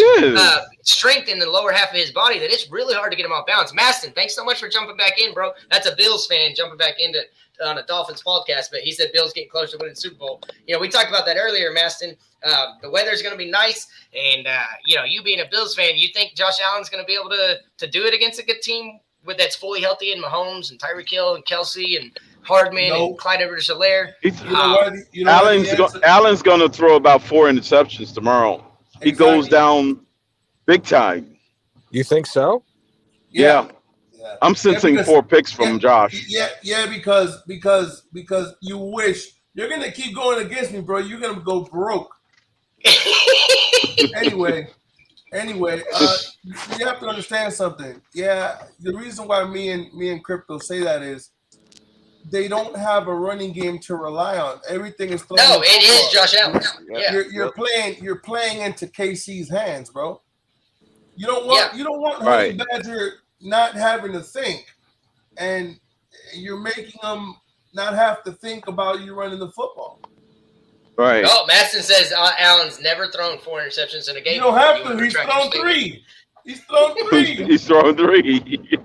strength in the lower half of his body that it's really hard to get him off balance. Maston, thanks so much for jumping back in, bro. That's a Bills fan jumping back into on a Dolphins podcast, but he said Bills getting close to winning the Super Bowl. You know, we talked about that earlier, Maston. The weather's going to be nice, and you being a Bills fan, you think Josh Allen's going to be able to do it against a good team that's fully healthy in Mahomes and Tyreek Hill and Kelsey and Hardman and Clyde Edwards-Helaire? Allen's going to throw about 4 interceptions tomorrow. He goes down big time. You think so? Yeah. I'm sensing 4 picks from Josh. Yeah, because you wish you're gonna keep going against me, bro. You're gonna go broke. Anyway, you have to understand something. Yeah, the reason why me and Crypto say that is they don't have a running game to rely on. Everything is thrown. No, it is Josh Allen. Yeah. You're playing into KC's hands, bro. You don't want Honey Badger not having to think, and you're making them not have to think about you running the football. Right. Oh, Maston says Allen's never thrown 4 interceptions in a game. You don't have to. He's thrown 3. He's thrown 3. He's thrown 3.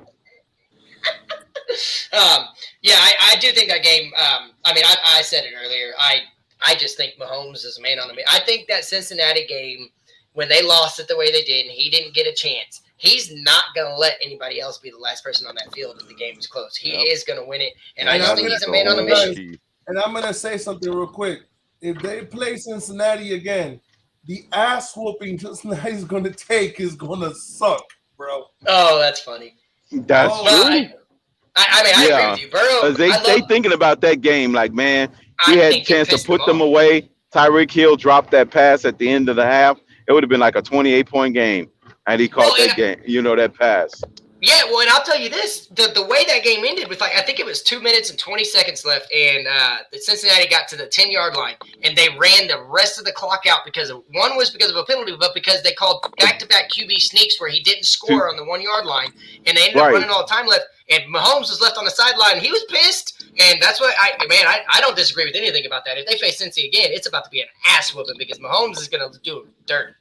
I do think that game. I said it earlier. I just think Mahomes is a man on the man. I think that Cincinnati game, when they lost it the way they did and he didn't get a chance, he's not going to let anybody else be the last person on that field if the game is close. He is going to win it, and I just think he's a man on the mission. And I'm going to say something real quick. If they play Cincinnati again, the ass whooping Cincinnati's going to take is going to suck, bro. Oh, that's funny. That's true. I agree with you, Burrow. They thinking about that game like, man, he had a chance to put them away. Tyreek Hill dropped that pass at the end of the half. It would have been like a 28-point game. And he caught that game, that pass. Yeah, well, and I'll tell you this: the way that game ended with I think it was 2 minutes and 20 seconds left, and the Cincinnati got to the 10-yard line, and they ran the rest of the clock out because of a penalty, but because they called back-to-back QB sneaks where he didn't score on the 1-yard line, and they ended up running all the time left. And Mahomes was left on the sideline, and he was pissed. And that's what I don't disagree with anything about that. If they face Cincy again, it's about to be an ass whooping because Mahomes is going to do dirt.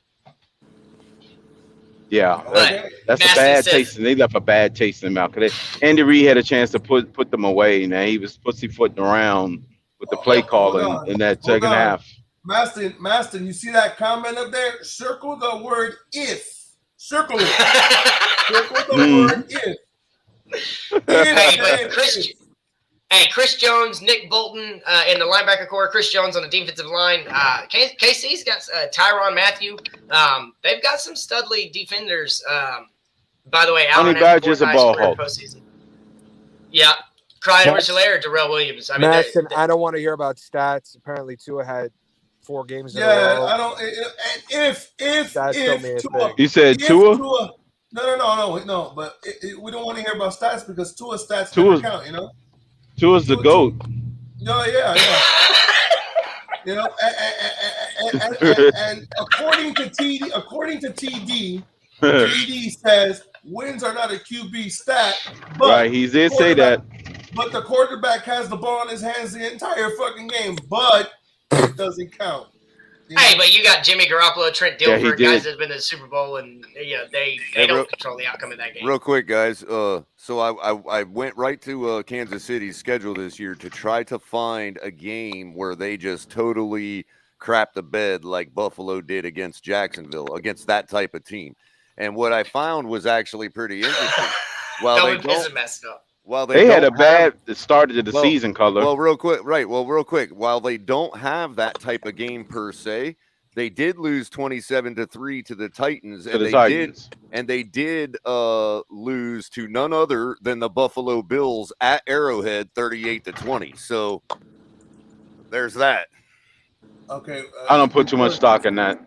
Yeah, Okay. that's a Maston bad says- taste. They left a bad taste in their mouth. 'Cause Andy Reid had a chance to put them away, and he was pussyfooting around with the play Hold calling on. in that Hold second on. half. Maston, you see that comment up there? Circle the word if. Circle it. Circle the word if. Hey, If, but if, Chris, if. hey, Chris Jones, Nick Bolton in the linebacker core, Chris Jones on the defensive line. KC's got Tyrann Mathieu. They've got some studly defenders. By the way, Honey Allen has Badger the is a fourth ball highest career hawk. postseason. Yeah, Clyde Max- Edwards-Helaire, Darrell Williams. I mean, Maston, I don't want to hear about stats. Apparently, Tua had 4 games in a Yeah, row. I don't. If Stats don't mean a Tua, thing. You said if Tua? No. But we don't want to hear about stats because Tua's stats Tua's- never count. You know. Tua's the GOAT. Yeah. You know, and according to TD, TD says wins are not a QB stat, but Right, he did say that. But the quarterback has the ball in his hands the entire fucking game, but it doesn't count. You know? Hey, but you got Jimmy Garoppolo, Trent Yeah, he Dilfer, did. guys that have been to the Super Bowl, and they don't control the outcome of that game. Real quick, guys. So I went right to Kansas City's schedule this year to try to find a game where they just totally crap the bed like Buffalo did against Jacksonville, against that type of team. And what I found was actually pretty interesting. While Don't they be pissing don't, messed up. while They had a don't have- bad start to the Well- season, Color. Well, real quick, right? Well, real quick. While they don't have that type of game per se, they did lose 27-3 to the Titans, to and the they Titans. did lose to none other than the Buffalo Bills at Arrowhead, 38-20. So there's that. Okay. I don't put too much stock in that.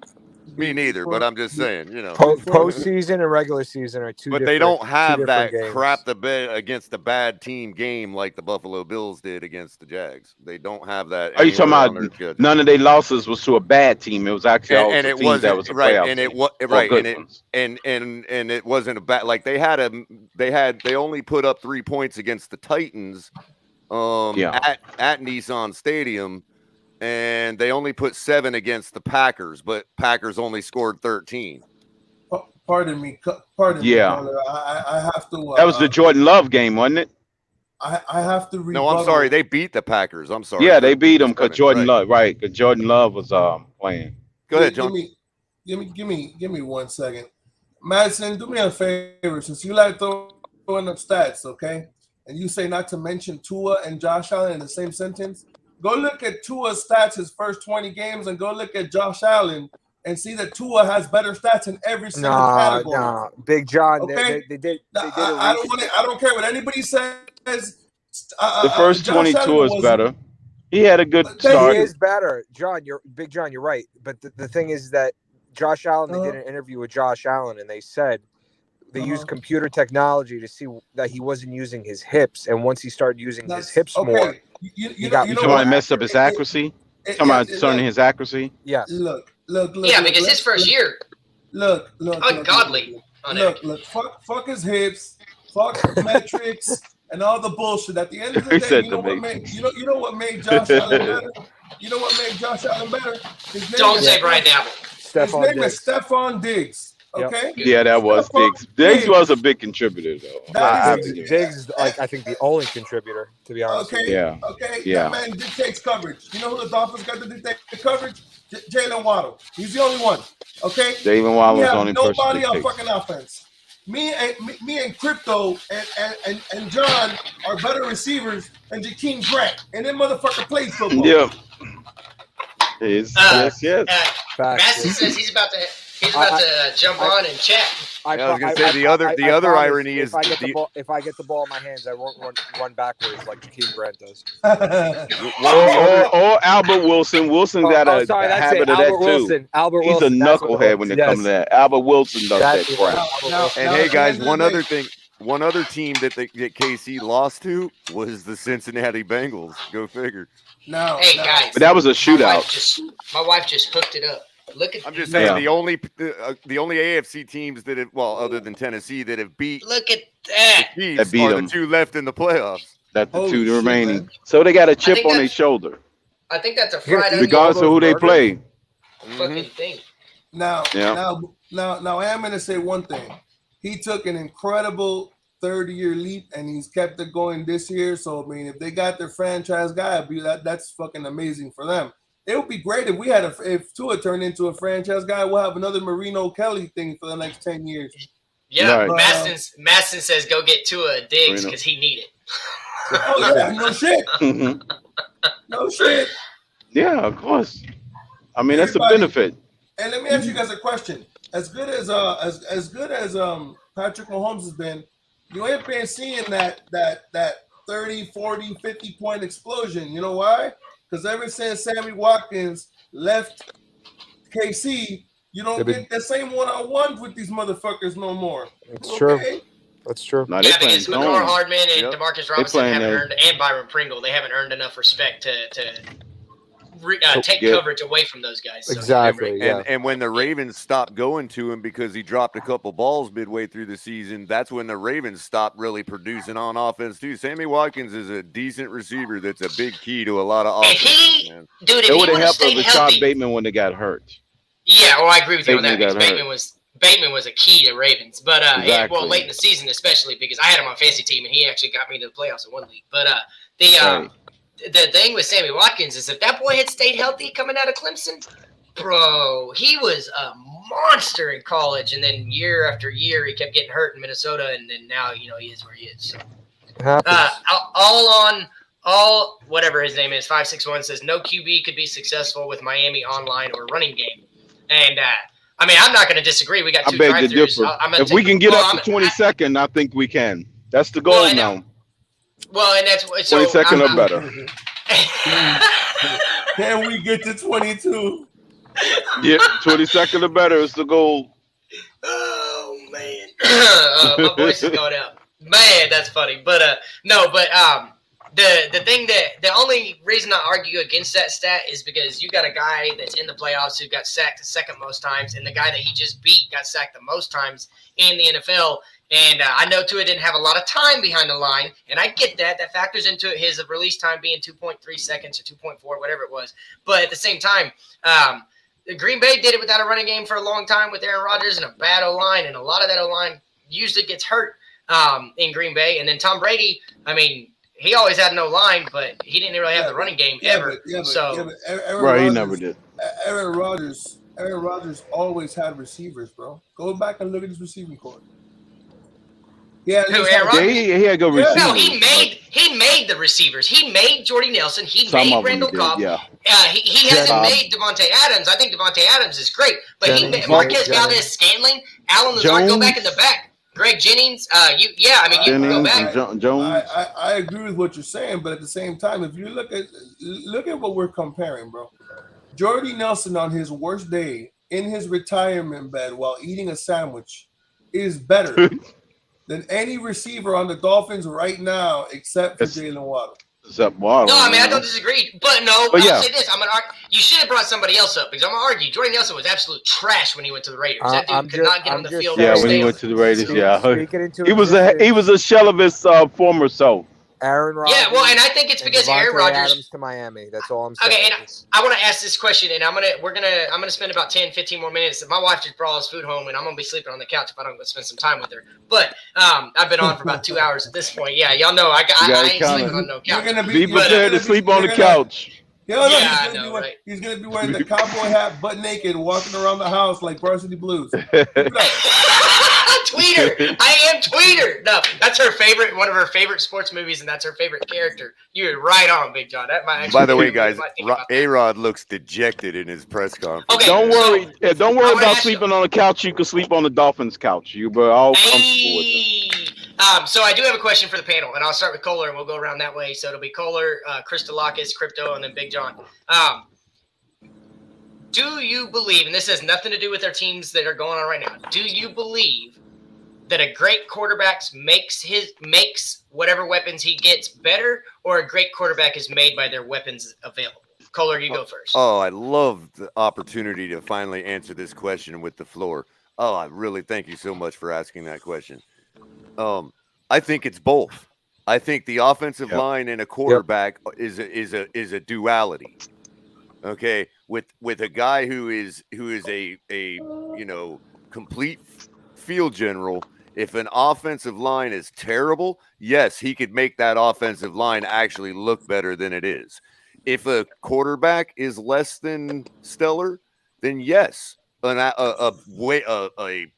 Me neither, but I'm just saying, you know. Postseason and regular season are two. But they don't have two that different games. crap the bed against a bad team game like the Buffalo Bills did against the Jags. They don't have that. Are you talking anywhere on about their schedule. none of their losses was to a bad team? It was actually all and the it teams wasn't that was a right, playoff and team, it was or right, good and it ones. and it wasn't a bad like they only put up 3 points against the Titans, at Nissan Stadium, and they only put 7 against the Packers, but Packers only scored 13. Pardon me. Yeah. Caller. I have to. That was the Jordan Love game, wasn't it? I have to. No, I'm rebuttal. sorry, they beat the Packers. I'm sorry. Yeah, they beat them because Right. Jordan Love, right? Because Jordan Love was playing. Go ahead, John. Give me 1 second. Madison, do me a favor, since you like throwing up stats, okay? And you say not to mention Tua and Josh Allen in the same sentence. Go look at Tua's stats his first 20 games, and go look at Josh Allen and see that Tua has better stats in every single category. Nah, Big John. Okay? They did. I don't care what anybody says. The first Josh 22 Allen is was- better. He had a good He start. He is better, John. Big John. You're right. But the thing is that Josh Allen. They did an interview with Josh Allen, and they said they used computer technology to see that he wasn't using his hips, and once he started using his hips more, You talking about messed up his accuracy? Talking about turning his accuracy? Yes. Look. Yeah, because his first year, Look. ungodly. Look. Fuck his hips. Fuck metrics and all the bullshit. At the end of the He day, said you know the what metrics. made you know what made Josh Allen better? You know what made Josh Allen better? His name Don't is- say Brian Dabble. His Stephon name is Diggs. Stephon Diggs. Okay. Yeah, that was Stephon Diggs. Diggs was a big contributor, though. I have to give you that. Diggs is I think the only contributor, to be honest. Okay. Yeah. Okay. Yeah. That man dictates coverage. You know who the Dolphins got to dictate coverage? Jalen Waddle. He's the only one. Okay. Jalen Waddle We was the have only person nobody that on dictates. fucking offense. Me and Crypto and John are better receivers than Jakeem Grant, and that motherfucker plays football. Yeah. Yes. Maston says he's about to jump on and chat. I was gonna say the other promise irony is if I get the- the ball, if I get the ball in my hands, I won't run backwards like Jakeem Grant does. Or Albert Wilson. Wilson got a sorry, that's habit it. of Albert that Wilson. too. Albert He's Wilson. a That's what it knucklehead was. when it Yes. comes to that. Albert Wilson does That's that what crap. And hey guys, one other thing, one other team that KC lost to was the Cincinnati Bengals. Go figure. No. Hey guys, But that was a shootout. my wife just hooked it up. Look at. I'm just saying Yeah. the only AFC teams that have, well, other than Tennessee, that have beat Look at that. the Chiefs That beat are them. the 2 left in the playoffs. That's the Holy two shit, remaining. man. So they got a chip think on their that's- shoulder, I think that's a Here, fried eat onion regardless of who they burgers. play. fucking thing. Now, Yeah. now, Now I am gonna say one thing. He took an incredible third-year leap, and he's kept it going this year. So I mean, if they got their franchise guy, that's fucking amazing for them. It would be great if we had if Tua turned into a franchise guy. We'll have another Marino Kelly thing for the next 10 years. Yeah, Right. Maston says go get Tua Diggs because he need it. Oh yeah, no shit, Mhm. no shit. Yeah, of course. I mean, that's a Everybody- benefit. And let me ask you guys a question. As good as Patrick Mahomes has been, you ain't been seeing that 30, 40, 50 point explosion. You know why? Because ever since Sammy Watkins left KC, you don't get the same one-on-one with these motherfuckers no more. It's true. Okay? That's true. No, they Yeah, playing because McCall zone. Hardman and Yep. Demarcus Robinson playing haven't that. earned, and Byron Pringle, they haven't earned enough respect to take Yeah. coverage away from those guys. So, Exactly. Yeah. And when the Ravens stopped going to him because he dropped a couple balls midway through the season, that's when the Ravens stopped really producing on offense too. Sammy Watkins is a decent receiver that's a big key to a lot of If offense. he- Man. Dude, if It he would would have have helped stayed Rashad healthy, Bateman when they got hurt. yeah, well, I agree with you on that Bateman because got Bateman was a key to Ravens, but Exactly. well, late in the season especially because I had him on fantasy team and he actually got me to the playoffs in one league. But Right. the thing with Sammy Watkins is if that boy had stayed healthy coming out of Clemson, bro, he was a monster in college, and then year after year he kept getting hurt in Minnesota, and then now he is where he is. So. It happens. All whatever his name is, 561 says no QB could be successful with Miami online or running game, and I mean I'm not going to disagree. We got I two beg to drive-throughs. differ. If we can get up to 22nd, I think we can. That's the goal Well, and now. Well, and that's so 22nd or better. Can we get to 22? Yeah, 22nd or better is the goal. Oh man, my voice is going out. Man, that's funny. But the only reason I argue against that stat is because you got a guy that's in the playoffs who got sacked the second most times, and the guy that he just beat got sacked the most times in the NFL. And I know Tua didn't have a lot of time behind the line, and I get that. That factors into it, his release time being 2.3 seconds or 2.4, whatever it was. But at the same time, Green Bay did it without a running game for a long time with Aaron Rodgers and a bad O-line, and a lot of that O-line usually gets hurt in Green Bay. And then Tom Brady, I mean, he always had no line, but he didn't really have the running game ever. Aaron Right, he Rodgers- never did. Aaron Rodgers always had receivers, bro. Go back and look at his receiving corps. Yeah, Who, Aaron Yeah, he had good receivers. No, he made the receivers. He made Jordy Nelson. He Some made of them Randall did, Cobb. yeah. He hasn't Cobb. made Devontae Adams. I think Devontae Adams is great, but he Jennings. made Marquez Jennings. Valdez-Scantling, Alan Lazard. Go back in the back. Greg Jennings. You can go Jennings back. and Jones. I agree with what you're saying, but at the same time, if you look at what we're comparing, bro. Jordy Nelson on his worst day in his retirement bed while eating a sandwich is better than any receiver on the Dolphins right now, except for Jalen Waddle. Except Waddle. No, I mean I don't disagree, but I'll yeah. say this: I'm gonna argue. You should have brought somebody else up because I'm gonna argue. Jordy Nelson was absolute trash when he went to the Raiders. That dude could not get on the field. Yeah, or when he stay went on. to the Raiders, yeah. Speaking into He was existence, a shell of his former self. Aaron Rodgers. Yeah, well, and I think it's because Aaron Devontae Rodgers. Adams to Miami. That's all I'm saying. Okay, and I want to ask this question, and I'm gonna spend about 10, 15 more minutes. My wife just brought us food home, and I'm gonna be sleeping on the couch if I don't go spend some time with her. But I've been on for about 2 hours at this point. Yeah, y'all know I ain't sleeping on no couch. Be prepared to sleep on the couch. He's gonna be wearing the cowboy hat, butt naked, walking around the house like Varsity Blues. Tweeter, I am Tweeter. No, that's her favorite, one of her favorite sports movies, and that's her favorite character. You're right on, Big John. That might. By the way, guys, A-Rod looks dejected in his press conference. Okay, Don't worry. Don't worry about ask sleeping on the couch. You can sleep on the Dolphins' couch. You were all comfortable with it. So I do have a question for the panel, and I'll start with Kohler, and we'll go around that way. So it'll be Kohler, Christolakis, Crypto, and then Big John. Do you believe, and this has nothing to do with our teams that are going on right now, do you believe that a great quarterback makes whatever weapons he gets better, or a great quarterback is made by their weapons available? Kohler, you go first. Oh, I love the opportunity to finally answer this question with the floor. Oh, I really thank you so much for asking that question. I think it's both. I think the offensive line and a quarterback is a duality. Okay, with a guy who is a complete field general, if an offensive line is terrible, yes, he could make that offensive line actually look better than it is. If a quarterback is less than stellar, then yes, a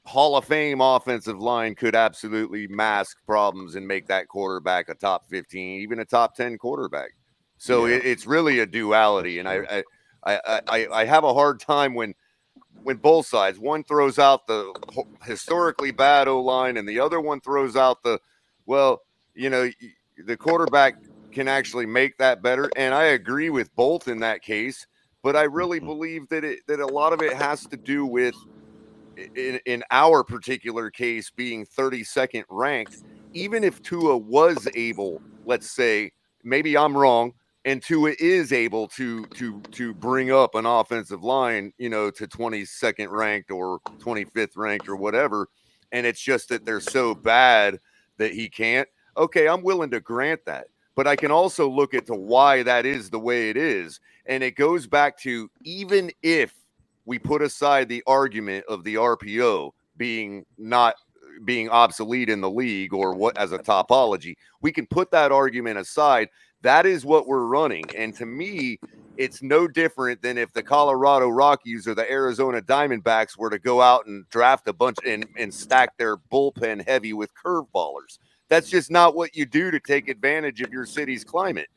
Hall of Fame offensive line could absolutely mask problems and make that quarterback a top 15, even a top 10 quarterback. So it's really a duality, and I have a hard time when both sides, one throws out the historically bad O-line and the other one throws out the quarterback can actually make that better. And I agree with both in that case, but I really believe that a lot of it has to do with, in our particular case, being 32nd ranked. Even if Tua was able, let's say, maybe I'm wrong, and Tua is able to bring up an offensive line, to 22nd ranked or 25th ranked or whatever, and it's just that they're so bad that he can't. Okay, I'm willing to grant that, but I can also look at why that is the way it is, and it goes back to, even if we put aside the argument of the RPO being obsolete in the league or what as a topology, we can put that argument aside. That is what we're running. And to me, it's no different than if the Colorado Rockies or the Arizona Diamondbacks were to go out and draft a bunch and stack their bullpen heavy with curveballers. That's just not what you do to take advantage of your city's climate.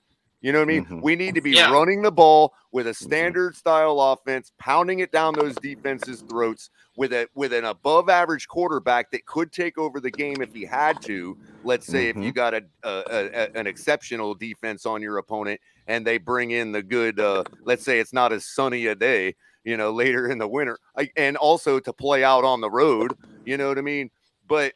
You know what I mean? Mm-hmm. We need to be running the ball with a standard style offense, pounding it down those defenses' throats with an above average quarterback that could take over the game if he had to. Let's say if you got an exceptional defense on your opponent and they bring in the good, let's say it's not as sunny a day, later in the winter, and also to play out on the road, you know what I mean? But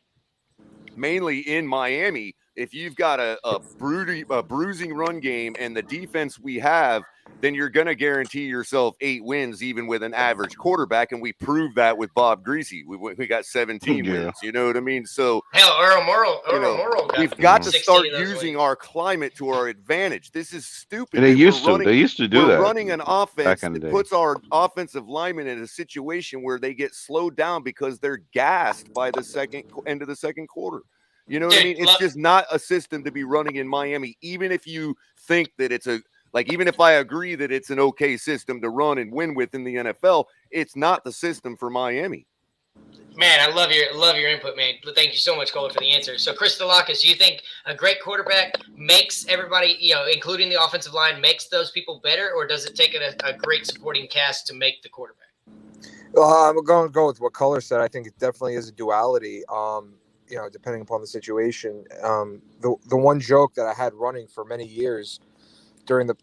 mainly in Miami, if you've got a bruising run game and the defense we have, then you're going to guarantee yourself 8 wins, even with an average quarterback. And we proved that with Bob Greasy. We got 17 wins. You know what I mean? So hell, Earl Morrall we've got to start using our climate to our advantage. This is stupid. And they used to do that. We're running an offense that puts our offensive linemen in a situation where they get slowed down because they're gassed by the end of the second quarter. You know what I mean? It's just not a system to be running in Miami, even if you think that even if I agree that it's an okay system to run and win with in the NFL, it's not the system for Miami. Man, I love your input, man. Thank you so much, Cole, for the answer. So, Chris Delacus, do you think a great quarterback makes everybody, including the offensive line, makes those people better, or does it take a great supporting cast to make the quarterback? Well, I'm going to go with what Color said. I think it definitely is a duality. Depending upon the situation. The one joke that I had running for many years during the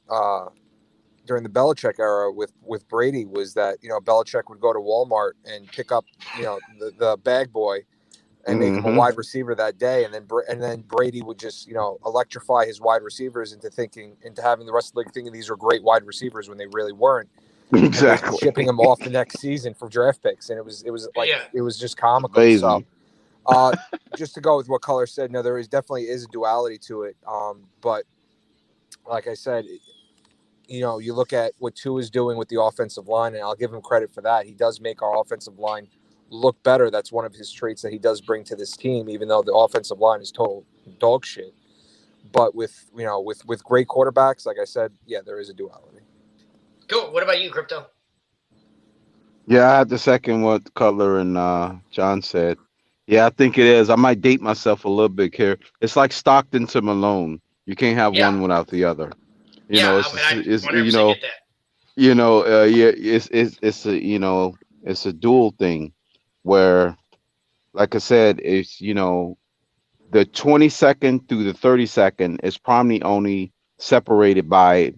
Belichick era with Brady was that Belichick would go to Walmart and pick up the bag boy and make him a wide receiver that day, and then Brady would just electrify his wide receivers into having the rest of the league thinking these are great wide receivers when they really weren't. Exactly. Shipping them off the next season for draft picks, and it was just comical. Crazy. So, just to go with what Color said, no, there definitely is a duality to it. But like I said, you look at what Tua is doing with the offensive line, and I'll give him credit for that. He does make our offensive line look better. That's one of his traits that he does bring to this team, even though the offensive line is total dog shit. But with great quarterbacks, like I said, yeah, there is a duality. Cool. What about you, Crypto? Yeah, I have to second what Cutler and John said. Yeah, I think it is. I might date myself a little bit here. It's like Stockton to Malone. You can't have one without the other. It's a dual thing where, like I said, it's the 22nd through the 32nd is probably only separated by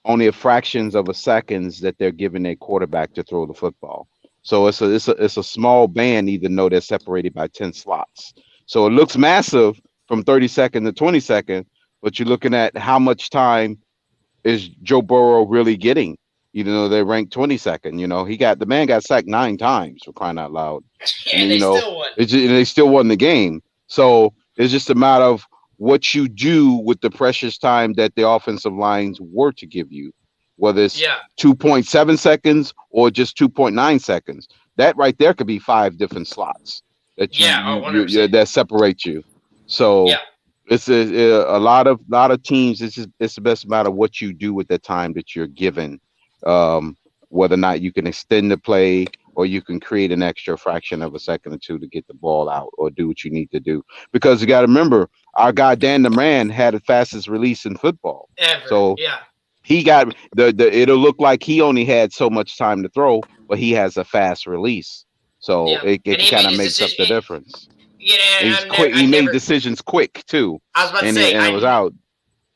only a fractions of a seconds that they're giving their quarterback to throw the football. So it's a small band, even though they're separated by 10 slots. So it looks massive from 32nd to 22nd, but you're looking at how much time is Joe Burrow really getting, even though they ranked 22nd. The man got sacked 9 times, for crying out loud. And still won. They still won the game. So it's just a matter of what you do with the precious time that the offensive lines were to give you, whether it's 2.7 seconds or just 2.9 seconds. that right there could be 5 different slots that that separate you. So it's a lot of teams. It's the best matter what you do with the time that you're given, whether or not you can extend the play or you can create an extra fraction of a second or two to get the ball out or do what you need to do. Because you got to remember, our guy Dan the Man had the fastest release in football. Ever. So yeah. He got it'll look like he only had so much time to throw, but he has a fast release. So it kind of makes up the difference. Yeah, he's quick. He made decisions quick too. I was about to say, it was out.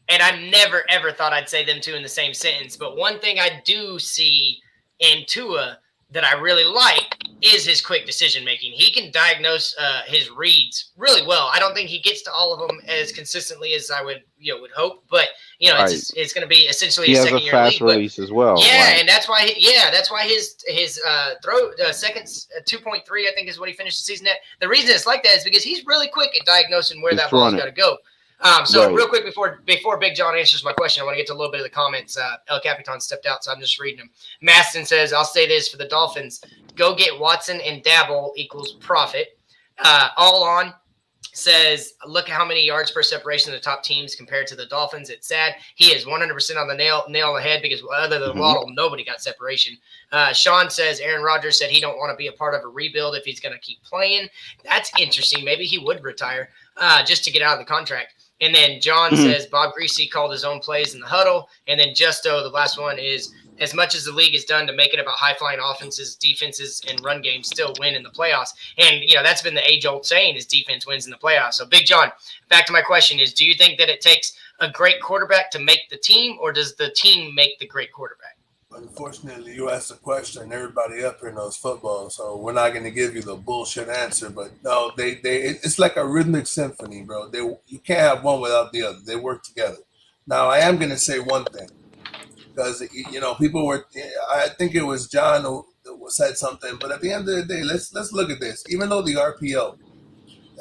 And I never ever thought I'd say them two in the same sentence. But one thing I do see in Tua that I really like is his quick decision making. He can diagnose his reads really well. I don't think he gets to all of them as consistently as I would hope, but it's going to be essentially a second year league. Release as well. Yeah, and that's why his throw seconds 2.3 I think is what he finished the season at. The reason it's like that is because he's really quick at diagnosing where that ball's got to go. Real quick before Big John answers my question, I want to get to a little bit of the comments. El Capitan stepped out, so I'm just reading them. Maston says, "I'll say this for the Dolphins: go get Watson and Dabble equals profit." All on says, "Look at how many yards per separation of the top teams compared to the Dolphins. It's sad." He is 100% on the nail on the head because other than Waddle, nobody got separation. Sean says Aaron Rodgers said he don't want to be a part of a rebuild if he's going to keep playing. That's interesting. Maybe he would retire just to get out of the contract. And then John says Bob Greasy called his own plays in the huddle. And then Justo, the last one, is as much as the league has done to make it about high-flying offenses, defenses, and run games still win in the playoffs. And, that's been the age-old saying is defense wins in the playoffs. So, Big John, back to my question is, do you think that it takes a great quarterback to make the team, or does the team make the great quarterback? Unfortunately, you asked a question. Everybody up here knows football, so we're not going to give you the bullshit answer. But no, it's like a rhythmic symphony, bro. You can't have one without the other. They work together. Now, I am going to say one thing because people were. I think it was John who said something, but at the end of the day, let's look at this. Even though the RPO,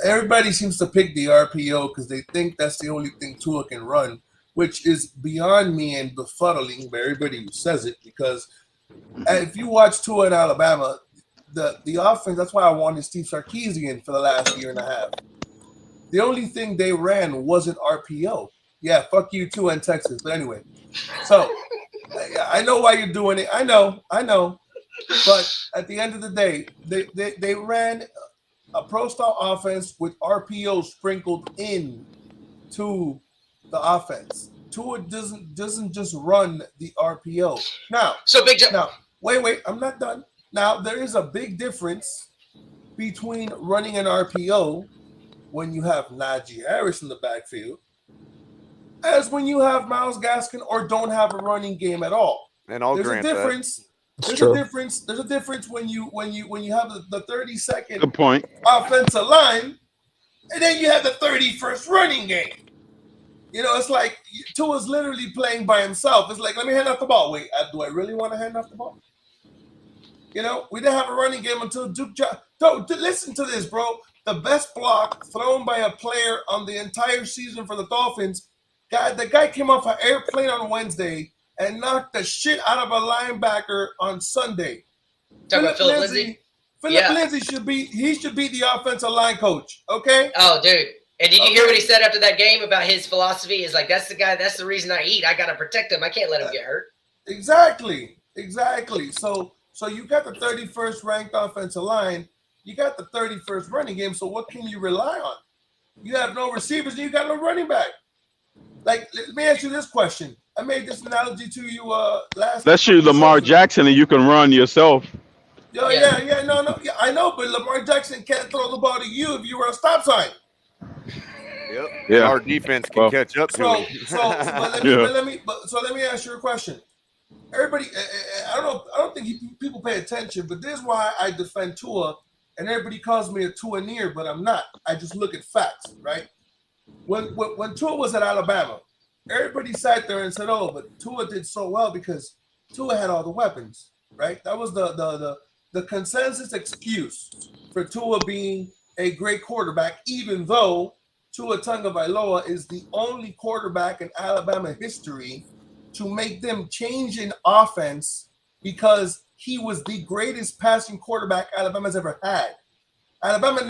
everybody seems to pick the RPO because they think that's the only thing Tua can run, which is beyond me and befuddling by everybody who says it, because if you watch Tua in Alabama, the offense, that's why I wanted Steve Sarkisian for the last year and a half. The only thing they ran wasn't RPO. Yeah, fuck you, Tua in Texas. But anyway, so I know why you're doing it. I know. But at the end of the day, they ran a pro-style offense with RPO sprinkled in to the offense. Tua doesn't just run the RPO. Now, so Big John. Now, wait, I'm not done. Now, there is a big difference between running an RPO when you have Najee Harris in the backfield as when you have Myles Gaskin or don't have a running game at all. And I'll grant that. There's a difference. There's a difference when you have the 32nd Good point. offensive line, and then you have the 31st running game. It's like Tua's literally playing by himself. It's like, let me hand off the ball. Wait, do I really want to hand off the ball? We didn't have a running game until Duke Johnson. Listen to this, bro. The best block thrown by a player on the entire season for the Dolphins. The guy came off an airplane on Wednesday and knocked the shit out of a linebacker on Sunday. Talking about Philip Lindsay? Philip Lindsay should be the offensive line coach, okay? Oh, dude. And did you hear what he said after that game about his philosophy? Is like, that's the guy, that's the reason I eat. I got to protect him. I can't let him get hurt. Exactly. So you got the 31st ranked offensive line. You got the 31st running game. So what can you rely on? You have no receivers and you got no running back. Like, let me ask you this question. I made this analogy to you last. That's you, Lamar Jackson, and you can run yourself. No, I know, but Lamar Jackson can't throw the ball to you if you were a stop sign. Yep. Yeah. Our defense can catch up to him. Let me ask you a question. Everybody, I don't think people pay attention, but this is why I defend Tua, and everybody calls me a Tua-neer, but I'm not. I just look at facts, right? When Tua was at Alabama, everybody sat there and said, "Oh, but Tua did so well because Tua had all the weapons," right? That was the consensus excuse for Tua being a great quarterback, even though Tua Tagovailoa is the only quarterback in Alabama history to make them change in offense because he was the greatest passing quarterback Alabama's ever had. Alabama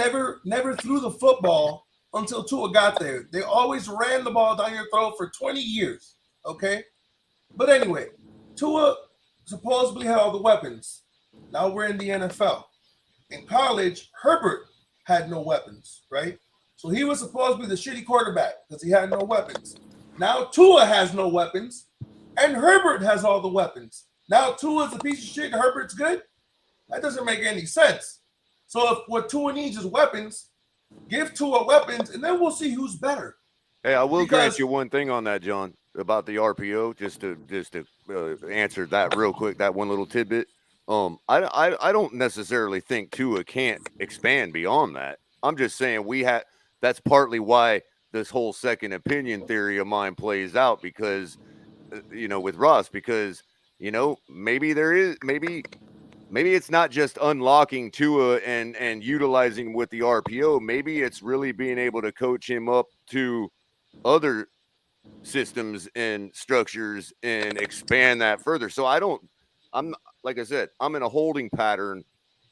never threw the football until Tua got there. They always ran the ball down your throat for 20 years, okay? But anyway, Tua supposedly had all the weapons. Now we're in the NFL. In college, Herbert had no weapons, right? So he was supposed to be the shitty quarterback because he had no weapons. Now Tua has no weapons, and Herbert has all the weapons. Now Tua's a piece of shit and Herbert's good? That doesn't make any sense. So if what Tua needs is weapons, give Tua weapons, and then we'll see who's better. Hey, I will grant you one thing on that, John, about the RPO. Just to answer that real quick, that one little tidbit. I don't necessarily think Tua can't expand beyond that. I'm just saying that's partly why this whole second opinion theory of mine plays out, because with Russ, because maybe it's not just unlocking Tua and utilizing with the RPO. Maybe it's really being able to coach him up to other systems and structures and expand that further. So I'm like I said, I'm in a holding pattern.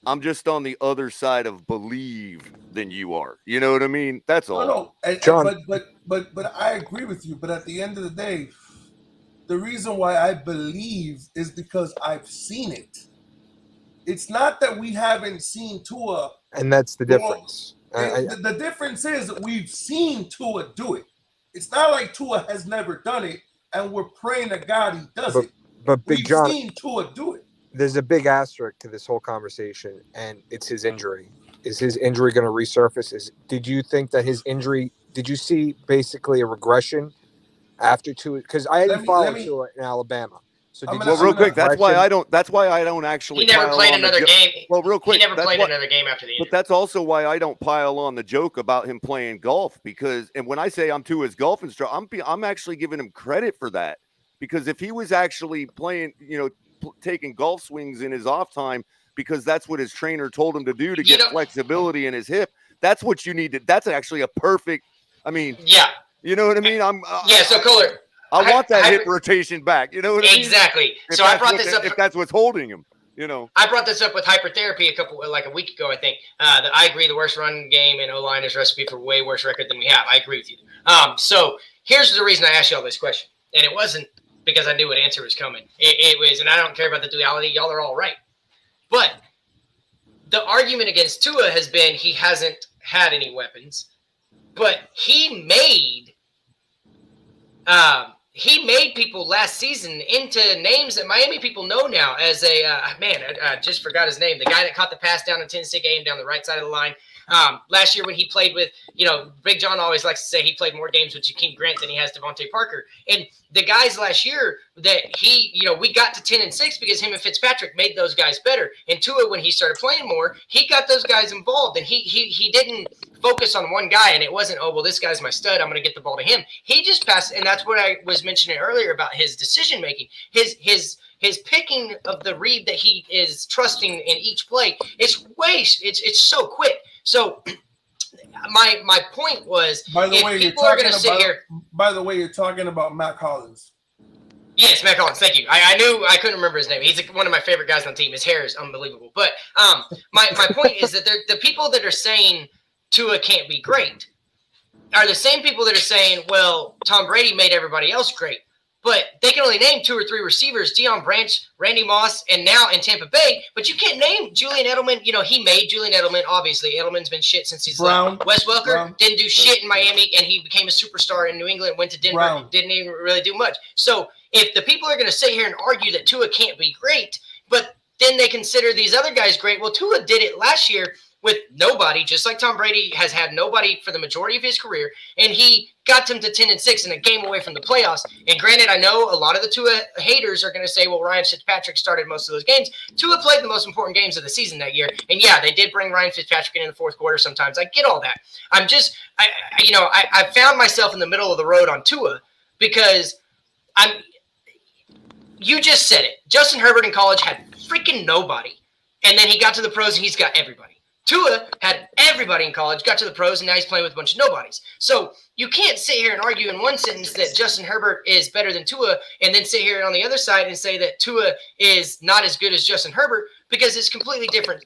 I'm just on the other side of believe than you are. You know what I mean? That's all. No, John. But I agree with you. But at the end of the day, the reason why I believe is because I've seen it. It's not that we haven't seen Tua. And that's the difference. The difference is that we've seen Tua do it. It's not like Tua has never done it, and we're praying to God he does it. But Big John, we've seen Tua do it. There's a big asterisk to this whole conversation, and it's his injury. Is his injury going to resurface? Did you think that his injury? Did you see basically a regression after Tua? Because I hadn't followed Tua in Alabama. So real quick, that's why I don't actually. He never played another game. Well, real quick, he never played another game after the injury. But that's also why I don't pile on the joke about him playing golf, because, and when I say I'm Tua's golf instructor, I'm actually giving him credit for that, because if he was actually playing, taking golf swings in his off time, because that's what his trainer told him to do to get flexibility in his hip, that's what you need to. That's actually a perfect. I mean, yeah, you know what I mean. So Kohler. I want that hip rotation back. You know what I mean? Exactly. So I brought this up. If that's what's holding him, I brought this up with hypertherapy a week ago, I think. That I agree the worst run game and O-line is recipe for way worse record than we have. I agree with you. So here's the reason I asked you all this question. And it wasn't because I knew what answer was coming. It was, and I don't care about the duality. Y'all are all right. But the argument against Tua has been he hasn't had any weapons. But he made people last season into names that Miami people know now as I just forgot his name. The guy that caught the pass down in Tennessee game down the right side of the line. Last year when he played with, Big John always likes to say he played more games with Jakeem Grant than he has Devontae Parker. And the guys last year that we got to 10-6 because him and Fitzpatrick made those guys better. And Tua, when he started playing more, he got those guys involved, and he didn't focus on one guy, and it wasn't, this guy's my stud, I'm going to get the ball to him. He just passed, and that's what I was mentioning earlier about his decision making, his picking of the read that he is trusting in each play. It's so quick. So my point was, by the way, you're talking about Matt Collins. Yes, Matt Collins. Thank you. I knew I couldn't remember his name. He's one of my favorite guys on the team. His hair is unbelievable. But my point is that the people that are saying Tua can't be great are the same people that are saying, well, Tom Brady made everybody else great. But they can only name 2 or 3 receivers, Deion Branch, Randy Moss, and now in Tampa Bay. But you can't name Julian Edelman. He made Julian Edelman, obviously. Edelman's been shit since he's left. Wes Welker didn't do shit in Miami, and he became a superstar in New England, went to Denver, didn't even really do much. So if the people are going to sit here and argue that Tua can't be great, but then they consider these other guys great, well, Tua did it last year with nobody, just like Tom Brady has had nobody for the majority of his career, and he got them to 10-6 and a game away from the playoffs. And granted, I know a lot of the Tua haters are going to say, well, Ryan Fitzpatrick started most of those games. Tua played the most important games of the season that year, and yeah, they did bring Ryan Fitzpatrick in the fourth quarter sometimes. I get all that. I found myself in the middle of the road on Tua because you just said it. Justin Herbert in college had freaking nobody, and then he got to the pros and he's got everybody. Tua had everybody in college, got to the pros, and now he's playing with a bunch of nobodies. So you can't sit here and argue in one sentence that Justin Herbert is better than Tua and then sit here on the other side and say that Tua is not as good as Justin Herbert, because it's completely different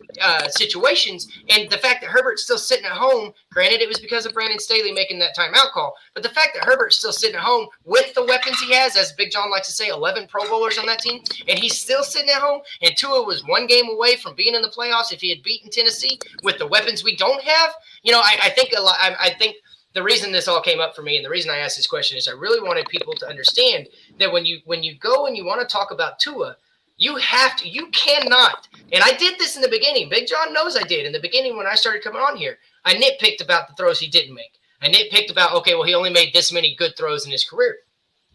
situations. And the fact that Herbert's still sitting at home, granted it was because of Brandon Staley making that timeout call, but the fact that Herbert's still sitting at home with the weapons he has, as Big John likes to say, 11 Pro Bowlers on that team, and he's still sitting at home, and Tua was one game away from being in the playoffs if he had beaten Tennessee with the weapons we don't have. I think a lot. I think the reason this all came up for me, and the reason I asked this question, is I really wanted people to understand that when you go and you want to talk about Tua, you cannot, and I did this in the beginning. Big John knows I did in the beginning when I started coming on here. I nitpicked about the throws he didn't make. I nitpicked about, okay, well, he only made this many good throws in his career.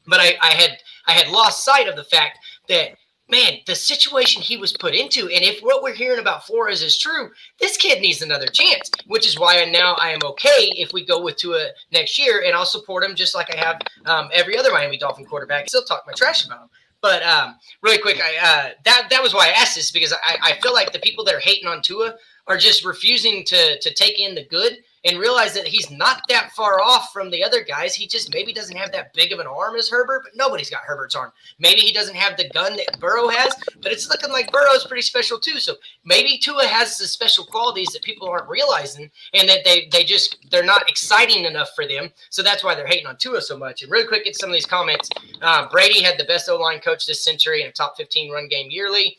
But I had lost sight of the fact that, man, the situation he was put into, and if what we're hearing about Flores is true, this kid needs another chance, which is why I am okay if we go with Tua next year, and I'll support him just like I have every other Miami Dolphin quarterback. I still talk my trash about him. But really quick, that was why I asked this, because I feel like the people that are hating on Tua are just refusing to take in the good and realize that he's not that far off from the other guys. He just maybe doesn't have that big of an arm as Herbert, but nobody's got Herbert's arm. Maybe he doesn't have the gun that Burrow has, but it's looking like Burrow's pretty special too. So maybe Tua has the special qualities that people aren't realizing, and that they're not exciting enough for them. So that's why they're hating on Tua so much. And really quick, get some of these comments. Brady had the best O-line coach this century and a top 15 run game yearly.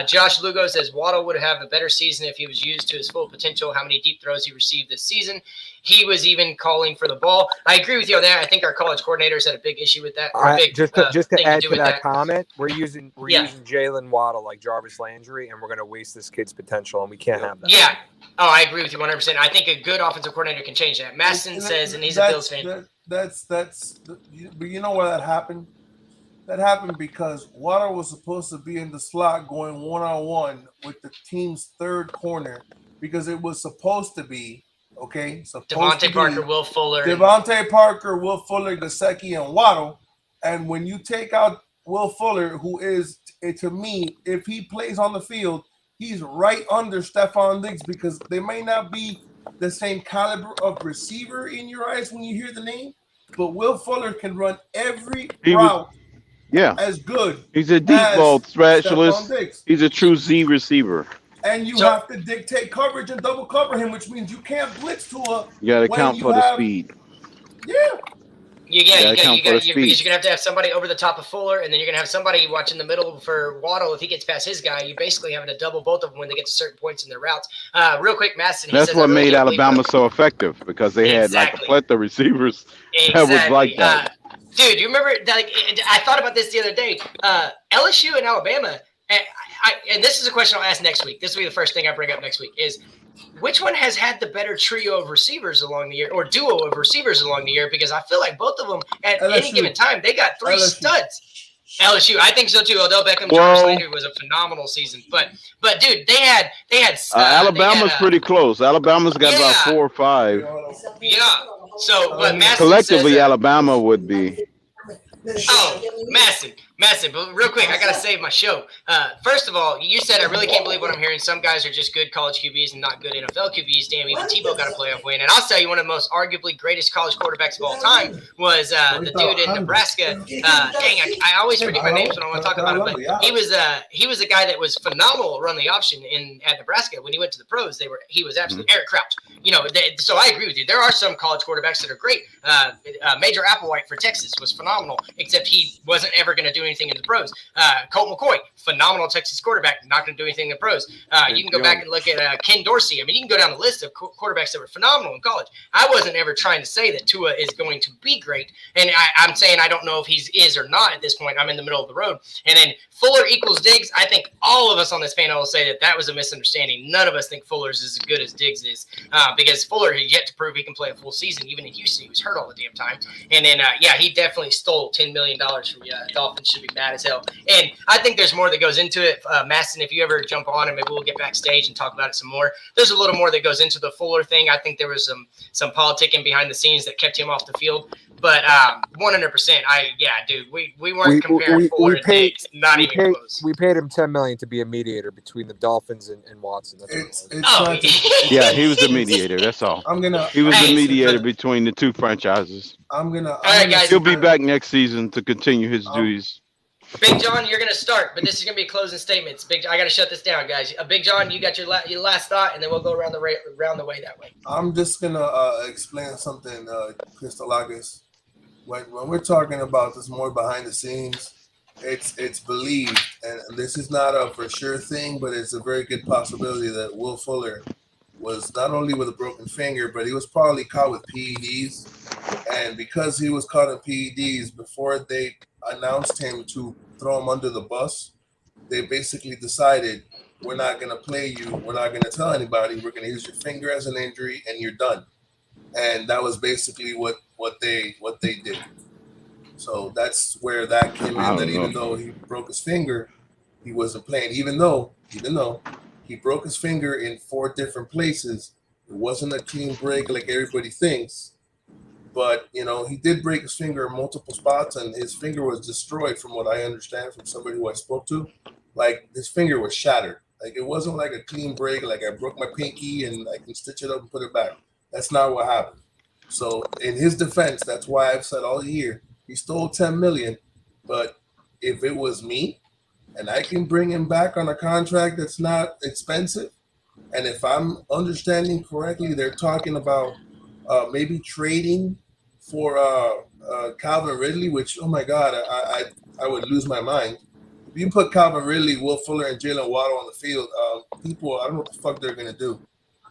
Josh Lugo says Waddle would have a better season if he was used to his full potential. How many deep throws he received this season? He was even calling for the ball. I agree with you on that. I think our college coordinators had a big issue with that. Just to add to that comment, we're using Jalen Waddle like Jarvis Landry, and we're going to waste this kid's potential, and we can't have that. Yeah. Oh, I agree with you 100%. I think a good offensive coordinator can change that. Masson says, and he's a Bills fan. But you know why that happened? That happened because Waddle was supposed to be in the slot going one-on-one with the team's third corner, because it was supposed to be, okay? Devontae Parker, Will Fuller. Devontae Parker, Will Fuller, Gesicki, and Waddle. And when you take out Will Fuller, who is, to me, if he plays on the field, he's right under Stephon Diggs, because they may not be the same caliber of receiver in your eyes when you hear the name, but Will Fuller can run every route. As good. He's a deep ball specialist. He's a true Z receiver. And you have to dictate coverage and double cover him, which means you can't blitz Tua. You got to count for the speed. Yeah. You're going to have somebody over the top of Fuller, and then you're going to have somebody watching the middle for Waddle. If he gets past his guy, you're basically having to double both of them when they get to certain points in their routes. Real quick, Masson. That's what made Alabama so effective, because they had like a plethora of receivers that was like that. Dude, you remember? I thought about this the other day. LSU and Alabama, and this is a question I'll ask next week. This will be the first thing I bring up next week, is which one has had the better trio of receivers along the year, or duo of receivers along the year? Because I feel like both of them at any given time, they got three studs. LSU, I think so too. Odell Beckham, Jarvis Landry was a phenomenal season, but dude, they had Alabama's pretty close. Alabama's got about 4 or 5. Yeah. So, but collectively, says, Alabama would be. Oh, Masson. But real quick, I gotta save my show. First of all, you said I really can't believe what I'm hearing. Some guys are just good college QBs and not good NFL QBs. Damn, even Tebow got a playoff win. And I'll tell you, one of the most arguably greatest college quarterbacks of all time was the dude in Nebraska. I always forget my names when I want to talk about him. But he was a guy that was phenomenal run the option at Nebraska when he went to the pros. He was absolutely Eric Crouch. So I agree with you. There are some college quarterbacks that are great. Major Applewhite for Texas was phenomenal, except he wasn't ever going to do anything in the pros. Colt McCoy, phenomenal Texas quarterback, not going to do anything in the pros. You can go back and look at Ken Dorsey. I mean, you can go down the list of quarterbacks that were phenomenal in college. I wasn't ever trying to say that Tua is going to be great, and I'm saying I don't know if he is or not at this point. I'm in the middle of the road. And then Fuller equals Diggs. I think all of us on this panel will say that was a misunderstanding. None of us think Fuller's as good as Diggs is, because Fuller has yet to prove he can play a full season. Even in Houston, he was hurt all the damn time. And then, he definitely stole $10 million from you. Dolphins should be mad as hell. And I think there's more that goes into it. Masson, if you ever jump on, and maybe we'll get backstage and talk about it some more. There's a little more that goes into the Fuller thing. I think there was some politicking behind the scenes that kept him off the field. But 100%. Dude, we weren't comparing Fuller and Diggs. Not even close. We paid him $10 million to be a mediator between the Dolphins and Watson. That's He was the mediator. That's all. He was the mediator between the two franchises. All right, guys. He'll be back next season to continue his duties. Big John, you're gonna start, but this is gonna be closing statements. I gotta shut this down, guys. Big John, you got your last thought, and then we'll go around the way that way. I'm just gonna explain something, Christolakis. When we're talking about this more behind the scenes, it's believed, and this is not a for sure thing, but it's a very good possibility that Will Fuller was not only with a broken finger, but he was probably caught with PEDs, and because he was caught in PEDs before they announced him to throw him under the bus, they basically decided, we're not going to play you, we're not going to tell anybody, we're going to use your finger as an injury and you're done. And that was basically what they did. So that's where that came in, that even though he broke his finger, he wasn't playing. Even though he broke his finger in 4 different places, it wasn't a clean break like everybody thinks. But, he did break his finger in multiple spots, and his finger was destroyed from what I understand from somebody who I spoke to. Like, his finger was shattered. Like, it wasn't like a clean break, like I broke my pinky and I can stitch it up and put it back. That's not what happened. So, in his defense, that's why I've said all year, he stole $10 million. But if it was me, and I can bring him back on a contract that's not expensive, and if I'm understanding correctly, they're talking about maybe trading for Calvin Ridley, which, oh my God, I would lose my mind. If you put Calvin Ridley, Will Fuller, and Jalen Waddle on the field, people, I don't know what the fuck they're gonna do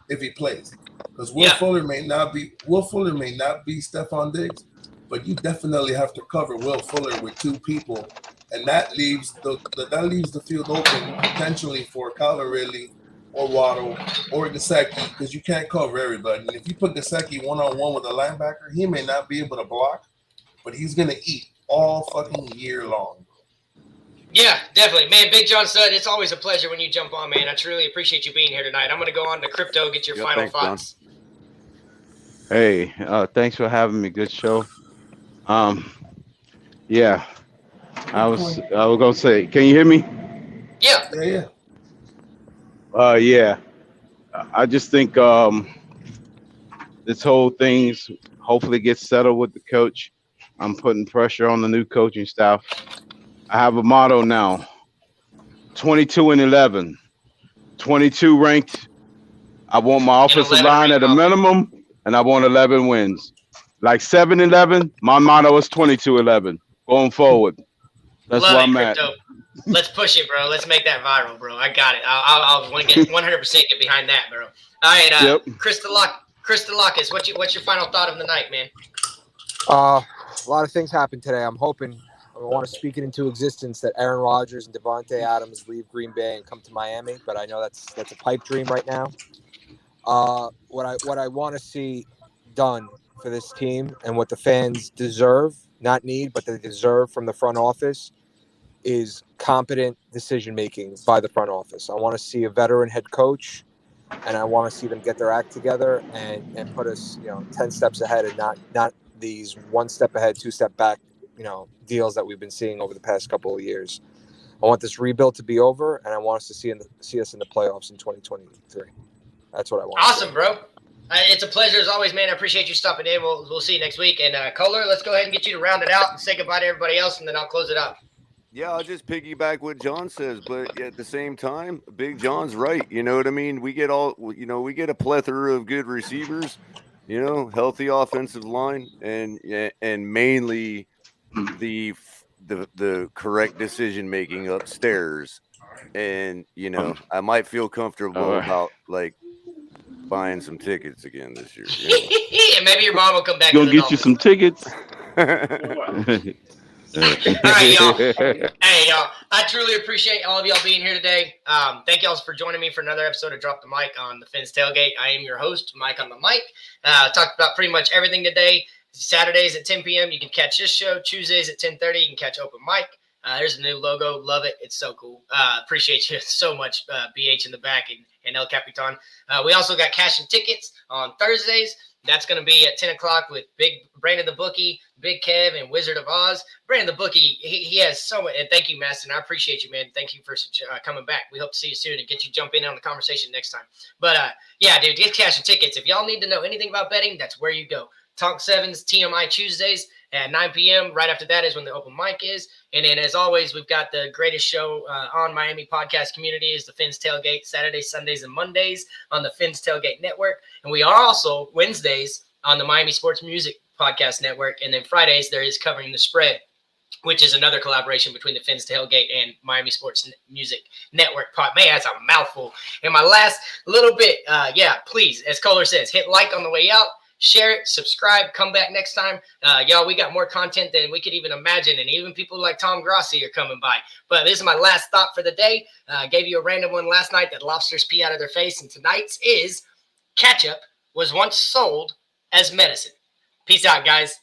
if he plays, because Will Fuller may not be Stephon Diggs, but you definitely have to cover Will Fuller with 2 people, and that leaves the field open potentially for Calvin Ridley or Waddle or Gesicki, because you can't cover everybody. And if you put Gesicki one-on-one with a linebacker, he may not be able to block, but he's going to eat all fucking year long. Yeah, definitely. Man, Big John Stud, it's always a pleasure when you jump on, man. I truly appreciate you being here tonight. I'm going to go on to crypto, get your final thoughts. Hey, thanks for having me. Good show. Yeah, I was going to say, can you hear me? Yeah. Yeah. Yeah, I just think this whole thing's hopefully gets settled with the coach. I'm putting pressure on the new coaching staff. I have a motto now: 22-11, 22 ranked. I want my offensive line at a minimum, and I want 11 wins. Like 7-11, my motto is 22-11 going forward. That's where I'm at. Let's push it, bro. Let's make that viral, bro. I got it. I'll want to get 100% get behind that, bro. All right, Christolakis, what's your final thought of the night, man? A lot of things happened today. I want to speak it into existence that Aaron Rodgers and Devontae Adams leave Green Bay and come to Miami, but I know that's a pipe dream right now. What I want to see done for this team and what the fans deserve, not need, but they deserve from the front office, is competent decision-making by the front office. I want to see a veteran head coach, and I want to see them get their act together and put us, 10 steps ahead and not these 1 step ahead, 2 step back, deals that we've been seeing over the past couple of years. I want this rebuild to be over, and I want us to see us in the playoffs in 2023. That's what I want. Awesome, bro. It's a pleasure as always, man. I appreciate you stopping in. We'll see you next week. And Kohler, let's go ahead and get you to round it out and say goodbye to everybody else, and then I'll close it up. Yeah, I'll just piggyback what John says, but at the same time, Big John's right. You know what I mean? We get a plethora of good receivers, healthy offensive line, and mainly the correct decision making upstairs. And I might feel comfortable about buying some tickets again this year. And maybe your mom will come back. Gonna get you some tickets. All right, y'all. Hey, y'all. I truly appreciate all of y'all being here today. Thank y'all for joining me for another episode of Drop the Mic on the Fins Tailgate. I am your host, Mike on the mic. Talked about pretty much everything today. Saturdays at 10 p.m. you can catch this show. Tuesdays at 10:30 you can catch Open Mic. There's a new logo. Love it. It's so cool. Appreciate you so much, BH in the back and El Capitan. We also got cash and tickets on Thursdays. That's going to be at 10 o'clock with Big Brandon the Bookie, Big Kev, and Wizard of Oz. Brandon the Bookie, he has so much. And thank you, Maston. I appreciate you, man. Thank you for coming back. We hope to see you soon and get you jump in on the conversation next time. But yeah, dude, get cash and tickets. If y'all need to know anything about betting, that's where you go. Talk Sevens, TMI Tuesdays at 9 p.m. Right after that is when the open mic is. And then, as always, we've got the greatest show on Miami podcast community is the Fins Tailgate, Saturdays, Sundays, and Mondays on the Fins Tailgate Network. And we are also Wednesdays on the Miami Sports Music Podcast Network. And then Fridays, there is Covering the Spread, which is another collaboration between the Fins Tailgate and Miami Sports Music Network. Man, that's a mouthful. And my last little bit, please, as Kohler says, hit like on the way out. Share it, subscribe, come back next time. Y'all, we got more content than we could even imagine, and even people like Tom Grossi are coming by. But this is my last thought for the day. Gave you a random one last night that lobsters pee out of their face, and tonight's is ketchup was once sold as medicine. Peace out, guys.